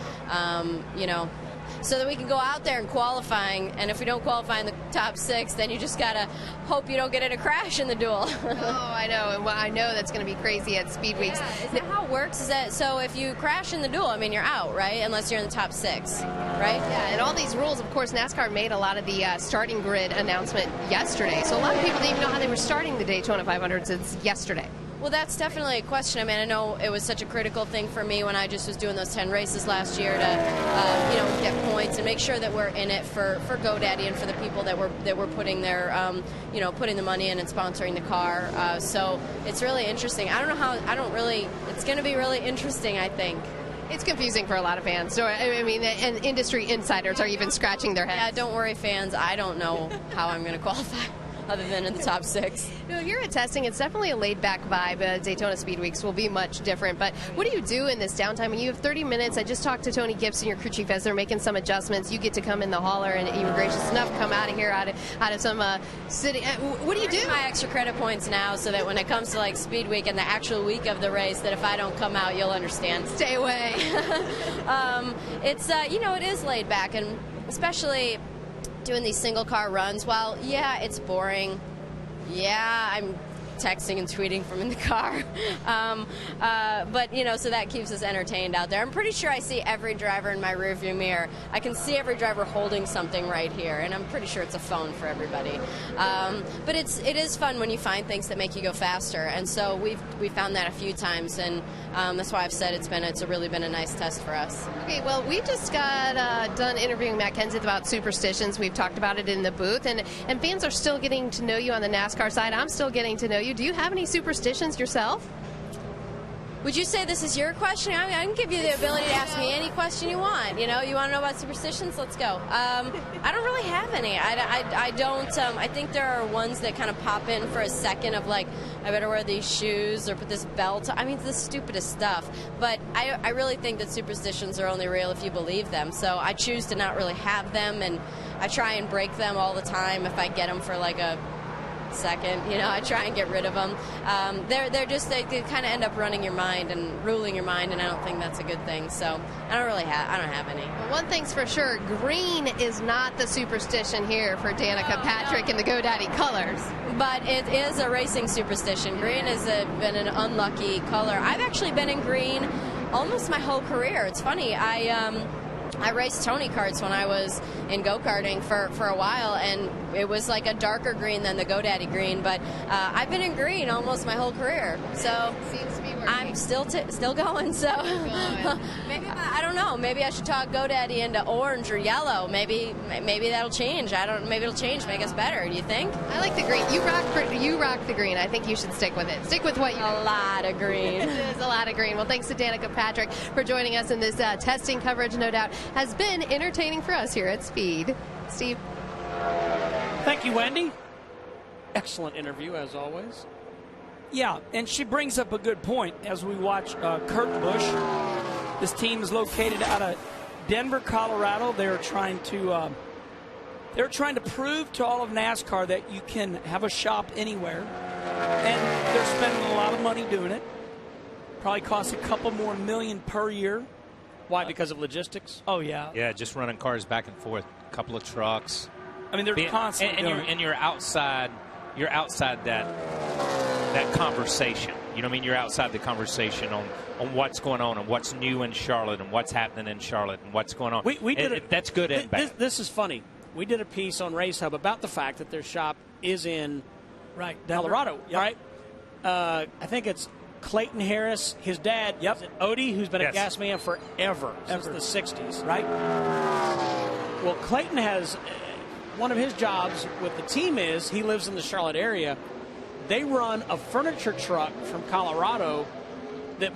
so that we can go out there in qualifying, and if we don't qualify in the top 6, then you just gotta hope you don't get in a crash in the duel. Oh, I know, and I know that's going to be crazy at Speed Weeks. Yeah, is that how it works? Is that so? If you crash in the duel, you're out, right? Unless you're in the top 6, right? Yeah, and all these rules, of course, NASCAR made a lot of the starting grid announcement yesterday, so a lot of people didn't even know how they were starting the Daytona 500 since yesterday. Well, that's definitely a question. I know it was such a critical thing for me when I just was doing those 10 races last year to, get points and make sure that we're in it for GoDaddy and for the people that were putting their, putting the money in and sponsoring the car. So it's really interesting. It's going to be really interesting, I think. It's confusing for a lot of fans. So, and industry insiders are even scratching their heads. Yeah, don't worry, fans. I don't know how I'm going to qualify. Other than in the top 6. Here at testing, it's definitely a laid-back vibe. Daytona Speed Weeks will be much different. But what do you do in this downtime? When you have 30 minutes, I just talked to Tony Gibson, your crew chief, as they're making some adjustments. You get to come in the hauler, and you were gracious enough to come out of here, out of some city. What do you do? My extra credit points now, so that when it comes to Speed Week and the actual week of the race, that if I don't come out, you'll understand. Stay away. It is laid back, and especially doing these single car runs. While it's boring. Yeah, texting and tweeting from in the car. But, you know, so that keeps us entertained out there. I'm pretty sure I see every driver in my rearview mirror. I can see every driver holding something right here, and I'm pretty sure it's a phone for everybody. But it is fun when you find things that make you go faster, and so we've found that a few times, and that's why I've said it's really been a nice test for us. Okay, well, we just got done interviewing Matt Kenseth about superstitions. We've talked about it in the booth, and fans are still getting to know you on the NASCAR side. I'm still getting to know you. Do you have any superstitions yourself? Would you say this is your question? I mean, I can give you the ability to ask me any question you want. You know, you want to know about superstitions? Let's go. I don't really have any. I don't. I think there are ones that kind of pop in for a second of like, I better wear these shoes or put this belt. I mean, it's the stupidest stuff. But I really think that superstitions are only real if you believe them. So I choose to not really have them, and I try and break them all the time if I get them for like a second. You know, I try and get rid of them. They're just they kind of end up running your mind and ruling your mind, and I don't think that's a good thing. So I don't have any. Well, one thing's for sure, green is not the superstition here for Danica Patrick in the GoDaddy colors. But it is a racing superstition. Green has been an unlucky color. I've actually been in green almost my whole career. It's funny. I raced Tony karts when I was in go-karting for a while, and it was like a darker green than the GoDaddy green, but I've been in green almost my whole career. So seems to be working. I'm still going, so maybe I don't know. Maybe I should talk GoDaddy into orange or yellow. Maybe that'll change. Maybe it'll change, make us better. Do you think? I like the green. You rock the green. I think you should stick with it. Stick with what you A lot of green. It is a lot of green. Well, thanks to Danica Patrick for joining us in this testing coverage. No doubt has been entertaining for us here at Speed. Steve. Thank you, Wendy. Excellent interview, as always. Yeah, and she brings up a good point as we watch Kurt Busch. This team is located out of Denver, Colorado. They're trying to prove to all of NASCAR that you can have a shop anywhere, and they're spending a lot of money doing it. Probably costs a couple more million per year. Why? Because of logistics? Oh, yeah. Yeah, just running cars back and forth, a couple of trucks. I mean, they're constantly you're outside that conversation. You know what I mean? You're outside the conversation on what's going on and what's new in Charlotte and what's happening in Charlotte and what's going on. That's good and bad. This is funny. We did a piece on Race Hub about the fact that their shop is in Colorado, Yep. right? I think it's Clayton Harris, his dad, Odie, who's been a gas man forever, since the 60s, right? Well, Clayton has one of his jobs with the team is he lives in the Charlotte area. They run a furniture truck from Colorado that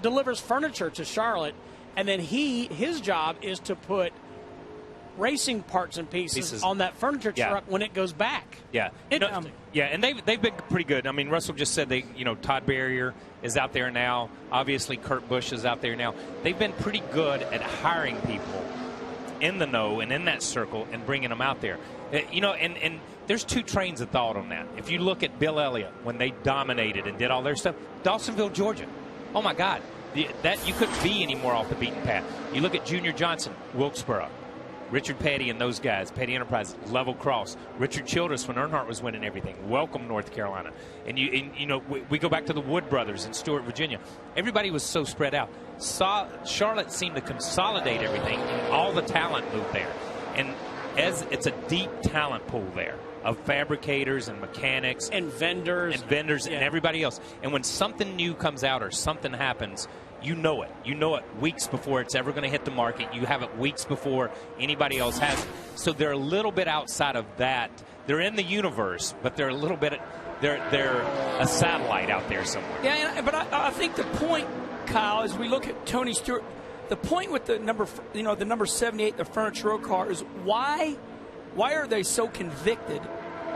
delivers furniture to Charlotte, and then his job is to put racing parts and pieces on that furniture truck when it goes back. Yeah. And they've been pretty good. I mean, Russell just said Todd Barrier is out there now. Obviously, Kurt Busch is out there now. They've been pretty good at hiring people in the know and in that circle and bringing them out there. And there's two trains of thought on that. If you look at Bill Elliott when they dominated and did all their stuff, Dawsonville, Georgia. Oh my God, that you couldn't be any more off the beaten path. You look at Junior Johnson, Wilkesboro. Richard Petty and those guys, Petty Enterprises, Level Cross, Richard Childress when Earnhardt was winning everything, Welcome, North Carolina. And we go back to the Wood brothers in Stewart, Virginia. Everybody was so spread out. Charlotte seemed to consolidate everything, and all the talent moved there. And as it's a deep talent pool there of fabricators and mechanics and vendors and everybody else. And when something new comes out or something happens, you know it. You know it weeks before it's ever going to hit the market. You have it weeks before anybody else has it. So they're a little bit outside of that. They're in the universe, but they're a little bit. They're a satellite out there somewhere. Yeah, but I think the point, Kyle, as we look at Tony Stewart, the point with the number 78, the furniture row car, is why are they so convicted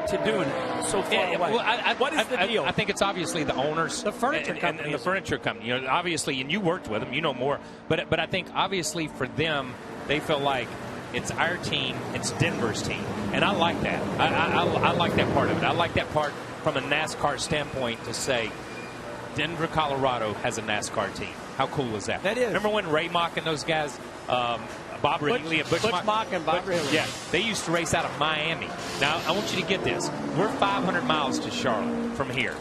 to doing it so far away? Well, what is the deal? I think it's obviously the owners, the furniture company, and the furniture company. Obviously, and you worked with them, you know more. But I think obviously for them, they feel like it's our team, it's Denver's team, and I like that. I like that part of it. I like that part from a NASCAR standpoint to say Denver, Colorado has a NASCAR team. How cool is that? That is. Remember when Ray Mock and those guys Bob Ridley and Butch Mock and Bob Ridley. Yeah, they used to race out of Miami. Now, I want you to get this. We're 500 miles to Charlotte from here.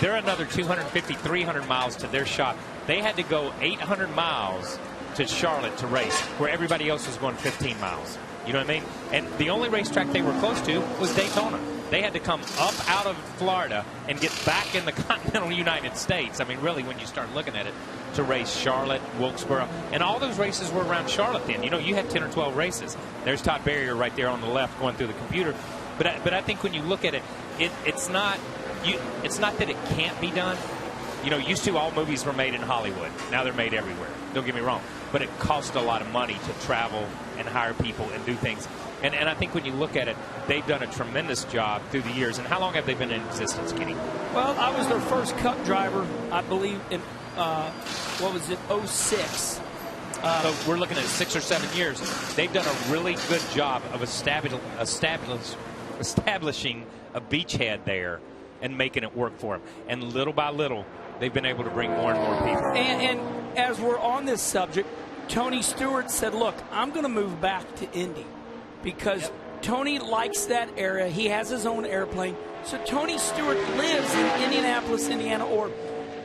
They're another 250, 300 miles to their shop. They had to go 800 miles to Charlotte to race, where everybody else was going 15 miles. You know what I mean? And the only racetrack they were close to was Daytona. They had to come up out of Florida and get back in the continental United States. I mean, really, when you start looking at it, to race Charlotte, Wilkesboro. And all those races were around Charlotte then. You know, you had 10 or 12 races. There's Todd Barrier right there on the left going through the computer. But I think when you look at it, it's not that it can't be done. You know, used to all movies were made in Hollywood. Now they're made everywhere. Don't get me wrong. But it costs a lot of money to travel and hire people and do things. And I think when you look at it, they've done a tremendous job through the years. And how long have they been in existence, Kenny? Well, I was their first Cup driver, I believe, in, 06. So we're looking at 6 or 7 years. They've done a really good job of establishing a beachhead there and making it work for them. And little by little, they've been able to bring more and more people. And as we're on this subject, Tony Stewart said, look, I'm going to move back to Indy because Tony likes that area. He has his own airplane. So Tony Stewart lives in Indianapolis, Indiana, or,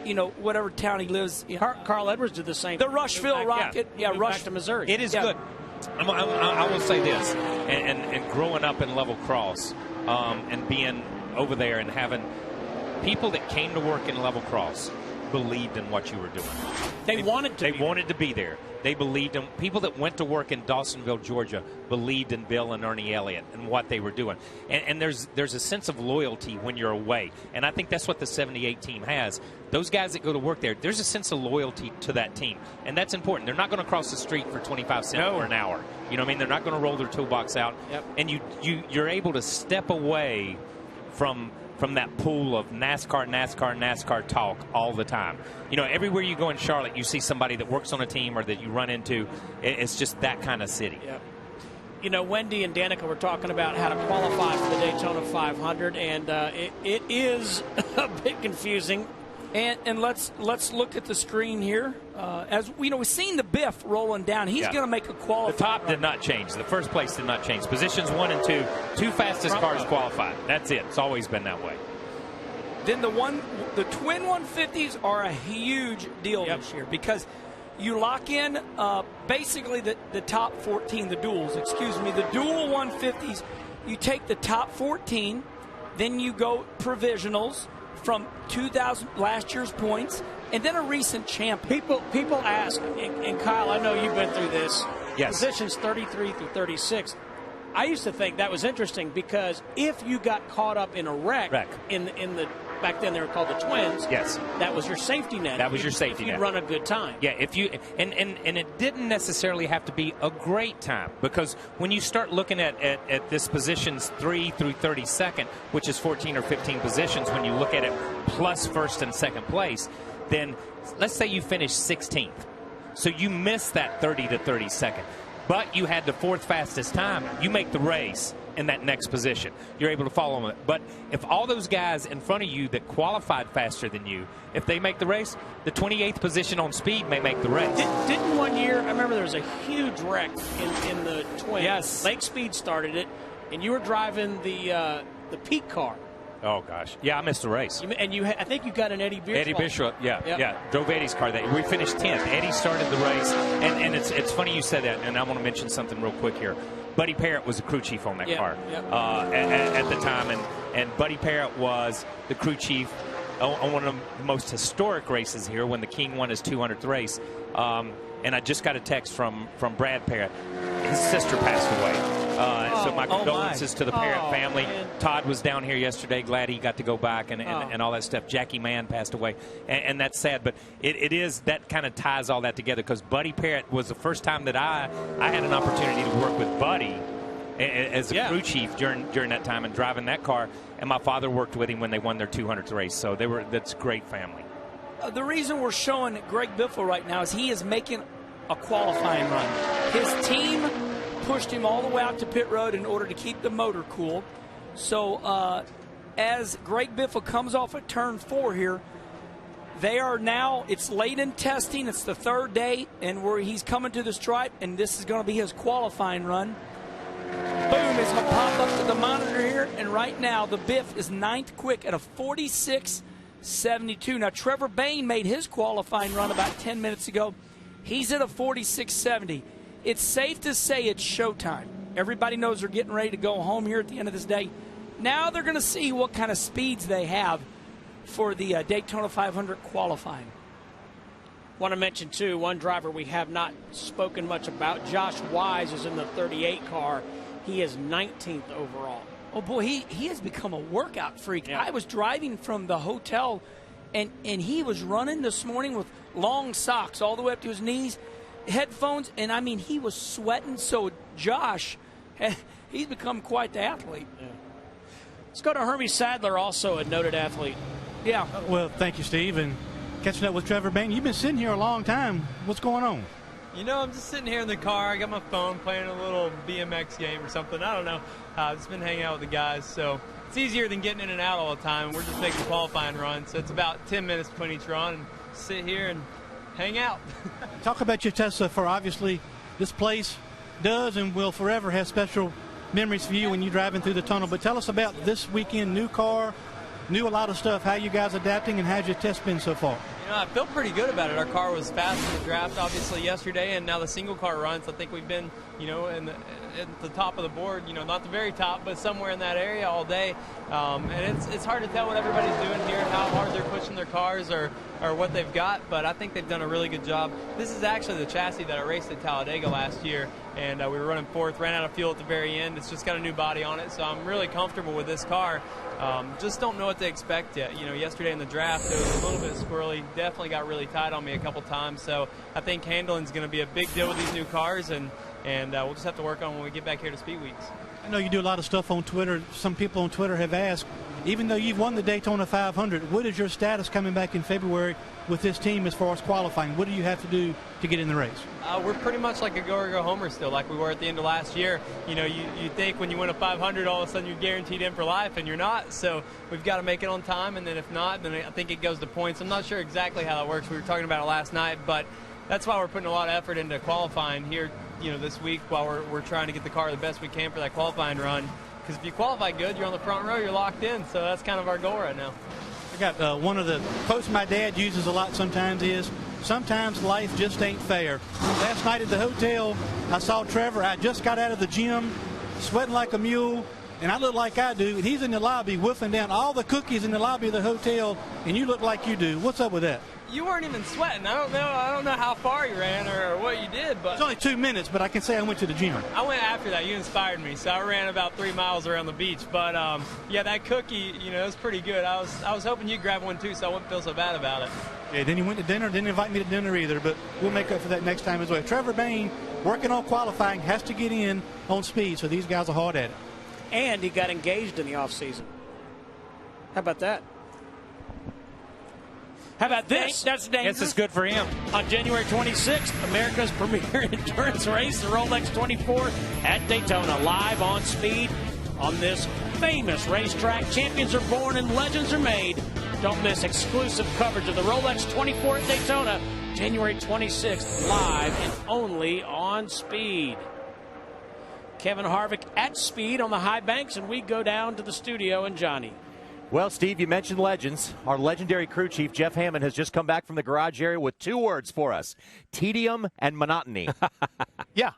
you know, whatever town he lives in. Carl Edwards did the same. The Rushville Rocket. Back to Missouri. It is good. I will say this, and growing up in level cross and being over there and having people that came to work in level cross believed in what you were doing. They wanted to be there. They believed in people that went to work in Dawsonville, Georgia, believed in Bill and Ernie Elliott and what they were doing. And there's a sense of loyalty when you're away. And I think that's what the 78 team has. Those guys that go to work there, there's a sense of loyalty to that team. And that's important. They're not going to cross the street for 25 cents or an hour. You know what I mean? They're not going to roll their toolbox out. Yep. And you're able to step away from that pool of NASCAR talk all the time. You know, everywhere you go in Charlotte, you see somebody that works on a team or that you run into. It's just that kind of city. Yep. You know, Wendy and Danica were talking about how to qualify for the Daytona 500, and it is a bit confusing. And let's look at the screen here. As you know, we've seen the Biff rolling down. He's going to make a qualify. The top did not change. The first place did not change. Positions 1 and 2, two fastest cars qualified. That's it. It's always been that way. Then the twin 150s are a huge deal this year because you lock in basically the top 14, the dual 150s. You take the top 14, then you go provisionals from 2000 last year's points, and then a recent champion. People ask, and Kyle, I know you've been through this. Yes. Positions 33 through 36. I used to think that was interesting because if you got caught up in a wreck. in the back then they were called the twins. Yes. That was your safety net. That was your safety net. If you run a good time. Yeah, if you and it didn't necessarily have to be a great time because when you start looking at this positions 3 through 32nd, which is 14 or 15 positions, when you look at it plus first and second place, then let's say you finish 16th. So you missed that 30 to 32nd. But you had the fourth fastest time. You make the race in that next position. You're able to follow them. But if all those guys in front of you that qualified faster than you, if they make the race, the 28th position on speed may make the race. Didn't one year, I remember there was a huge wreck in the Twins. Yes. Lake Speed started it, and you were driving the peak car. Oh, gosh. Yeah, I missed the race. I think you got an Eddie Bishop. Eddie Bishop, yeah. Drove Eddie's car. We finished 10th. Eddie started the race. And it's funny you said that, and I want to mention something real quick here. Buddy Parrott was the crew chief on that car at the time. And Buddy Parrott was the crew chief on one of the most historic races here when the King won his 200th race. And I just got a text from Brad Parrott. His sister passed away. So my condolences to the Parrott family. Man. Todd was down here yesterday. Glad he got to go back and all that stuff. Jackie Mann passed away. And that's sad. But it is, that kind of ties all that together because Buddy Parrott was the first time that I had an opportunity to work with Buddy as a crew chief during that time and driving that car. And my father worked with him when they won their 200th race. So that's great family. The reason we're showing Greg Biffle right now is he is making a qualifying run. His team pushed him all the way out to pit road in order to keep the motor cool. So as Greg Biffle comes off at turn 4 here, They are now, it's late in testing. It's the third day, and he's coming to the stripe, and this is going to be his qualifying run. Boom, it's going to pop up to the monitor here, and right now the Biff is 9th quick at a 46.72. Now, Trevor Bayne made his qualifying run about 10 minutes ago. He's at a 46.70. It's safe to say it's showtime. Everybody knows they're getting ready to go home here at the end of this day. Now they're going to see what kind of speeds they have for the Daytona 500 qualifying. Want to mention, too, one driver we have not spoken much about. Josh Wise is in the 38 car. He is 19th overall. Oh, boy, he has become a workout freak. Yeah. I was driving from the hotel, and he was running this morning with long socks all the way up to his knees, headphones, and, I mean, he was sweating. So Josh, he's become quite the athlete. Yeah. Let's go to Hermie Sadler, also a noted athlete. Yeah. Well, thank you, Steve. And catching up with Trevor Bayne, you've been sitting here a long time. What's going on? You know, I'm just sitting here in the car. I got my phone playing a little BMX game or something. I don't know. I've just been hanging out with the guys. So it's easier than getting in and out all the time. We're just making qualifying runs. So it's about 10 minutes between each run, and sit here and hang out. Talk about your test so far. Obviously, this place does and will forever have special memories for you when you're driving through the tunnel. But tell us about this weekend, new car, new a lot of stuff. How you guys adapting, and how's your test been so far? You know, I feel pretty good about it. Our car was fast in the draft, obviously, yesterday, and now the single car runs. I think we've been, you know, at the top of the board, you know, not the very top, but somewhere in that area all day. And it's hard to tell what everybody's doing here, how hard they're pushing their cars or what they've got, but I think they've done a really good job. This is actually the chassis that I raced at Talladega last year, and we were running fourth, ran out of fuel at the very end. It's just got a new body on it, so I'm really comfortable with this car. Just don't know what to expect yet. You know, yesterday in the draft, it was a little bit squirrely. Definitely got really tight on me a couple times. So I think handling is going to be a big deal with these new cars, and we'll just have to work on when we get back here to Speed Weeks. I know you do a lot of stuff on Twitter. Some people on Twitter have asked, even though you've won the Daytona 500, what is your status coming back in February with this team as far as qualifying? What do you have to do to get in the race? We're pretty much like a go-or-go homer still, like we were at the end of last year. You know, you think when you win a 500, all of a sudden you're guaranteed in for life, and you're not. So we've got to make it on time, and then if not, then I think it goes to points. I'm not sure exactly how that works. We were talking about it last night, but that's why we're putting a lot of effort into qualifying here, you know, this week while we're trying to get the car the best we can for that qualifying run. Because if you qualify good, you're on the front row, you're locked in. So that's kind of our goal right now. I got one of the quotes my dad uses a lot sometimes is, sometimes life just ain't fair. Last night at the hotel, I saw Trevor. I just got out of the gym, sweating like a mule, and I look like I do. And he's in the lobby whiffing down all the cookies in the lobby of the hotel, and you look like you do. What's up with that? You weren't even sweating. I don't know how far you ran or what you did, but it's only 2 minutes, but I can say I went to the gym. I went after that. You inspired me, so I ran about 3 miles around the beach. But yeah, that cookie, you know, it was pretty good. I was hoping you'd grab one too, so I wouldn't feel so bad about it. Yeah, then he went to dinner. Didn't invite me to dinner either, but we'll make up for that next time as well. Trevor Bayne, working on qualifying, has to get in on speed, so these guys are hard at it. And he got engaged in the offseason. How about that? How about this? That's dangerous. This is good for him. On January 26th, America's premier endurance race, the Rolex 24 at Daytona, live on Speed on this famous racetrack. Champions are born and legends are made. Don't miss exclusive coverage of the Rolex 24 at Daytona, January 26th, live and only on Speed. Kevin Harvick at Speed on the high banks, and we go down to the studio and Johnny. Well, Steve, you mentioned legends. Our legendary crew chief, Jeff Hammond, has just come back from the garage area with 2 words for us: tedium and monotony. Yeah.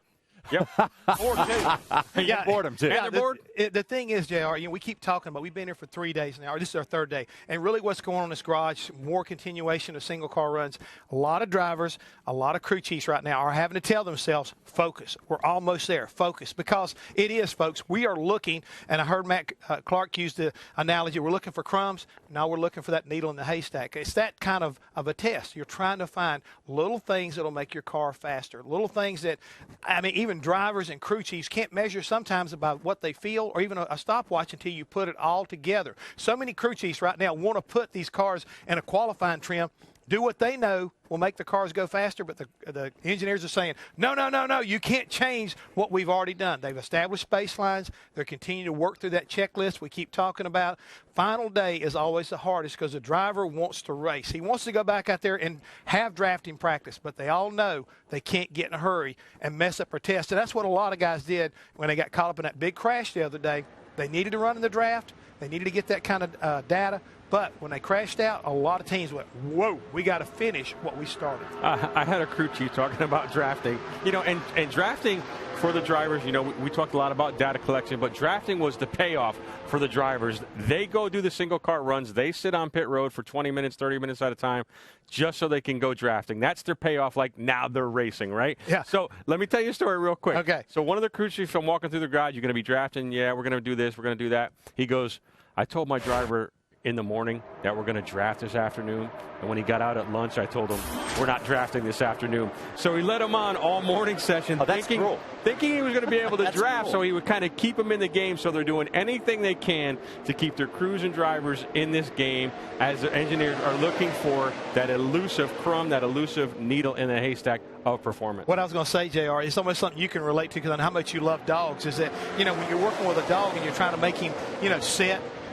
Yep. Bored, too. Yeah. Boredom, too. Yeah, the thing is, JR, you know, we keep talking about, we've been here for 3 days now. This is our 3rd day. And really what's going on in this garage, more continuation of single car runs. A lot of drivers, a lot of crew chiefs right now are having to tell themselves, focus. We're almost there. Focus. Because it is, folks, we are looking, and I heard Matt Clark use the analogy, we're looking for crumbs. Now we're looking for that needle in the haystack. It's that kind of a test. You're trying to find little things that will make your car faster. Little things that, I mean, even drivers and crew chiefs can't measure sometimes about what they feel or even a stopwatch until you put it all together. So many crew chiefs right now want to put these cars in a qualifying trim do what they know will make the cars go faster, but the engineers are saying, no, you can't change what we've already done. They've established baselines. They're continuing to work through that checklist we keep talking about. Final day is always the hardest because the driver wants to race. He wants to go back out there and have drafting practice, but they all know they can't get in a hurry and mess up their test. And that's what a lot of guys did when they got caught up in that big crash the other day. They needed to run in the draft. They needed to get that kind of data. But when they crashed out, a lot of teams went, whoa, we got to finish what we started. I had a crew chief talking about drafting, and drafting for the drivers, we talked a lot about data collection, but drafting was the payoff for the drivers. They go do the single car runs. They sit on pit road for 20 minutes, 30 minutes at a time just so they can go drafting. That's their payoff. Like, now they're racing, right? Yeah. So let me tell you a story real quick. Okay. So one of the crew chiefs, I'm walking through the garage, you're going to be drafting. Yeah, we're going to do this. We're going to do that. He goes, I told my driver in the morning that we're going to draft this afternoon. And when he got out at lunch, I told him, we're not drafting this afternoon. So he let him on all morning session thinking he was going to be able to draft, so he would kind of keep him in the game. So they're doing anything they can to keep their crews and drivers in this game as the engineers are looking for that elusive crumb, that elusive needle in the haystack of performance. What I was going to say, JR, is almost something you can relate to because I know how much you love dogs, is that, when you're working with a dog and you're trying to make him,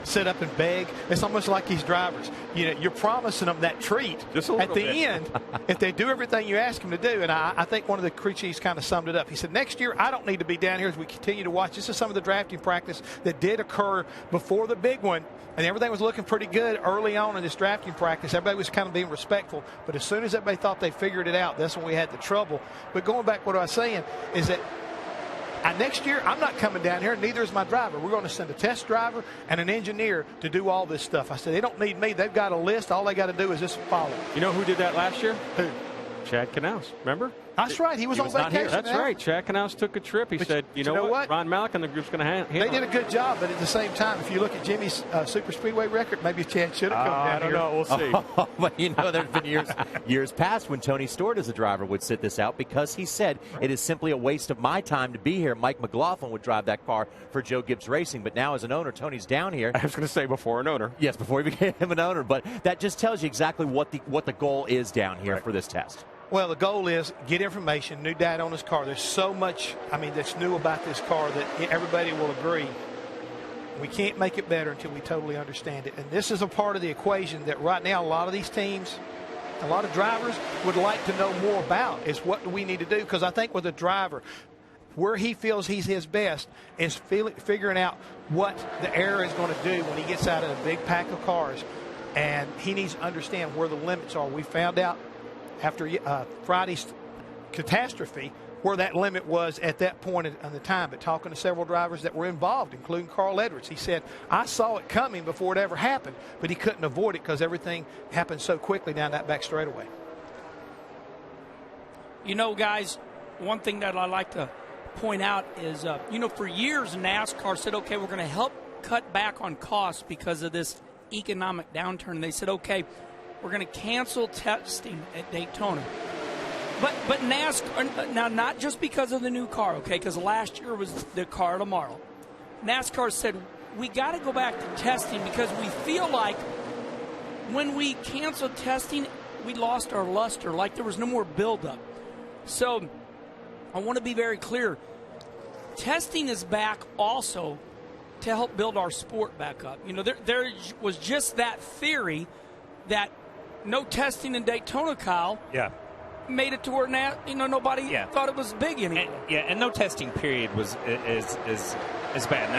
sit up and beg. It's almost like these drivers. You're promising them that treat at the end if they do everything you ask them to do. And I think one of the crew chiefs kind of summed it up. He said, next year, I don't need to be down here as we continue to watch. This is some of the drafting practice that did occur before the big one. And everything was looking pretty good early on in this drafting practice. Everybody was kind of being respectful. But as soon as everybody thought they figured it out, that's when we had the trouble. But going back, what I was saying is that next year, I'm not coming down here, neither is my driver. We're going to send a test driver and an engineer to do all this stuff. I said, they don't need me. They've got a list. All they got to do is just follow. You know who did that last year? Who? Chad Knaus, remember? That's right. He was on vacation. That's right. Chad Knaus took a trip. He said, you know what? Ron Malik and the group's going to handle it. They did a good job, but at the same time, if you look at Jimmy's Super Speedway record, maybe Chad should have come down here. I don't know. We'll see. But, there's been years past when Tony Stewart as a driver would sit this out because he said it is simply a waste of my time to be here. Mike McLaughlin would drive that car for Joe Gibbs Racing, but now as an owner, Tony's down here. I was going to say before an owner. Yes, before he became an owner, but that just tells you exactly what the goal is down here for this test. Well, the goal is get information, new data on this car. There's so much, that's new about this car that everybody will agree. We can't make it better until we totally understand it. And this is a part of the equation that right now a lot of these teams, a lot of drivers would like to know more about is what do we need to do? Because I think with a driver, where he feels he's his best is figuring out what the air is going to do when he gets out of a big pack of cars. And he needs to understand where the limits are. We found out after Friday's catastrophe where that limit was at that point in the time. But talking to several drivers that were involved, including Carl Edwards, he said, I saw it coming before it ever happened, but he couldn't avoid it because everything happened so quickly down that back straightaway. Guys, one thing that I like to point out is, for years NASCAR said, okay, we're going to help cut back on costs because of this economic downturn. They said, okay, we're going to cancel testing at Daytona. But NASCAR, now not just because of the new car, okay, because last year was the car tomorrow. NASCAR said, we got to go back to testing because we feel like when we canceled testing, we lost our luster, like there was no more buildup. So I want to be very clear. Testing is back also to help build our sport back up. There was just that theory that no testing in Daytona, Kyle. Yeah. Made it to where nobody thought it was big anymore. And no testing period is bad.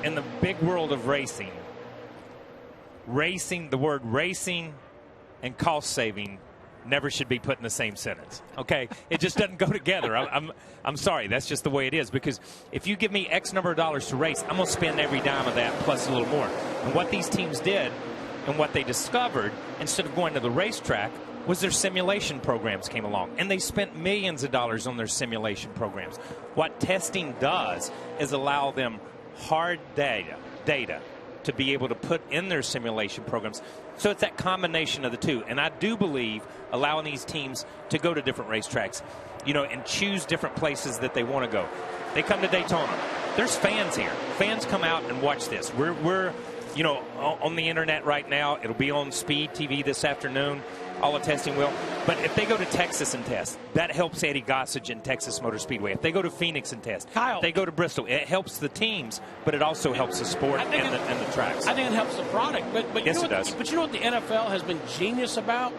And in the big world of racing, the word racing and cost saving never should be put in the same sentence. Okay, it just doesn't go together. I'm sorry, that's just the way it is. Because if you give me X number of dollars to race, I'm gonna spend every dime of that plus a little more. And what these teams did. And what they discovered, instead of going to the racetrack, was their simulation programs came along. And they spent millions of dollars on their simulation programs. What testing does is allow them hard data to be able to put in their simulation programs. So it's that combination of the two. And I do believe allowing these teams to go to different racetracks, and choose different places that they want to go. They come to Daytona. There's fans here. Fans come out and watch this. We're you know, on the internet right now. It'll be on Speed TV this afternoon. All the testing will. But if they go to Texas and test, that helps Eddie Gossage and Texas Motor Speedway. If they go to Phoenix and test, Kyle, if they go to Bristol, it helps the teams, but it also helps the sport and the tracks. I think it helps the product. But yes, you know it does. But you know what the NFL has been genius about?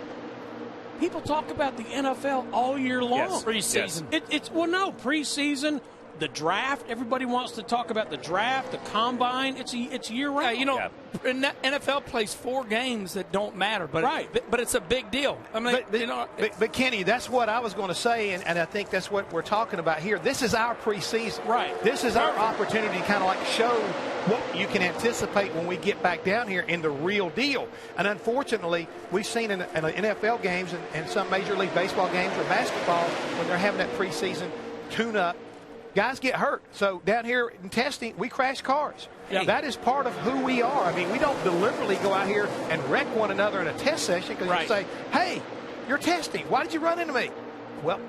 People talk about the NFL all year long. Yes. Preseason. It's preseason. The draft, everybody wants to talk about the draft, the combine. It's year round. You know, NFL plays 4 games that don't matter, but but it's a big deal. I mean, but Kenny, that's what I was going to say, and I think that's what we're talking about here. This is our preseason. Right. This is our opportunity to kind of like show what you can anticipate when we get back down here in the real deal. And unfortunately, we've seen in NFL games and some Major League Baseball games or basketball when they're having that preseason tune-up, guys get hurt. So down here in testing, we crash cars. Yeah. That is part of who we are. I mean, we don't deliberately go out here and wreck one another in a test session because you say, hey, you're testing. Why did you run into me? Well,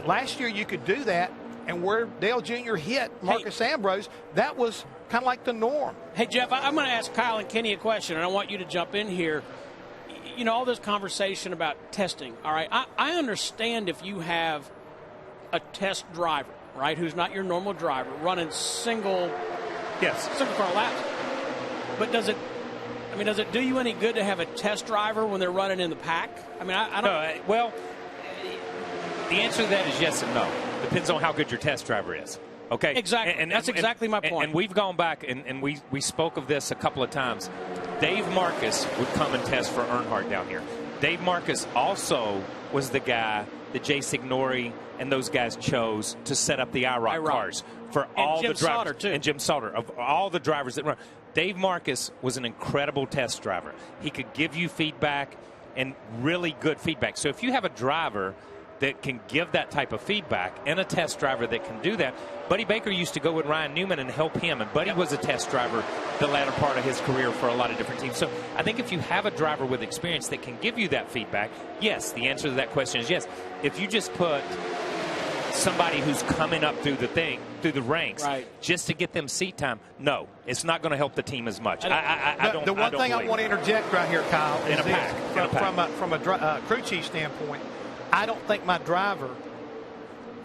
last year you could do that, and where Dale Jr. hit Marcus Ambrose, that was kind of like the norm. Hey, Jeff, I'm going to ask Kyle and Kenny a question, and I want you to jump in here. You know, all this conversation about testing, all right? I understand if you have a test driver, right, who's not your normal driver, running single car laps. But does it do you any good to have a test driver when they're running in the pack? I mean, I don't. No, well, the answer to that is yes and no. Depends on how good your test driver is. Okay, exactly. And that's exactly my point. And we've gone back and we spoke of this a couple of times. Dave Marcus would come and test for Earnhardt down here. Dave Marcus also was the guy that Jay Signori and those guys chose to set up the IROC cars for all the drivers. And Jim Sauter, of all the drivers that run. Dave Marcus was an incredible test driver. He could give you feedback and really good feedback. So if you have a driver that can give that type of feedback and a test driver that can do that. Buddy Baker used to go with Ryan Newman and help him, and Buddy was a test driver the latter part of his career for a lot of different teams. So I think if you have a driver with experience that can give you that feedback, yes, the answer to that question is yes. If you just put somebody who's coming up through the ranks, just to get them seat time, no, it's not going to help the team as much. I don't. The one thing I want to interject right here, Kyle, is from a crew chief standpoint, I don't think my driver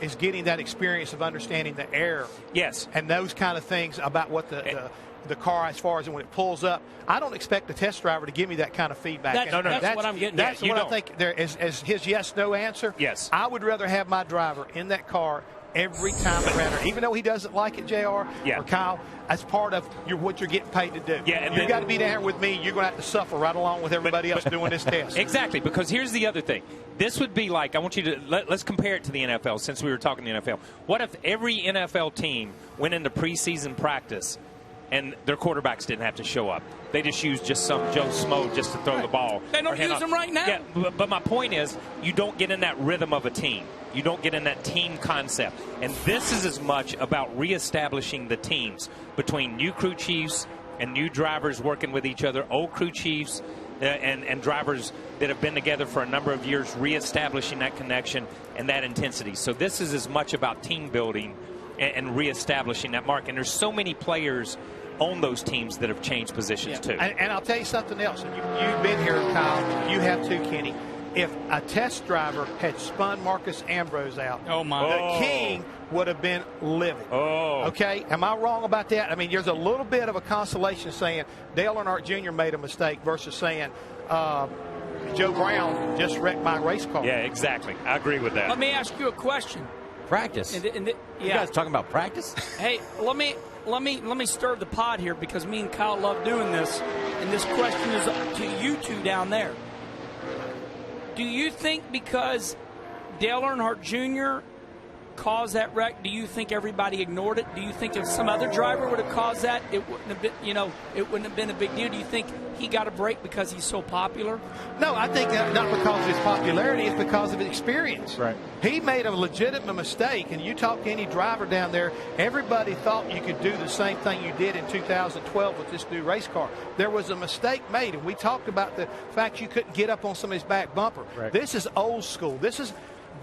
is getting that experience of understanding the air. Yes. And those kind of things about what the car, as far as when it pulls up. I don't expect the test driver to give me that kind of feedback. That's what I'm getting at. That's what I think there is his yes-no answer. Yes. I would rather have my driver in that car every time around, even though he doesn't like it, JR or Kyle. That's part of what you're getting paid to do. Yeah, and you've got to be there with me. You're going to have to suffer right along with everybody else doing this test. Exactly, because here's the other thing. This would be like, I want you to, let's compare it to the NFL since we were talking the NFL. What if every NFL team went into preseason practice and their quarterbacks didn't have to show up? They just used some Joe Smo just to throw the ball. They don't use them right now. Yeah, but my point is, you don't get in that rhythm of a team. You don't get in that team concept. And this is as much about reestablishing the teams between new crew chiefs and new drivers working with each other, old crew chiefs and drivers that have been together for a number of years, reestablishing that connection and that intensity. So this is as much about team building and reestablishing that mark. And there's so many players on those teams that have changed positions too. And I'll tell you something else. And you've been here, Kyle. You have too, Kenny. If a test driver had spun Marcus Ambrose out, the King would have been livid. Okay? Am I wrong about that? I mean, there's a little bit of a consolation saying Dale Earnhardt Jr. made a mistake versus saying Joe Brown just wrecked my race car. Yeah, exactly. I agree with that. Let me ask you a question. Practice? You guys talking about practice? Hey, let me stir the pot here because me and Kyle love doing this, and this question is to you two down there. Do you think because Dale Earnhardt Jr. caused that wreck, do you think everybody ignored it? Do you think if some other driver would have caused that, it wouldn't have been, it wouldn't have been a big deal? Do you think he got a break because he's so popular? No, I think not because of his popularity, it's because of his experience. Right. He made a legitimate mistake, and you talk to any driver down there, everybody thought you could do the same thing you did in 2012 with this new race car. There was a mistake made, and we talked about the fact you couldn't get up on somebody's back bumper. Right. This is old school. This is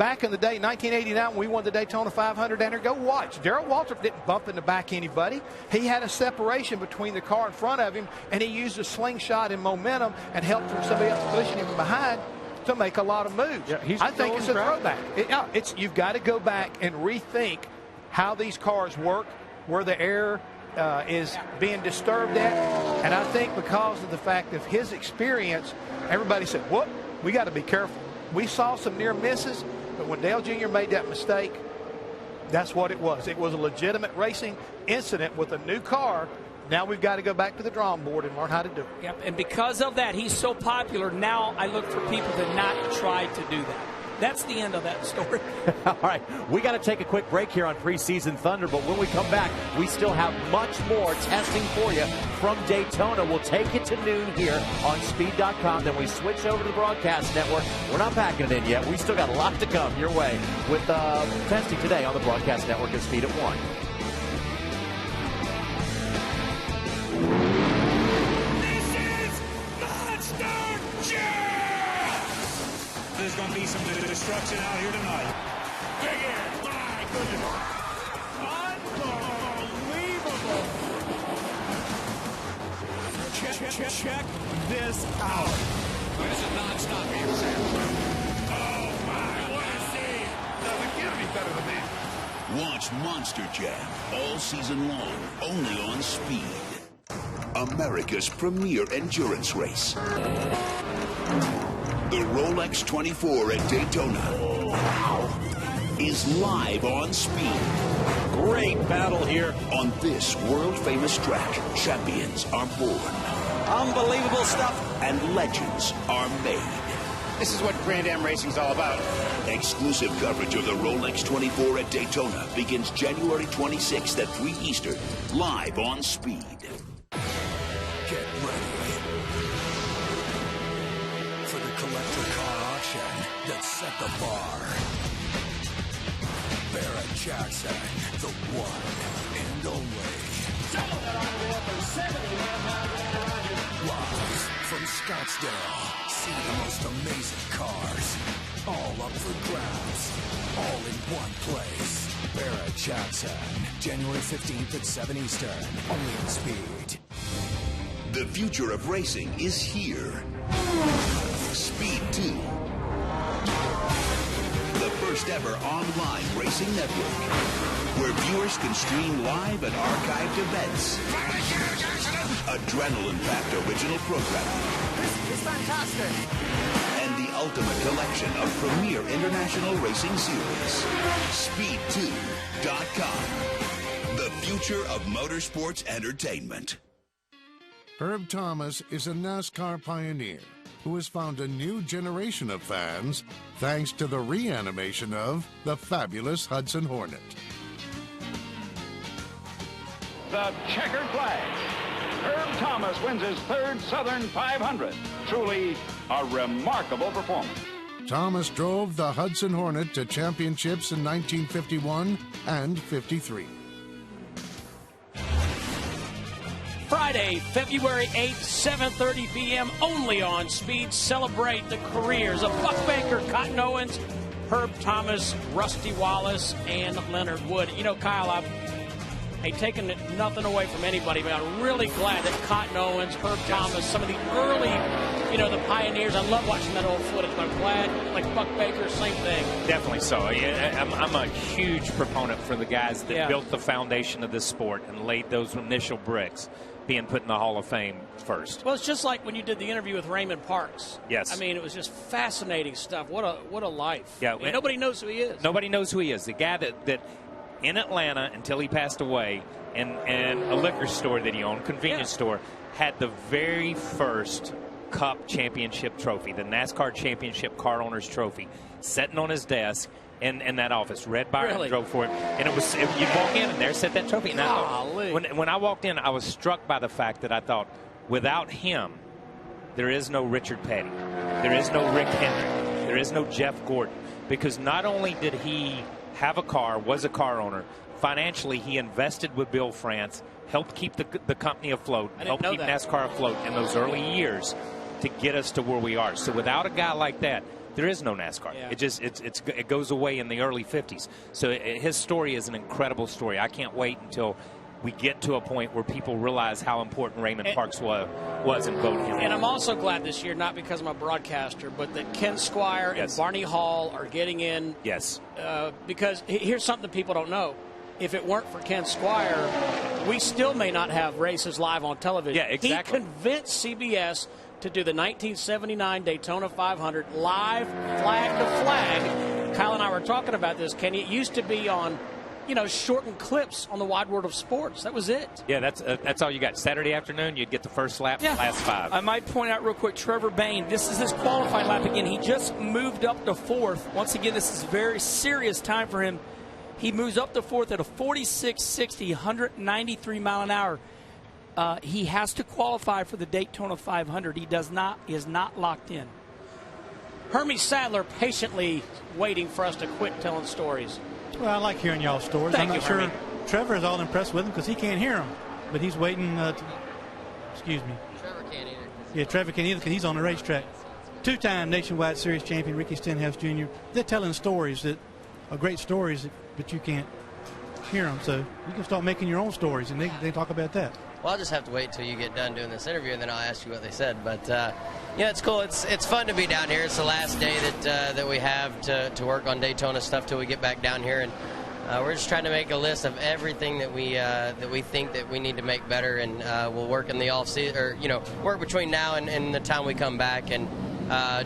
back in the day, 1989, when we won the Daytona 500, and go watch. Darrell Waltrip didn't bump in the back anybody. He had a separation between the car in front of him, and he used a slingshot and momentum and helped from somebody else pushing him behind to make a lot of moves. Yeah, I think it's a throwback. You've got to go back and rethink how these cars work, where the air is being disturbed at. And I think because of the fact of his experience, everybody said, whoop, we got to be careful. We saw some near misses, but when Dale Jr. made that mistake, that's what it was. It was a legitimate racing incident with a new car. Now we've got to go back to the drawing board and learn how to do it. Yep, and because of that, he's so popular. Now I look for people to not try to do that. That's the end of that story. All right, we got to take a quick break here on Preseason Thunder, but when we come back, we still have much more testing for you from Daytona. We'll take it to noon here on Speed.com, then we switch over to the broadcast network. We're not packing it in yet. We still got a lot to come your way with testing today on the broadcast network at Speed at 1. There's going to be some destruction out here tonight. Dig in. My goodness. Unbelievable. Check this out. This is non-stop here, Sam. Oh, my. What a scene. Doesn't get any better than that. Watch Monster Jam all season long, only on Speed. America's premier endurance race. The Rolex 24 at Daytona is live on Speed. Great battle here. On this world-famous track, champions are born. Unbelievable stuff. And legends are made. This is what Grand Am Racing's all about. Exclusive coverage of the Rolex 24 at Daytona begins January 26th at 3 Eastern, live on Speed. Get ready for the collector car auction that set the bar. Barrett Jackson, the one and only. Live from Scottsdale, see the most amazing cars. All up for grabs, all in one place. Barrett Jackson, January 15th at 7 Eastern, only on Speed. The future of racing is here. Speed 2. The first ever online racing network, where viewers can stream live and archived events. Adrenaline-packed original programming. This is fantastic. And the ultimate collection of premier international racing series. Speed2.com. The future of motorsports entertainment. Herb Thomas is a NASCAR pioneer who has found a new generation of fans thanks to the reanimation of the fabulous Hudson Hornet. The checkered flag. Herb Thomas wins his third Southern 500. Truly a remarkable performance. Thomas drove the Hudson Hornet to championships in 1951 and 53. Friday, February 8th, 7:30 p.m., only on Speed. Celebrate the careers of Buck Baker, Cotton Owens, Herb Thomas, Rusty Wallace, and Leonard Wood. You know, Kyle, I've taken nothing away from anybody, but I'm really glad that Cotton Owens, Herb Thomas, some of the early, the pioneers. I love watching that old footage, but I'm glad, like Buck Baker, same thing. Definitely so. I'm a huge proponent for the guys that built the foundation of this sport and laid those initial bricks, being put in the Hall of Fame first. Well, it's just like when you did the interview with Raymond Parks. Yes. I mean, it was just fascinating stuff. What a life. Yeah. Nobody knows who he is. Nobody knows who he is. The guy that in Atlanta, until he passed away, and a liquor store that he owned, convenience store, had the very first Cup Championship trophy, the NASCAR Championship Car Owners Trophy, sitting on his desk in that office. Red Byron drove for it. And you'd walk in and there sat that trophy. And when I walked in, I was struck by the fact that I thought, without him, there is no Richard Petty. There is no Rick Hendrick. There is no Jeff Gordon. Because not only did he have a car, was a car owner, financially he invested with Bill France, helped keep the company afloat, helped keep NASCAR afloat in those early years to get us to where we are. So without a guy like that, there is no NASCAR. Yeah. It goes away in the early 50s. So his story is an incredible story. I can't wait until we get to a point where people realize how important Raymond Parks was in voting him. And I'm also glad this year, not because I'm a broadcaster, but that Ken Squire and Barney Hall are getting in. Yes. Because here's something that people don't know. If it weren't for Ken Squire, we still may not have races live on television. Yeah, exactly. He convinced CBS to do the 1979 Daytona 500 live, flag to flag. Kyle and I were talking about this, Kenny. It used to be on, shortened clips on the Wide World of Sports. That was it. Yeah, that's all you got. Saturday afternoon, you'd get the first lap, last 5. I might point out real quick, Trevor Bayne, this is his qualifying lap again. He just moved up to 4th. Once again, this is a very serious time for him. He moves up to 4th at a 46.60, 193 mile an hour. He has to qualify for the Daytona 500. He is not locked in. Hermie Sadler patiently waiting for us to quit telling stories. Well, I like hearing y'all's stories. Thank I'm not you, sure Hermie. Trevor is all impressed with them because he can't hear them. But he's waiting excuse me. Trevor can't either. Yeah, Trevor can't either because he's on the racetrack. 2-time Nationwide Series champion Ricky Stenhouse Jr. They're telling stories that are great stories, but you can't hear them. So you can start making your own stories, and they talk about that. Well, I'll just have to wait till you get done doing this interview, and then I'll ask you what they said. But it's cool. It's fun to be down here. It's the last day that we have to work on Daytona stuff till we get back down here, and we're just trying to make a list of everything that we think that we need to make better, and we'll work in the off season, or work between now and the time we come back and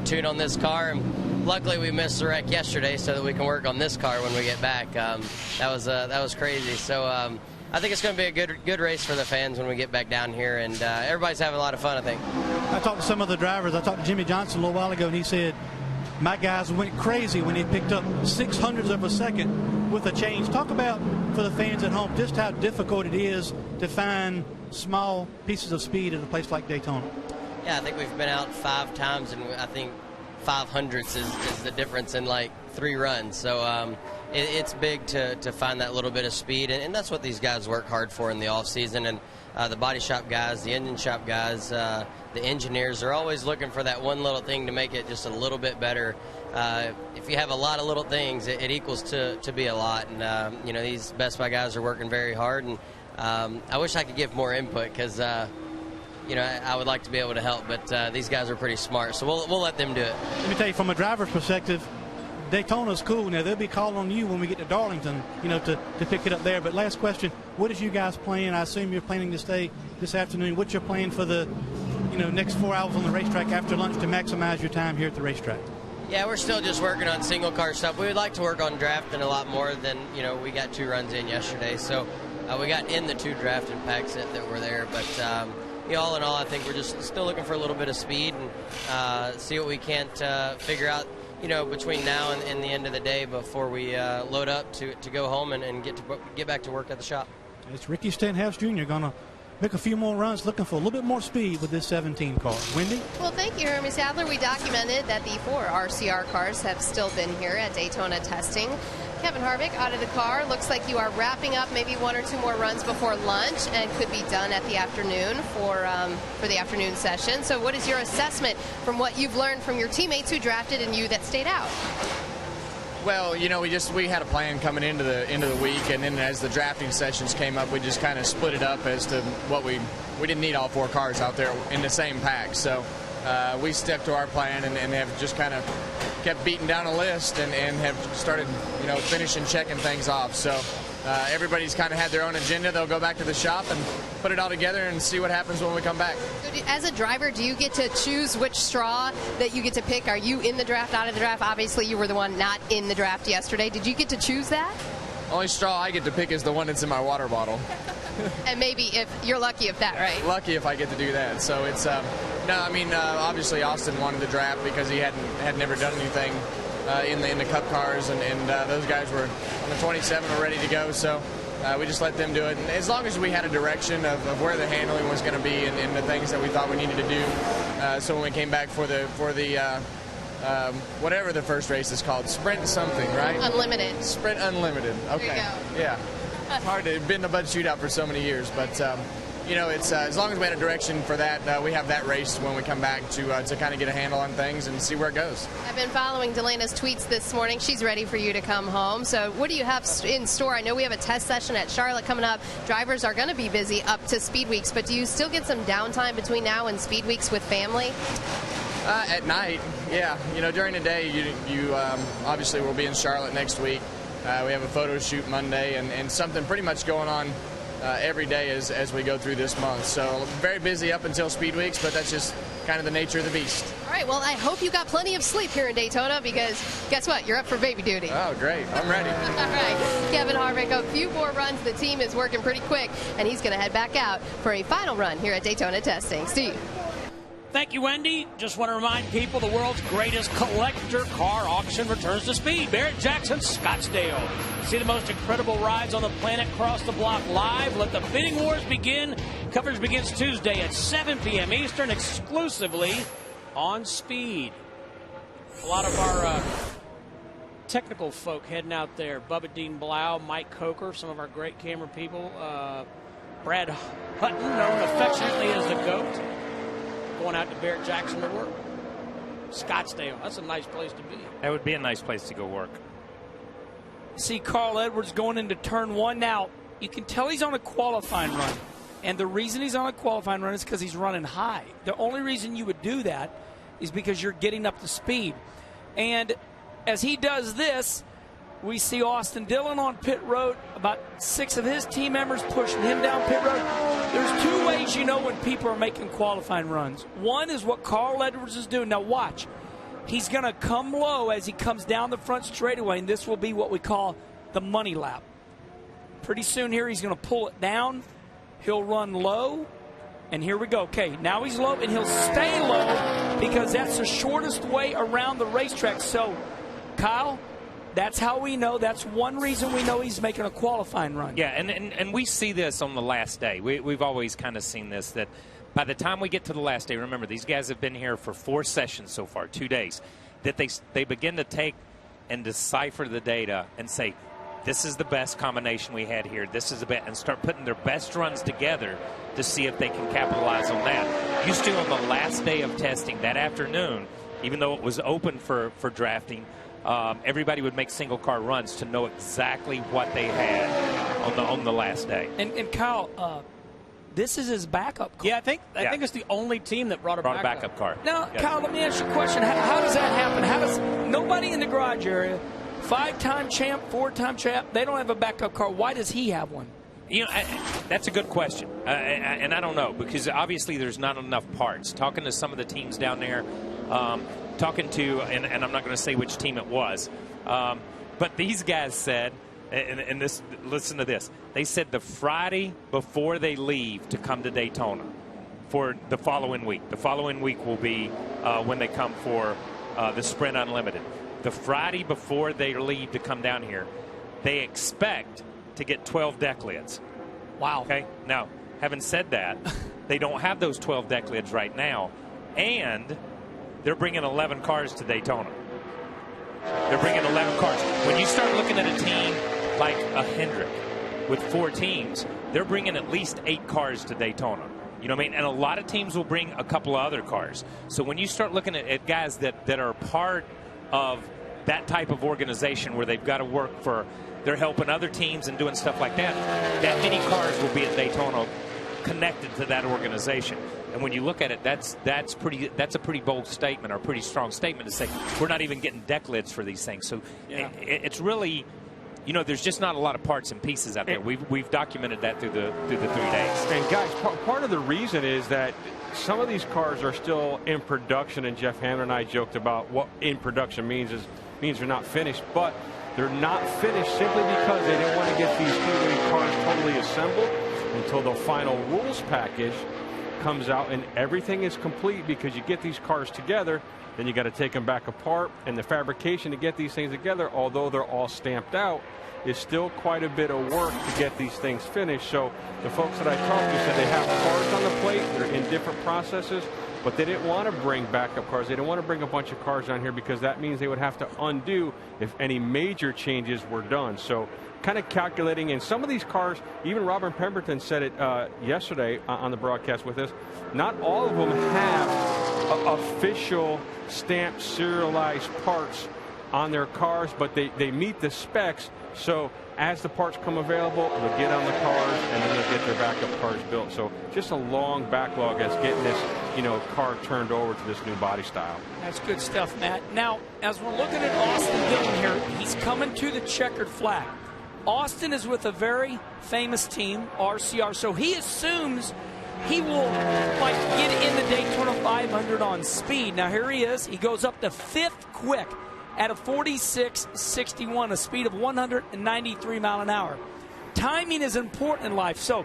tune on this car. And luckily, we missed the wreck yesterday, so that we can work on this car when we get back. That was crazy. So. I think it's going to be a good race for the fans when we get back down here, and everybody's having a lot of fun, I think. I talked to some of the drivers. I talked to Jimmy Johnson a little while ago, and he said, my guys went crazy when they picked up 0.06 of a second with a change. Talk about, for the fans at home, just how difficult it is to find small pieces of speed at a place like Daytona. Yeah, I think we've been out 5 times, and I think 500ths is the difference in like 3 runs. So it's big to find that little bit of speed, and that's what these guys work hard for in the off season. And the body shop guys, the engine shop guys, the engineers are always looking for that one little thing to make it just a little bit better. If you have a lot of little things, it equals to be a lot. And these Best Buy guys are working very hard, and I wish I could give more input because I would like to be able to help, but these guys are pretty smart, so we'll let them do it. Let me tell you, from a driver's perspective, Daytona's cool. Now, they'll be calling on you when we get to Darlington, to pick it up there. But last question, what is you guys playing? I assume you're planning to stay this afternoon. What's your plan for the next 4 hours on the racetrack after lunch to maximize your time here at the racetrack? Yeah, we're still just working on single car stuff. We would like to work on drafting a lot more than, we got 2 runs in yesterday. So we got in the 2 drafting packs that were there. But all in all, I think we're just still looking for a little bit of speed and see what we can't figure out, between now and the end of the day before we load up to go home and get back to work at the shop. It's Ricky Stenhouse Jr. going to make a few more runs, looking for a little bit more speed with this 17 car. Wendy? Well, thank you, Hermie Sadler. We documented that the 4 RCR cars have still been here at Daytona testing. Kevin Harvick out of the car. Looks like you are wrapping up maybe 1 or 2 more runs before lunch and could be done at the afternoon for the afternoon session. So what is your assessment from what you've learned from your teammates who drafted and you that stayed out? Well, we had a plan coming into the week, and then as the drafting sessions came up, we just kind of split it up as to what we didn't need all 4 cars out there in the same pack. So we stuck to our plan and have just kind of kept beating down a list and have started, finishing checking things off. So everybody's kind of had their own agenda. They'll go back to the shop and put it all together and see what happens when we come back. So as a driver, do you get to choose which straw that you get to pick? Are you in the draft, out of the draft? Obviously, you were the one not in the draft yesterday. Did you get to choose that? Only straw I get to pick is the one that's in my water bottle. And maybe if you're lucky if that, right? Lucky if I get to do that. So it's obviously Austin wanted the draft because he had never done anything in the Cup cars, and those guys were on the 27 were ready to go. So we just let them do it. And as long as we had a direction of where the handling was going to be and the things that we thought we needed to do, so when we came back for the whatever the first race is called, Sprint something, right? Unlimited. Sprint Unlimited. Okay. There you go. Yeah. Hard to been a Bud Shootout for so many years, but you know, it's as long as we had a direction for that, we have that race when we come back to kind of get a handle on things and see where it goes. I've been following Delena's tweets this morning. She's ready for you to come home. So what do you have in store? I know we have a test session at Charlotte coming up. Drivers are going to be busy up to Speed Weeks, but do you still get some downtime between now and Speed Weeks with family? At night, yeah. You know, during the day, you obviously will be in Charlotte next week. We have a photo shoot Monday and something pretty much going on every day as we go through this month. So very busy up until Speed Weeks, but that's just kind of the nature of the beast. All right, well, I hope you got plenty of sleep here in Daytona because guess what? You're up for baby duty. Oh, great. I'm ready. All right, Kevin Harvick, a few more runs. The team is working pretty quick, and he's going to head back out for a final run here at Daytona testing. Steve. Thank you, Wendy. Just want to remind people the world's greatest collector car auction returns to Speed. Barrett Jackson, Scottsdale. See the most incredible rides on the planet cross the block live. Let the bidding wars begin. Coverage begins Tuesday at 7 p.m. Eastern, exclusively on Speed. A lot of our technical folk heading out there. Bubba Dean Blau, Mike Coker, some of our great camera people. Brad Hutton, known affectionately as the GOAT. Going out to Barrett Jackson to work. Scottsdale, that's a nice place to be. That would be a nice place to go work. See Carl Edwards going into turn one. Now, you can tell he's on a qualifying run. And the reason he's on a qualifying run is because he's running high. The only reason you would do that is because you're getting up to speed. And as he does this, we see Austin Dillon on pit road, about 6 of his team members pushing him down pit road. There's 2 ways you know when people are making qualifying runs. One is what Carl Edwards is doing. Now watch. He's going to come low as he comes down the front straightaway, and this will be what we call the money lap. Pretty soon here he's going to pull it down. He'll run low, and here we go. Okay, now he's low, and he'll stay low because that's the shortest way around the racetrack. So, Kyle, that's how we know. That's one reason we know he's making a qualifying run. Yeah, and we see this on the last day. We've always kind of seen this, that by the time we get to the last day, remember, these guys have been here for 4 sessions so far, 2 days, that they begin to take and decipher the data and say, this is the best combination we had here, this is the best, and start putting their best runs together to see if they can capitalize on that. Used to on the last day of testing that afternoon, even though it was open for drafting, everybody would make single car runs to know exactly what they had on the last day. And Kyle, this is his backup car. Yeah, I think it's the only team that brought a backup car. Now, yes. Kyle, let me ask you a question. How does that happen? How does nobody in the garage area, 5-time champ, 4-time champ, they don't have a backup car? Why does he have one? You know, that's a good question, and I don't know, because obviously there's not enough parts. Talking to some of the teams down there, talking to, and I'm not going to say which team it was, but these guys said, and this, listen to this, they said the Friday before they leave to come to Daytona for the following week. The following week will be when they come for the Sprint Unlimited. The Friday before they leave to come down here, they expect to get 12 deck lids. Wow. Okay. Now, having said that, they don't have those 12 deck lids right now, and they're bringing 11 cars to Daytona. They're bringing 11 cars. When you start looking at a team like a Hendrick with 4 teams, they're bringing at least 8 cars to Daytona. You know what I mean? And a lot of teams will bring a couple of other cars. So when you start looking at guys that are part of that type of organization where they've got to work for, they're helping other teams and doing stuff like that, that many cars will be at Daytona connected to that organization. And when you look at it, that's a pretty bold statement, or a pretty strong statement to say we're not even getting deck lids for these things. So it's really, you know, there's just not a lot of parts and pieces out there. We've documented that through the 3 days. And guys, part of the reason is that some of these cars are still in production, and Jeff Hamner and I joked about what in production means they're not finished, but they're not finished simply because they didn't want to get these Speedway cars totally assembled until the final rules package comes out and everything is complete, because you get these cars together, then you got to take them back apart, and the fabrication to get these things together, although they're all stamped out, is still quite a bit of work to get these things finished. So the folks that I talked to said they have cars on the plate, they're in different processes, but they didn't want to bring backup cars. They didn't want to bring a bunch of cars down here because that means they would have to undo if any major changes were done. So kind of calculating, and some of these cars, even Robert Pemberton said it yesterday on the broadcast with us, not all of them have official stamped serialized parts on their cars, but they meet the specs. So as the parts come available, they'll get on the cars, and then they'll get their backup cars built. So just a long backlog as getting this, car turned over to this new body style. That's good stuff, Matt. Now, as we're looking at Austin Dillon here, he's coming to the checkered flag. Austin is with a very famous team, RCR, so he assumes he will get in the Daytona 500 on speed. Now here he is. He goes up to 5th quick at a 46.61, a speed of 193 mile an hour. Timing is important in life, so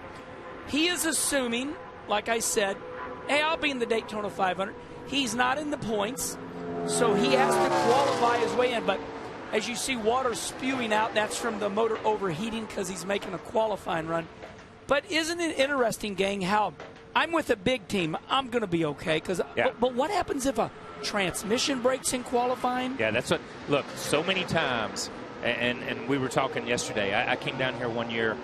he is assuming, like I said, hey, I'll be in the Daytona 500. He's not in the points, so he has to qualify his way in. But as you see water spewing out, that's from the motor overheating because he's making a qualifying run. But isn't it interesting, gang, how I'm with a big team. I'm going to be okay. But what happens if a transmission breaks in qualifying? Yeah, that's what. Look, so many times, and we were talking yesterday. I came down here one year,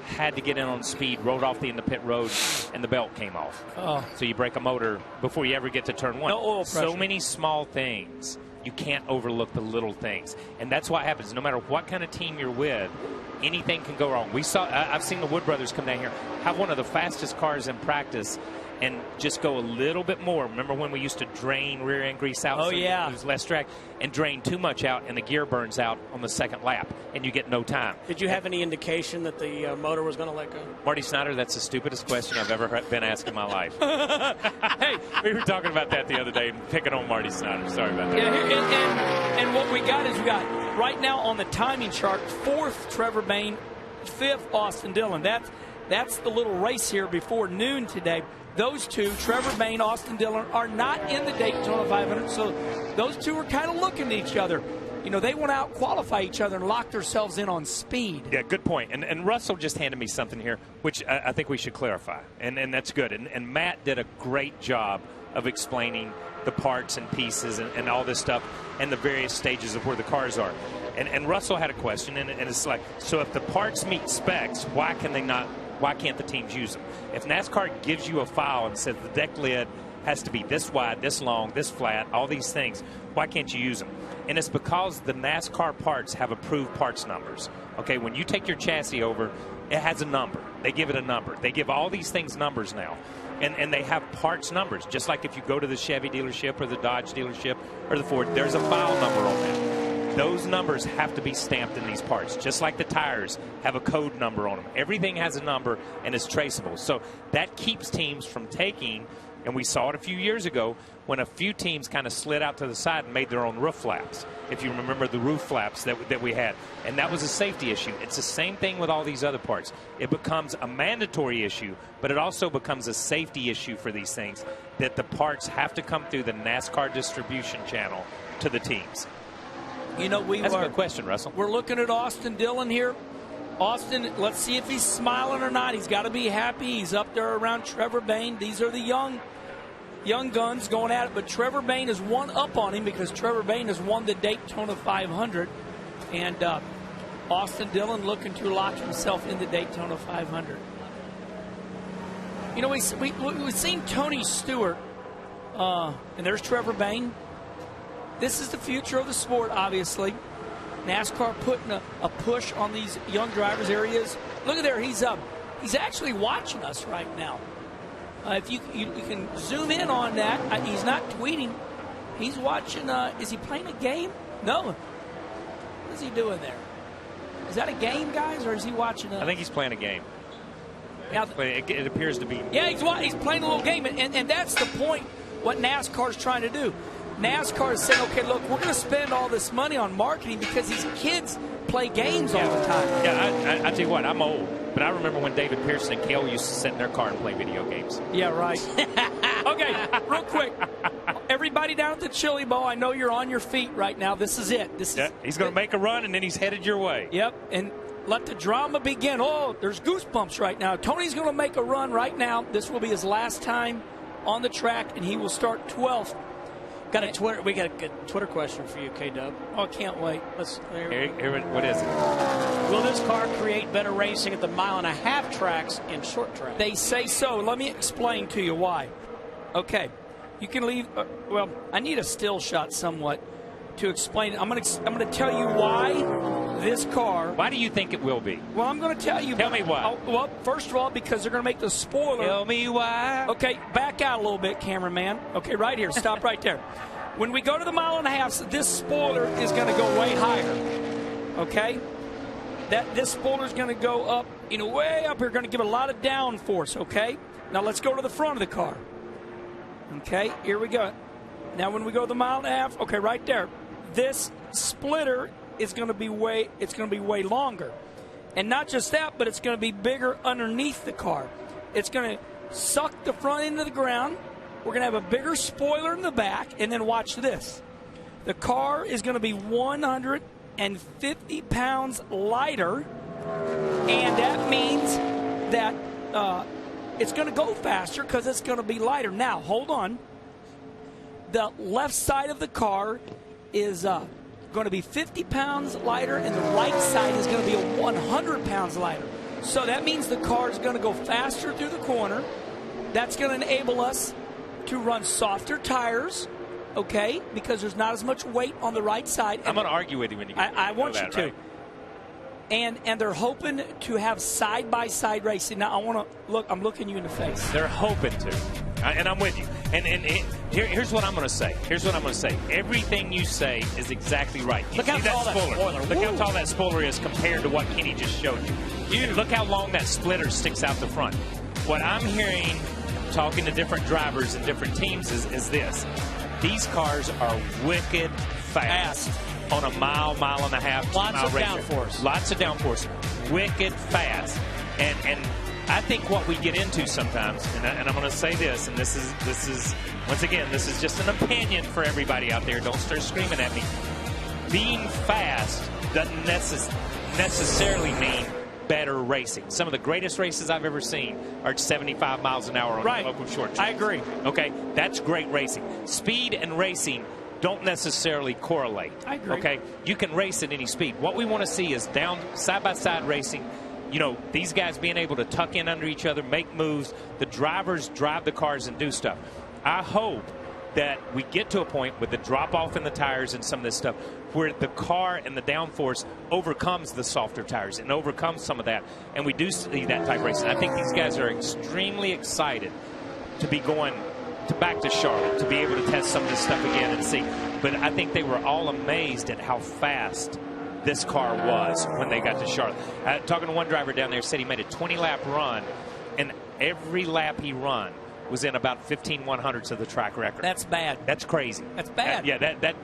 had to get in on speed, rolled off the end of pit road, and the belt came off. Oh. So you break a motor before you ever get to turn one. No oil pressure. So many small things. You can't overlook the little things. And that's what happens. No matter what kind of team you're with, anything can go wrong. I've seen the Wood brothers come down here, have one of the fastest cars in practice, and just go a little bit more. Remember when we used to drain rear end grease out? Oh, so yeah. It was less drag, and drain too much out, and the gear burns out on the second lap, and you get no time. Did you have any indication that the motor was going to let go? Marty Snyder, that's the stupidest question I've ever been asked in my life. Hey, we were talking about that the other day, picking on Marty Snyder. Sorry about that. Yeah, and what we got is we got right now on the timing chart, 4th Trevor Bayne, 5th Austin Dillon. That's the little race here before noon today. Those two, Trevor Bayne, Austin Dillon, are not in the Daytona 500, so those two are kind of looking at each other. They want to out-qualify each other and lock themselves in on speed. Yeah, good point. And Russell just handed me something here, which I think we should clarify, and that's good. And Matt did a great job of explaining the parts and pieces and all this stuff and the various stages of where the cars are. And Russell had a question, and it's like, so if the parts meet specs, why can't the teams use them? If NASCAR gives you a file and says the deck lid has to be this wide, this long, this flat, all these things, why can't you use them? And it's because the NASCAR parts have approved parts numbers. Okay, when you take your chassis over, it has a number. They give it a number. They give all these things numbers now. And they have parts numbers. Just like if you go to the Chevy dealership or the Dodge dealership or the Ford, there's a file number on that. Those numbers have to be stamped in these parts, just like the tires have a code number on them. Everything has a number and is traceable. So that keeps teams from taking, and we saw it a few years ago when a few teams kind of slid out to the side and made their own roof flaps, if you remember the roof flaps that we had. And that was a safety issue. It's the same thing with all these other parts. It becomes a mandatory issue, but it also becomes a safety issue for these things, that the parts have to come through the NASCAR distribution channel to the teams. That's a good question, Russell. We're looking at Austin Dillon here. Austin, let's see if he's smiling or not. He's got to be happy. He's up there around Trevor Bayne. These are the young guns going at it, but Trevor Bayne is one up on him because Trevor Bayne has won the Daytona 500, and Austin Dillon looking to lock himself in the Daytona 500. We've seen Tony Stewart, and there's Trevor Bayne. This is the future of the sport, obviously. NASCAR putting a push on these young drivers' areas. Look at there, he's actually watching us right now. If you can zoom in on that, he's not tweeting. He's watching. Is he playing a game? No. What is he doing there? Is that a game, guys, or is he watching? I think he's playing a game. Now, it appears to be. Yeah, he's playing a little game, and that's the point. What NASCAR's trying to do. NASCAR is saying, okay, look, we're going to spend all this money on marketing because these kids play games all the time. Yeah, I tell you what, I'm old, but I remember when David Pearson and Cale used to sit in their car and play video games. Yeah, right. Okay, real quick. Everybody down at the Chili Bowl, I know you're on your feet right now. This is it. He's going to make a run, and then he's headed your way. Yep, and let the drama begin. Oh, there's goosebumps right now. Tony's going to make a run right now. This will be his last time on the track, and he will start 12th. We got a good Twitter question for you, K-Dub. Oh, I can't wait. Here, what is it? Will this car create better racing at the 1.5-mile tracks and short tracks? They say so. Let me explain to you why. Okay, you can leave. Well, I need a still shot somewhat to explain it. I'm going to tell you why this car. Why do you think it will be? Well, I'm going to tell you. Tell me why. Well, first of all, because they're going to make the spoiler. Tell me why. Okay, back out a little bit, cameraman. Okay, right here. Stop right there. When we go to the 1.5 miles, this spoiler is going to go way higher. Okay? This spoiler is going to go up, way up here. Going to give a lot of downforce, okay? Now let's go to the front of the car. Okay, here we go. Now when we go to the 1.5 miles, okay, right there. This splitter is going to be way longer. And not just that, but it's going to be bigger underneath the car. It's going to suck the front end of the ground. We're going to have a bigger spoiler in the back, and then watch this. The car is going to be 150 pounds lighter, and that means that it's going to go faster because it's going to be lighter. Now, hold on. The left side of the car is going to be 50 pounds lighter, and the right side is going to be 100 pounds lighter. So that means the car is going to go faster through the corner. That's going to enable us to run softer tires, okay, because there's not as much weight on the right side. I'm going to argue with you when you get I want you to. Right? And they're hoping to have side-by-side racing. Now, I'm looking you in the face. They're hoping to. And I'm with you. And here's what I'm going to say. Everything you say is exactly right. You look how tall that spoiler. Look how tall that spoiler is compared to what Kenny just showed you. And look how long that splitter sticks out the front. What I'm hearing, talking to different drivers and different teams, is this. These cars are wicked fast. On a mile and a half, lots of downforce. Lots of downforce. Wicked fast. And I think what we get into sometimes, and I'm going to say this, and this is once again, this is just an opinion for everybody out there. Don't start screaming at me. Being fast doesn't necessarily mean better racing. Some of the greatest races I've ever seen are 75 miles an hour on the local short tracks. I agree. Okay, that's great racing. Speed and racing don't necessarily correlate. I agree. Okay, you can race at any speed. What we want to see is down side-by-side racing. These guys being able to tuck in under each other, make moves. The drivers drive the cars and do stuff. I hope that we get to a point with the drop-off in the tires and some of this stuff where the car and the downforce overcomes the softer tires and overcomes some of that, and we do see that type of racing. I think these guys are extremely excited to be going back to Charlotte, to be able to test some of this stuff again and see. But I think they were all amazed at how fast this car was when they got to Charlotte. Talking to one driver down there, said he made a 20-lap run, and every lap he run was in about 15/100ths of the track record. That's bad. That's crazy. That's bad.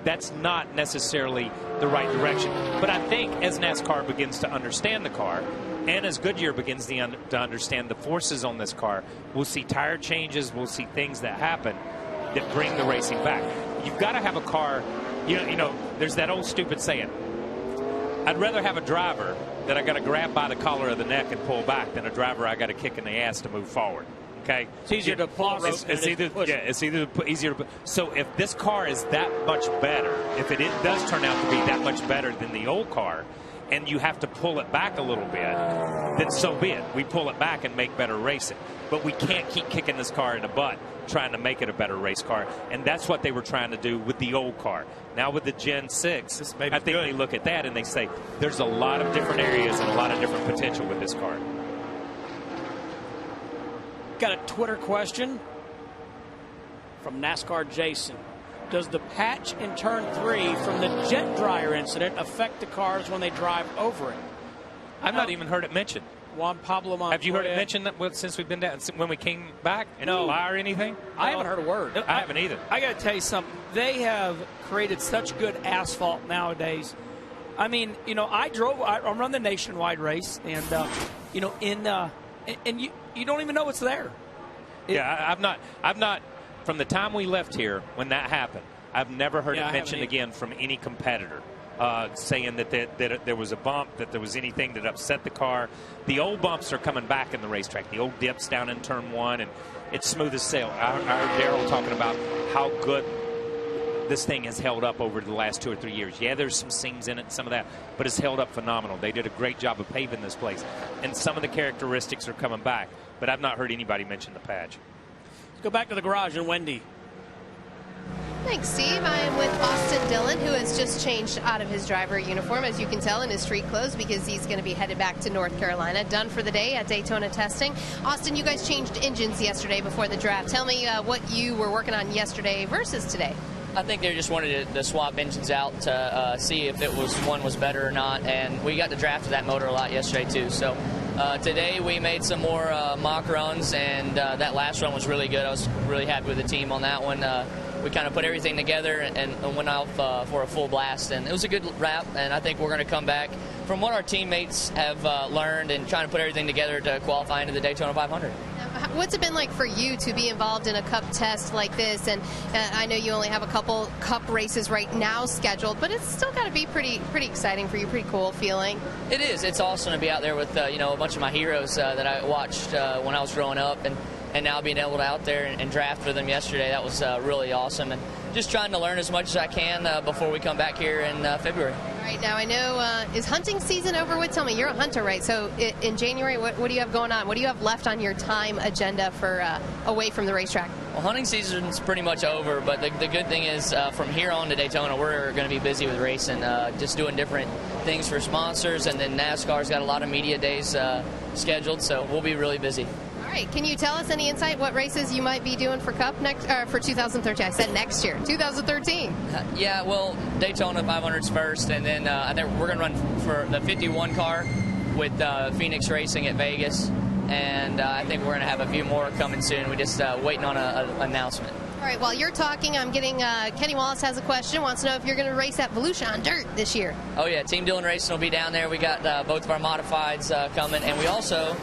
That's not necessarily the right direction. But I think as NASCAR begins to understand the car, and as Goodyear begins to understand the forces on this car, we'll see tire changes, we'll see things that happen that bring the racing back. You've got to have a car, there's that old stupid saying, I'd rather have a driver that I got to grab by the collar of the neck and pull back than a driver I got to kick in the ass to move forward. Okay, it's easier to pull. It's either easier to. So if this car is that much better, if it does turn out to be that much better than the old car, and you have to pull it back a little bit, then so be it. We pull it back and make better racing. But we can't keep kicking this car in the butt trying to make it a better race car. And that's what they were trying to do with the old car. Now with the Gen 6, I think they look at that and they say there's a lot of different areas and a lot of different potential with this car. Got a Twitter question from NASCAR Jason. Does the patch in turn 3 from the jet dryer incident affect the cars when they drive over it? I've not even heard it mentioned. Juan Pablo Montoya. Have you heard it mentioned that since we've been down, when we came back? No. Lie or anything? I haven't heard a word. I haven't either. I got to tell you something. They have created such good asphalt nowadays. I mean, I run the nationwide race, and and you don't even know it's there. I've not. From the time we left here, when that happened, I've never heard it mentioned again from any competitor, saying that there was a bump, that there was anything that upset the car. The old bumps are coming back in the racetrack. The old dips down in turn 1, and it's smooth as sail. I heard Darrell talking about how good this thing has held up over the last 2 or 3 years. Yeah, there's some seams in it, some of that, but it's held up phenomenal. They did a great job of paving this place, and some of the characteristics are coming back, but I've not heard anybody mention the patch. Let's go back to the garage and Wendy. Thanks, Steve. I am with Austin Dillon, who has just changed out of his driver uniform, as you can tell, in his street clothes, because he's going to be headed back to North Carolina. Done for the day at Daytona testing. Austin, you guys changed engines yesterday before the draft. Tell me what you were working on yesterday versus today. I think they just wanted to swap engines out to see if one was better or not, and we got to draft that motor a lot yesterday too. So today we made some more mock runs, and that last run was really good. I was really happy with the team on that one. We kind of put everything together and went out for a full blast, and it was a good wrap, and I think we're going to come back from what our teammates have learned and trying to put everything together to qualify into the Daytona 500. What's it been like for you to be involved in a Cup test like this? And I know you only have a couple Cup races right now scheduled, but it's still got to be pretty exciting for you, pretty cool feeling. It is. It's awesome to be out there with a bunch of my heroes that I watched when I was growing up, and now being able to out there and draft with them yesterday, that was really awesome. And just trying to learn as much as I can before we come back here in February. All right, now I know, is hunting season over with? Tell me, you're a hunter, right? So in January, what do you have going on? What do you have left on your time agenda for away from the racetrack? Well, hunting season's pretty much over, but the good thing is from here on to Daytona, we're going to be busy with racing, just doing different things for sponsors, and then NASCAR's got a lot of media days scheduled, so we'll be really busy. All right, can you tell us any insight what races you might be doing for Cup next for 2013? I said next year, 2013. Yeah, well, Daytona 500's first, and then I think we're going to run for the 51 car with Phoenix Racing at Vegas, and I think we're going to have a few more coming soon. We're just waiting on an announcement. All right, while you're talking, I'm getting Kenny Wallace has a question, wants to know if you're going to race at Volusia on dirt this year. Oh, yeah, Team Dillon Racing will be down there. We got both of our modifieds coming, and we also,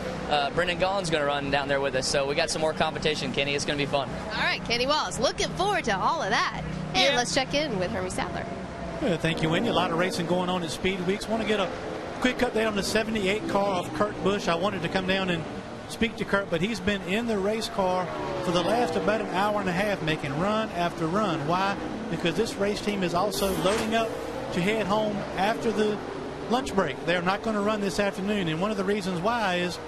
Brendan Gaughan's going to run down there with us, so we got some more competition, Kenny. It's going to be fun. All right, Kenny Wallace, looking forward to all of that. And let's check in with Hermie Sadler. Thank you, Wendy. A lot of racing going on at Speed Weeks. Want to get a quick update on the 78 car of Kurt Busch. I wanted to come down and speak to Kurt, but he's been in the race car for the last about an hour and a half, making run after run. Why? Because this race team is also loading up to head home after the lunch break. They're not going to run this afternoon, and one of the reasons why is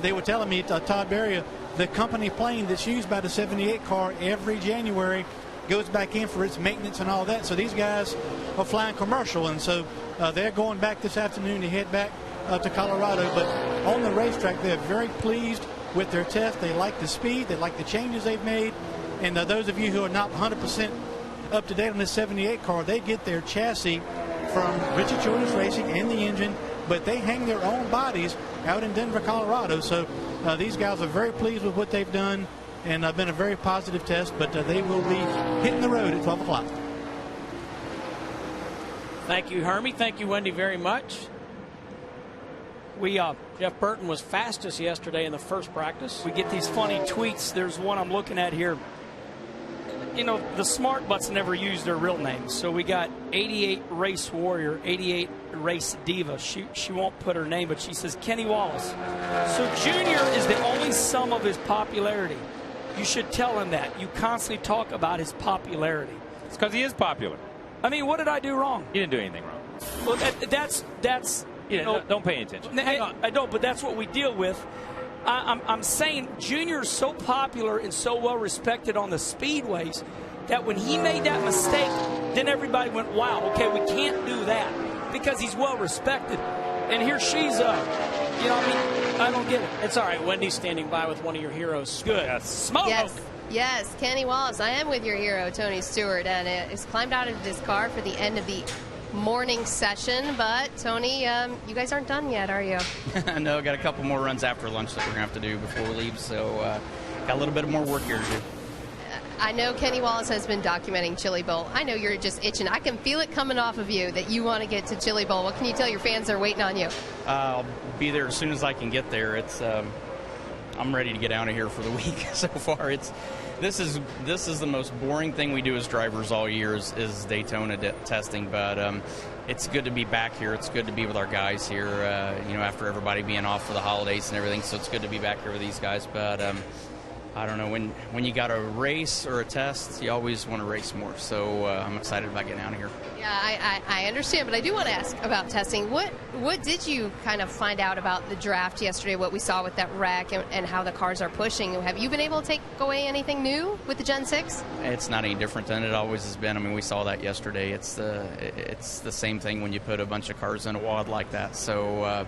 they were telling me, Todd Berry, the company plane that's used by the 78 car every January goes back in for its maintenance and all that. So these guys are flying commercial, and so they're going back this afternoon to head back to Colorado. But on the racetrack, they're very pleased with their test. They like the speed, they like the changes they've made, and those of you who are not 100% up to date on this 78 car, they get their chassis from Richard Childress Racing and the engine, but they hang their own bodies out in Denver, Colorado. So these guys are very pleased with what they've done, and been a very positive test, but they will be hitting the road at 12 o'clock. Thank you, Hermie. Thank you, Wendy, very much. Jeff Burton was fastest yesterday in the first practice. We get these funny tweets. There's one I'm looking at here. You know, the smart butts never use their real names. So we got 88 Race Warrior, 88 Race Diva. She won't put her name, but she says Kenny Wallace. So Junior is the only sum of his popularity. You should tell him that. You constantly talk about his popularity. It's because he is popular. I mean, what did I do wrong? You didn't do anything wrong. Well, that's you know, don't pay any attention. Hang on, I don't, but that's what we deal with. I'm saying Junior's so popular and so well respected on the speedways that when he made that mistake, then everybody went, wow, okay, we can't do that because he's well respected. And here she's, I don't get it. It's all right. Wendy's standing by with one of your heroes. Good. Yes. Smoke. Yes, Kenny Wallace. I am with your hero, Tony Stewart, and he's climbed out of his car for the end of the morning session. But Tony, you guys aren't done yet, are you? No, got a couple more runs after lunch that we're gonna have to do before we leave. So got a little bit more work here to do. I know Kenny Wallace has been documenting Chili Bowl. I know you're just itching. I can feel it coming off of you that you want to get to Chili Bowl. What can you tell your fans that are waiting on you? I'll be there as soon as I can get there. It's I'm ready to get out of here for the week. So far, this is the most boring thing we do as drivers all year is Daytona testing. But it's good to be back here. It's good to be with our guys here. After everybody being off for the holidays and everything, so it's good to be back here with these guys. But I don't know, when you got a race or a test, you always want to race more. So I'm excited about getting out of here. Yeah, I understand, but I do want to ask about testing. What did you kind of find out about the draft yesterday, what we saw with that wreck and how the cars are pushing? Have you been able to take away anything new with the Gen 6? It's not any different than it always has been. I mean, we saw that yesterday. It's the same thing when you put a bunch of cars in a wad like that. So,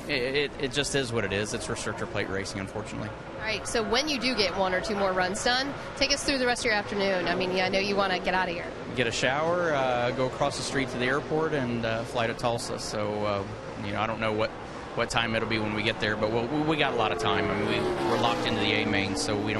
it just is what it is. It's restrictor plate racing, unfortunately. All right, so when you do get 1 or 2 more runs done, take us through the rest of your afternoon. I mean, I know you want to get out of here. Get a shower, go across the street to the airport, and fly to Tulsa. So, I don't know what time it'll be when we get there, but we got a lot of time. I mean, we're locked into the A main, so we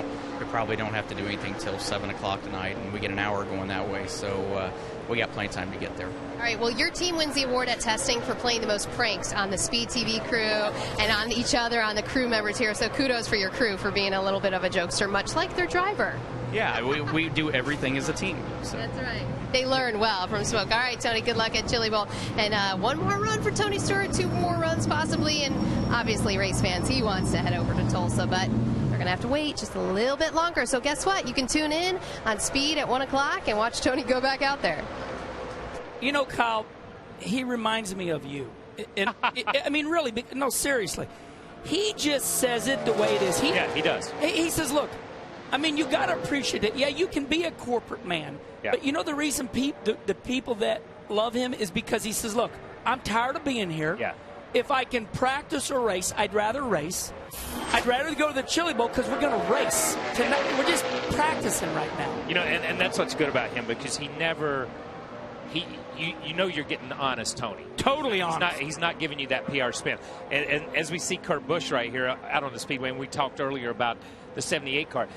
probably don't have to do anything till 7 o'clock tonight, and we get an hour going that way. So we got plenty of time to get there. All right, well, your team wins the award at testing for playing the most pranks on the Speed TV crew and on each other, on the crew members here. So kudos for your crew for being a little bit of a jokester, much like their driver. Yeah, we do everything as a team. So. That's right. They learn well from Smoke. All right, Tony, good luck at Chili Bowl. And 1 more run for Tony Stewart, 2 more runs possibly. And obviously, race fans, he wants to head over to Tulsa, but they're going to have to wait just a little bit longer. So guess what? You can tune in on Speed at 1 o'clock and watch Tony go back out there. You know, Kyle, he reminds me of you. And I mean, really, no, seriously. He just says it the way it is. Yeah, he does. He says, look, I mean, you got to appreciate it. Yeah, you can be a corporate man. Yeah. But you know the reason the people that love him is because he says, look, I'm tired of being here. Yeah. If I can practice or race, I'd rather race. I'd rather go to the Chili Bowl because we're going to race. Tonight, we're just practicing right now. You know, and that's what's good about him because he never – you know you're getting honest Tony. Totally honest. He's not giving you that PR spin. And as we see Kurt Busch right here out on the Speedway, and we talked earlier about the 78 car,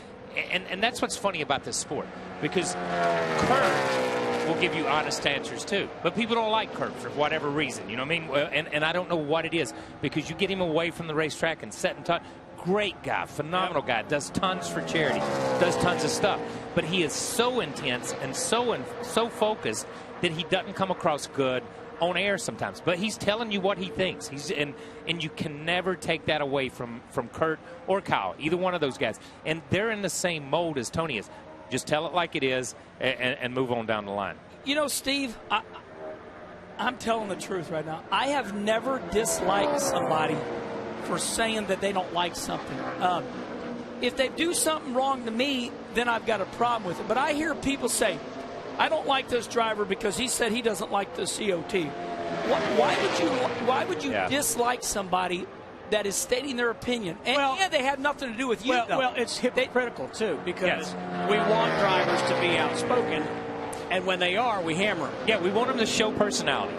and that's what's funny about this sport because Kurt will give you honest answers too. But people don't like Kurt for whatever reason. You know what I mean? And I don't know what it is because you get him away from the racetrack and set and touch. Great guy, phenomenal guy, does tons for charity, does tons of stuff. But he is so intense and so focused that he doesn't come across good on air sometimes. But he's telling you what he thinks. And you can never take that away from Kurt or Kyle, either one of those guys. And they're in the same mold as Tony is. Just tell it like it is and move on down the line. You know, Steve, I'm telling the truth right now. I have never disliked somebody for saying that they don't like something. If they do something wrong to me, then I've got a problem with it. But I hear people say, I don't like this driver because he said he doesn't like the COT. Why would you dislike somebody that is stating their opinion? And they have nothing to do with you. Well, it's hypocritical, too, because we want drivers to be outspoken, and when they are, we hammer them. Yeah, we want them to show personality.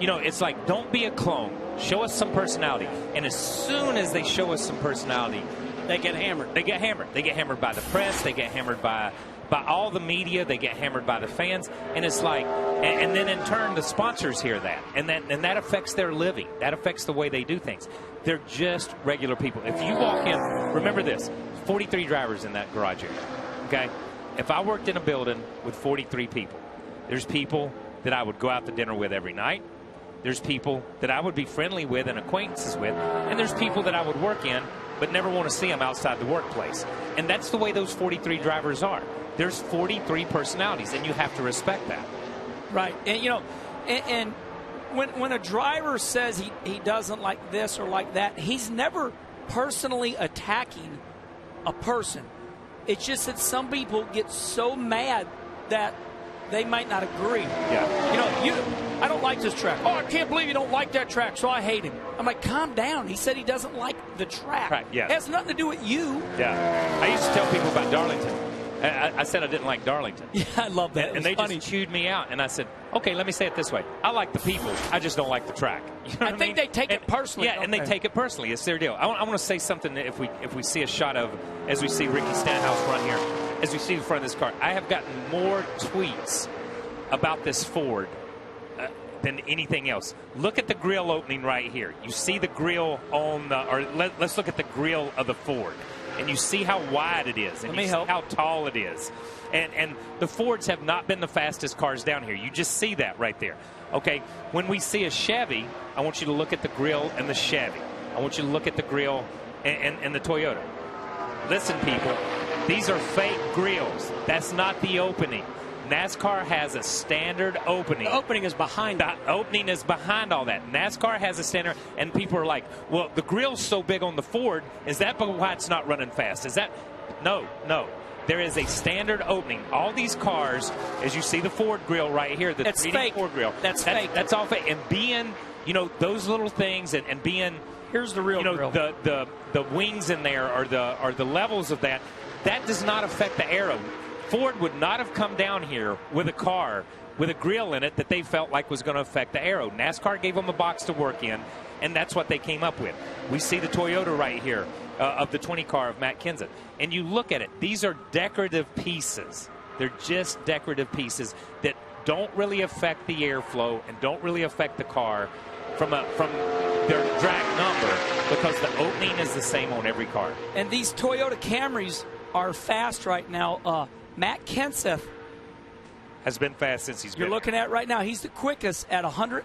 It's like, don't be a clone. Show us some personality. And as soon as they show us some personality, they get hammered. They get hammered. They get hammered by the press. They get hammered by all the media. They get hammered by the fans. And it's like, and then in turn, the sponsors hear that. And that affects their living. That affects the way they do things. They're just regular people. If you walk in, remember this, 43 drivers in that garage area, okay? If I worked in a building with 43 people, there's people that I would go out to dinner with every night. There's people that I would be friendly with and acquaintances with. And there's people that I would work in but never want to see them outside the workplace. And that's the way those 43 drivers are. There's 43 personalities, and you have to respect that. Right. And, you know, and when a driver says he doesn't like this or like that, he's never personally attacking a person. It's just that some people get so mad that they might not agree. Yeah. You know, I don't like this track. Oh, I can't believe you don't like that track, so I hate him. I'm like, calm down. He said he doesn't like the track. Right, yeah. It has nothing to do with you. Yeah. I used to tell people about Darlington. I said I didn't like Darlington. Yeah, I love that. And they just chewed me out. And I said, okay, let me say it this way. I like the people. I just don't like the track. You know I think they take it personally. Yeah, and they take it personally. It's their deal. I want to say something that if we see a shot of, as we see Ricky Stenhouse run here, as we see the front of this car, I have gotten more tweets about this Ford than anything else. Look at the grill opening right here. You see the grill on the, or let's look at the grill of the Ford. And you see how wide it is, and you see how tall it is. And the Fords have not been the fastest cars down here. You just see that right there. Okay, when we see a Chevy, I want you to look at the grill and the Chevy. I want you to look at the grill and the Toyota. listen, people, these are fake grills. That's not the opening. NASCAR has a standard opening. The opening is behind that. The opening is behind all that. NASCAR has a standard, and people are like, well, the grill's so big on the Ford. Is that why it's not running fast? Is that? No. There is a standard opening. All these cars, as you see the Ford grill right here, the 3D Ford grill. That's fake. That's all fake. And being, those little things and being, here's the real grill. The wings in there are the levels of that. That does not affect the aero. Ford would not have come down here with a car with a grill in it that they felt like was going to affect the aero. NASCAR gave them a box to work in, and that's what they came up with. We see the Toyota right here of the 20 car of Matt Kenseth. And you look at it, these are decorative pieces. They're just decorative pieces that don't really affect the airflow and don't really affect the car from their drag number, because the opening is the same on every car. And these Toyota Camrys are fast right now. Matt Kenseth has been fast since he's been. You're looking at right now. He's the quickest at 100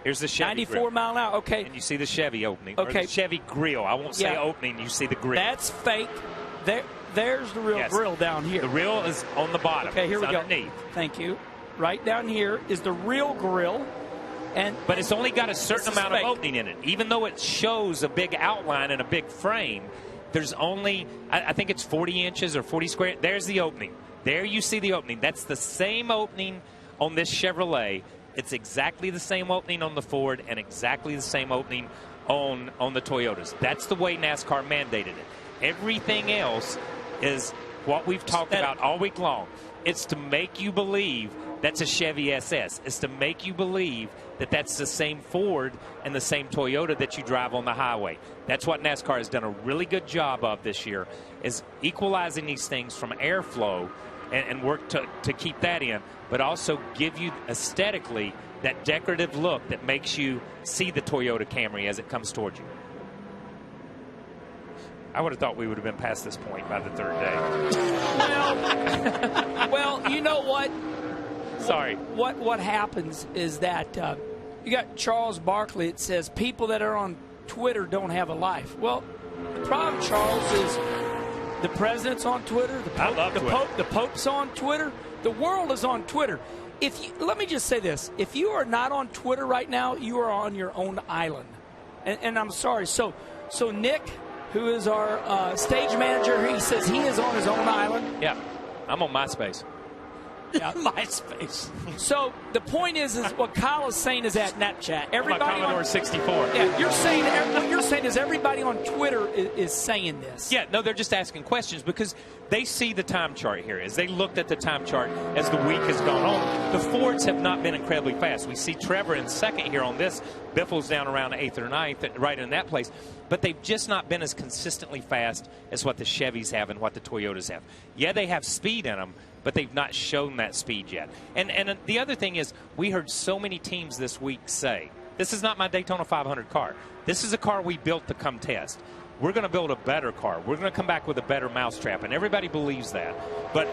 Here's the Chevy 94 grill. mile an hour. Okay. And you see the Chevy opening. Okay. Or the Chevy grill. I won't say opening. You see the grill. That's fake. There's the real grill down here. The real is on the bottom. Okay, here it's we underneath. go. Thank you. Right down here is the real grill. But it's only got a certain amount of opening in it. Even though it shows a big outline and a big frame, there's only, I think it's 40 inches or 40 square. There's the opening. There you see the opening. That's the same opening on this Chevrolet. It's exactly the same opening on the Ford and exactly the same opening on the Toyotas. That's the way NASCAR mandated it. Everything else is what we've talked about all week long. It's to make you believe that's a Chevy SS. It's to make you believe that that's the same Ford and the same Toyota that you drive on the highway. That's what NASCAR has done a really good job of this year, is equalizing these things from airflow and work to keep that in, but also give you aesthetically that decorative look that makes you see the Toyota Camry as it comes towards you. I would have thought we would have been past this point by the third day. Well, you know what? Sorry. What happens is that you got Charles Barkley. It says people that are on Twitter don't have a life. Well, the problem, Charles, is the president's on Twitter. The Pope's on Twitter. The world is on Twitter. Let me just say this: if you are not on Twitter right now, you are on your own island. And I'm sorry. So Nick, who is our stage manager, he says he is on his own island. Yeah, I'm on MySpace. Yeah, MySpace. So the point is what Kyle is saying is at Snapchat. Everybody on Commodore 64. Yeah, what you're saying is everybody on Twitter is saying this. Yeah, no, they're just asking questions because they see the time chart here. As they looked at the time chart as the week has gone on, the Fords have not been incredibly fast. We see Trevor in second here on this. Biffle's down around 8th or 9th, right in that place. But they've just not been as consistently fast as what the Chevys have and what the Toyotas have. Yeah, they have speed in them, but they've not shown that speed yet. And the other thing is, we heard so many teams this week say, this is not my Daytona 500 car. This is a car we built to come test. We're going to build a better car. We're going to come back with a better mousetrap, and everybody believes that. But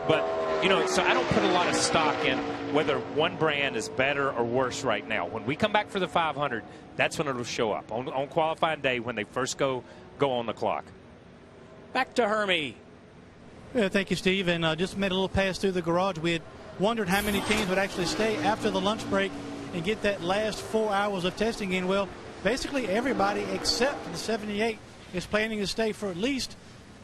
so I don't put a lot of stock in whether one brand is better or worse right now. When we come back for the 500, that's when it'll show up, on qualifying day when they first go on the clock. Back to Hermie. Yeah, thank you, Steve. And just made a little pass through the garage. We had wondered how many teams would actually stay after the lunch break and get that last 4 hours of testing in. Well, basically everybody except the 78 is planning to stay for at least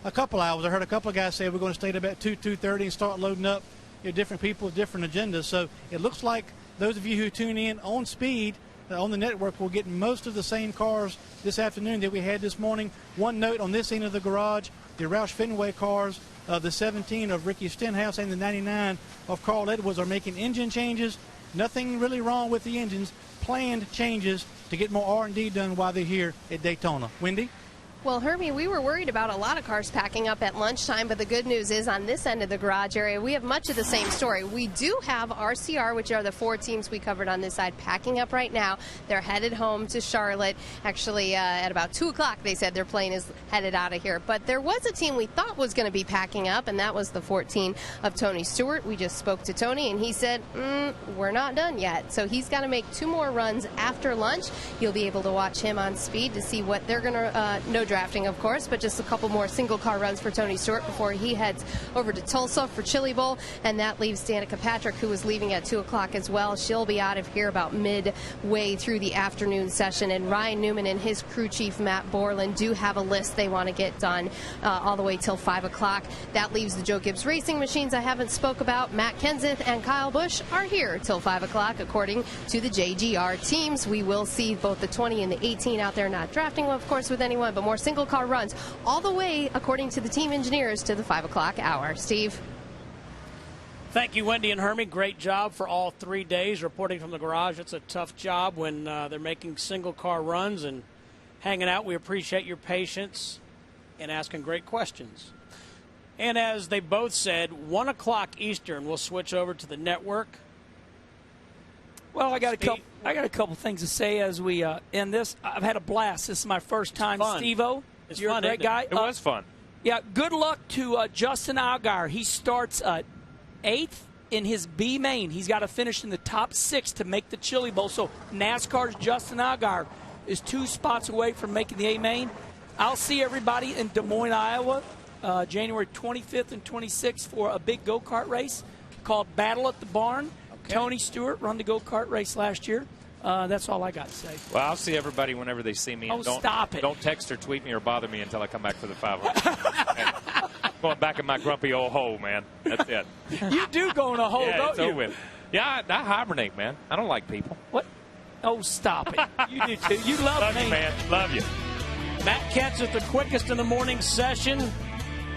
a couple hours. I heard a couple of guys say we're going to stay at about 2:30 and start loading up. Different people with different agendas. So it looks like those of you who tune in on Speed on the network will get most of the same cars this afternoon that we had this morning. One note on this end of the garage, the Roush Fenway cars, the 17 of Ricky Stenhouse and the 99 of Carl Edwards are making engine changes. Nothing really wrong with the engines. Planned changes to get more R&D done while they're here at Daytona. Wendy? Well, Hermie, we were worried about a lot of cars packing up at lunchtime, but the good news is on this end of the garage area, we have much of the same story. We do have RCR, which are the 4 teams we covered on this side, packing up right now. They're headed home to Charlotte. Actually, at about 2 o'clock, they said their plane is headed out of here. But there was a team we thought was going to be packing up, and that was the 14 of Tony Stewart. We just spoke to Tony, and he said, we're not done yet. So he's got to make 2 more runs after lunch. You'll be able to watch him on Speed to see what they're going to, no drafting, of course, but just a couple more single-car runs for Tony Stewart before he heads over to Tulsa for Chili Bowl, and that leaves Danica Patrick, who was leaving at 2 o'clock as well. She'll be out of here about midway through the afternoon session, and Ryan Newman and his crew chief, Matt Borland, do have a list they want to get done all the way till 5 o'clock. That leaves the Joe Gibbs Racing machines I haven't spoke about. Matt Kenseth and Kyle Busch are here till 5 o'clock, according to the JGR teams. We will see both the 20 and the 18 out there, not drafting, of course, with anyone, but more single-car runs all the way, according to the team engineers, to the 5 o'clock hour. Steve? Thank you, Wendy and Hermie. Great job for all 3 days reporting from the garage. It's a tough job when they're making single-car runs and hanging out. We appreciate your patience and asking great questions. And as they both said, 1 o'clock Eastern, we'll switch over to the network. Well, I got a couple things to say as we end this. I've had a blast. This is my first time, Steve-O. You're a great guy. It was fun. Yeah, good luck to Justin Allgaier. He starts 8th in his B main. He's got to finish in the top 6 to make the Chili Bowl. So NASCAR's Justin Allgaier is 2 spots away from making the A main. I'll see everybody in Des Moines, Iowa, January 25th and 26th for a big go-kart race called Battle at the Barn. Okay. Tony Stewart run the go-kart race last year. That's all I got to say. Well, I'll see everybody whenever they see me. Oh, And stop it. Don't text or tweet me or bother me until I come back for the 500. Going back in my grumpy old hole, man. That's it. You do go in a hole, yeah, don't it's you? over with. Yeah, I hibernate, man. I don't like people. What? Oh, stop it. You do too. You love me. You, man. Love you. Matt Kenseth, the quickest in the morning session.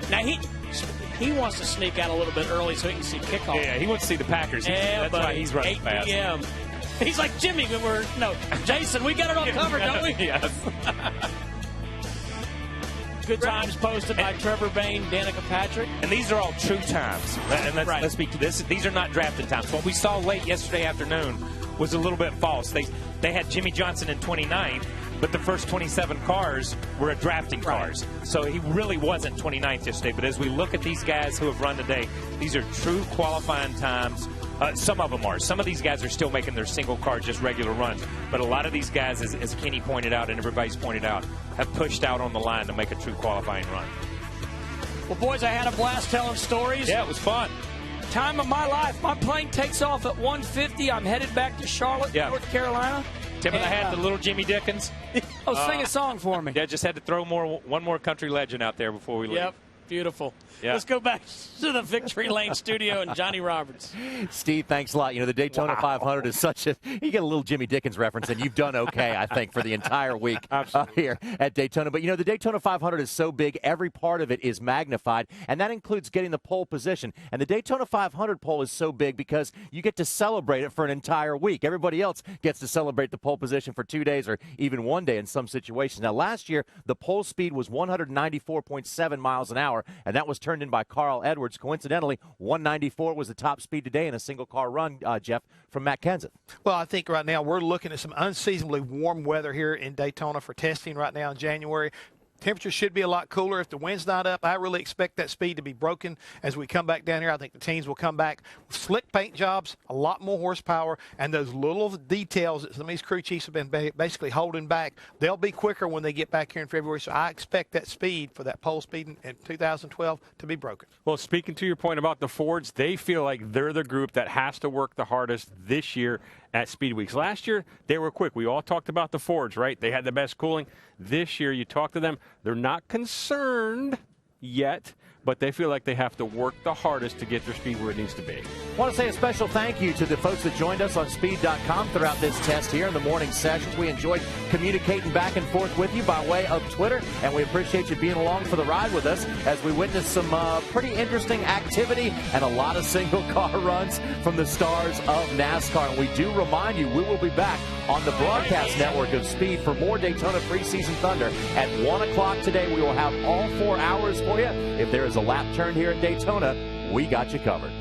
Now, he wants to sneak out a little bit early so he can see kickoff. Yeah, he wants to see the Packers. That's why he's running 8 fast. p.m. He's like, Jimmy, Jason, we got it all covered, don't we? Yes. Good times posted by Trevor Bain, Danica Patrick. And these are all true times. And let's speak to this. These are not drafted times. What we saw late yesterday afternoon was a little bit false. They had Jimmy Johnson in 29th, but the first 27 cars were drafting cars. So he really wasn't 29th yesterday. But as we look at these guys who have run today, these are true qualifying times. Some of them are. Some of these guys are still making their single car, just regular runs. But a lot of these guys, as Kenny pointed out and everybody's pointed out, have pushed out on the line to make a true qualifying run. Well, boys, I had a blast telling stories. Yeah, it was fun. Time of my life. My plane takes off at 1:50. I'm headed back to Charlotte, North Carolina. Tip of the hat to little Jimmy Dickens. Sing a song for me. Yeah, just had to throw one more country legend out there before we leave. Yep, beautiful. Yeah. Let's go back to the Victory Lane studio and Johnny Roberts. Steve, thanks a lot. You know, the Daytona 500 is such a – you get a little Jimmy Dickens reference, and you've done okay, I think, for the entire week here at Daytona. But, you know, the Daytona 500 is so big, every part of it is magnified, and that includes getting the pole position. And the Daytona 500 pole is so big because you get to celebrate it for an entire week. Everybody else gets to celebrate the pole position for 2 days or even 1 day in some situations. Now, last year, the pole speed was 194.7 miles an hour, and that was turned in by Carl Edwards. Coincidentally, 194 was the top speed today in a single-car run, Jeff, from Matt Kenseth. Well, I think right now we're looking at some unseasonably warm weather here in Daytona for testing right now in January. Temperature should be a lot cooler. If the wind's not up, I really expect that speed to be broken as we come back down here. I think the teams will come back with slick paint jobs, a lot more horsepower, and those little details that some of these crew chiefs have been basically holding back, they'll be quicker when they get back here in February. So I expect that speed for that pole speed in 2012 to be broken. Well, speaking to your point about the Fords, they feel like they're the group that has to work the hardest this year at Speed Weeks. Last year, they were quick. We all talked about the Fords, right? They had the best cooling. This year, you talk to them, they're not concerned yet, but they feel like they have to work the hardest to get their speed where it needs to be. I want to say a special thank you to the folks that joined us on Speed.com throughout this test here in the morning sessions. We enjoyed communicating back and forth with you by way of Twitter, and we appreciate you being along for the ride with us as we witnessed some pretty interesting activity and a lot of single-car runs from the stars of NASCAR. And we do remind you, we will be back on the broadcast network of Speed for more Daytona Preseason Thunder at 1 o'clock today. We will have all 4 hours for you. If there is a lap turn here at Daytona, we got you covered.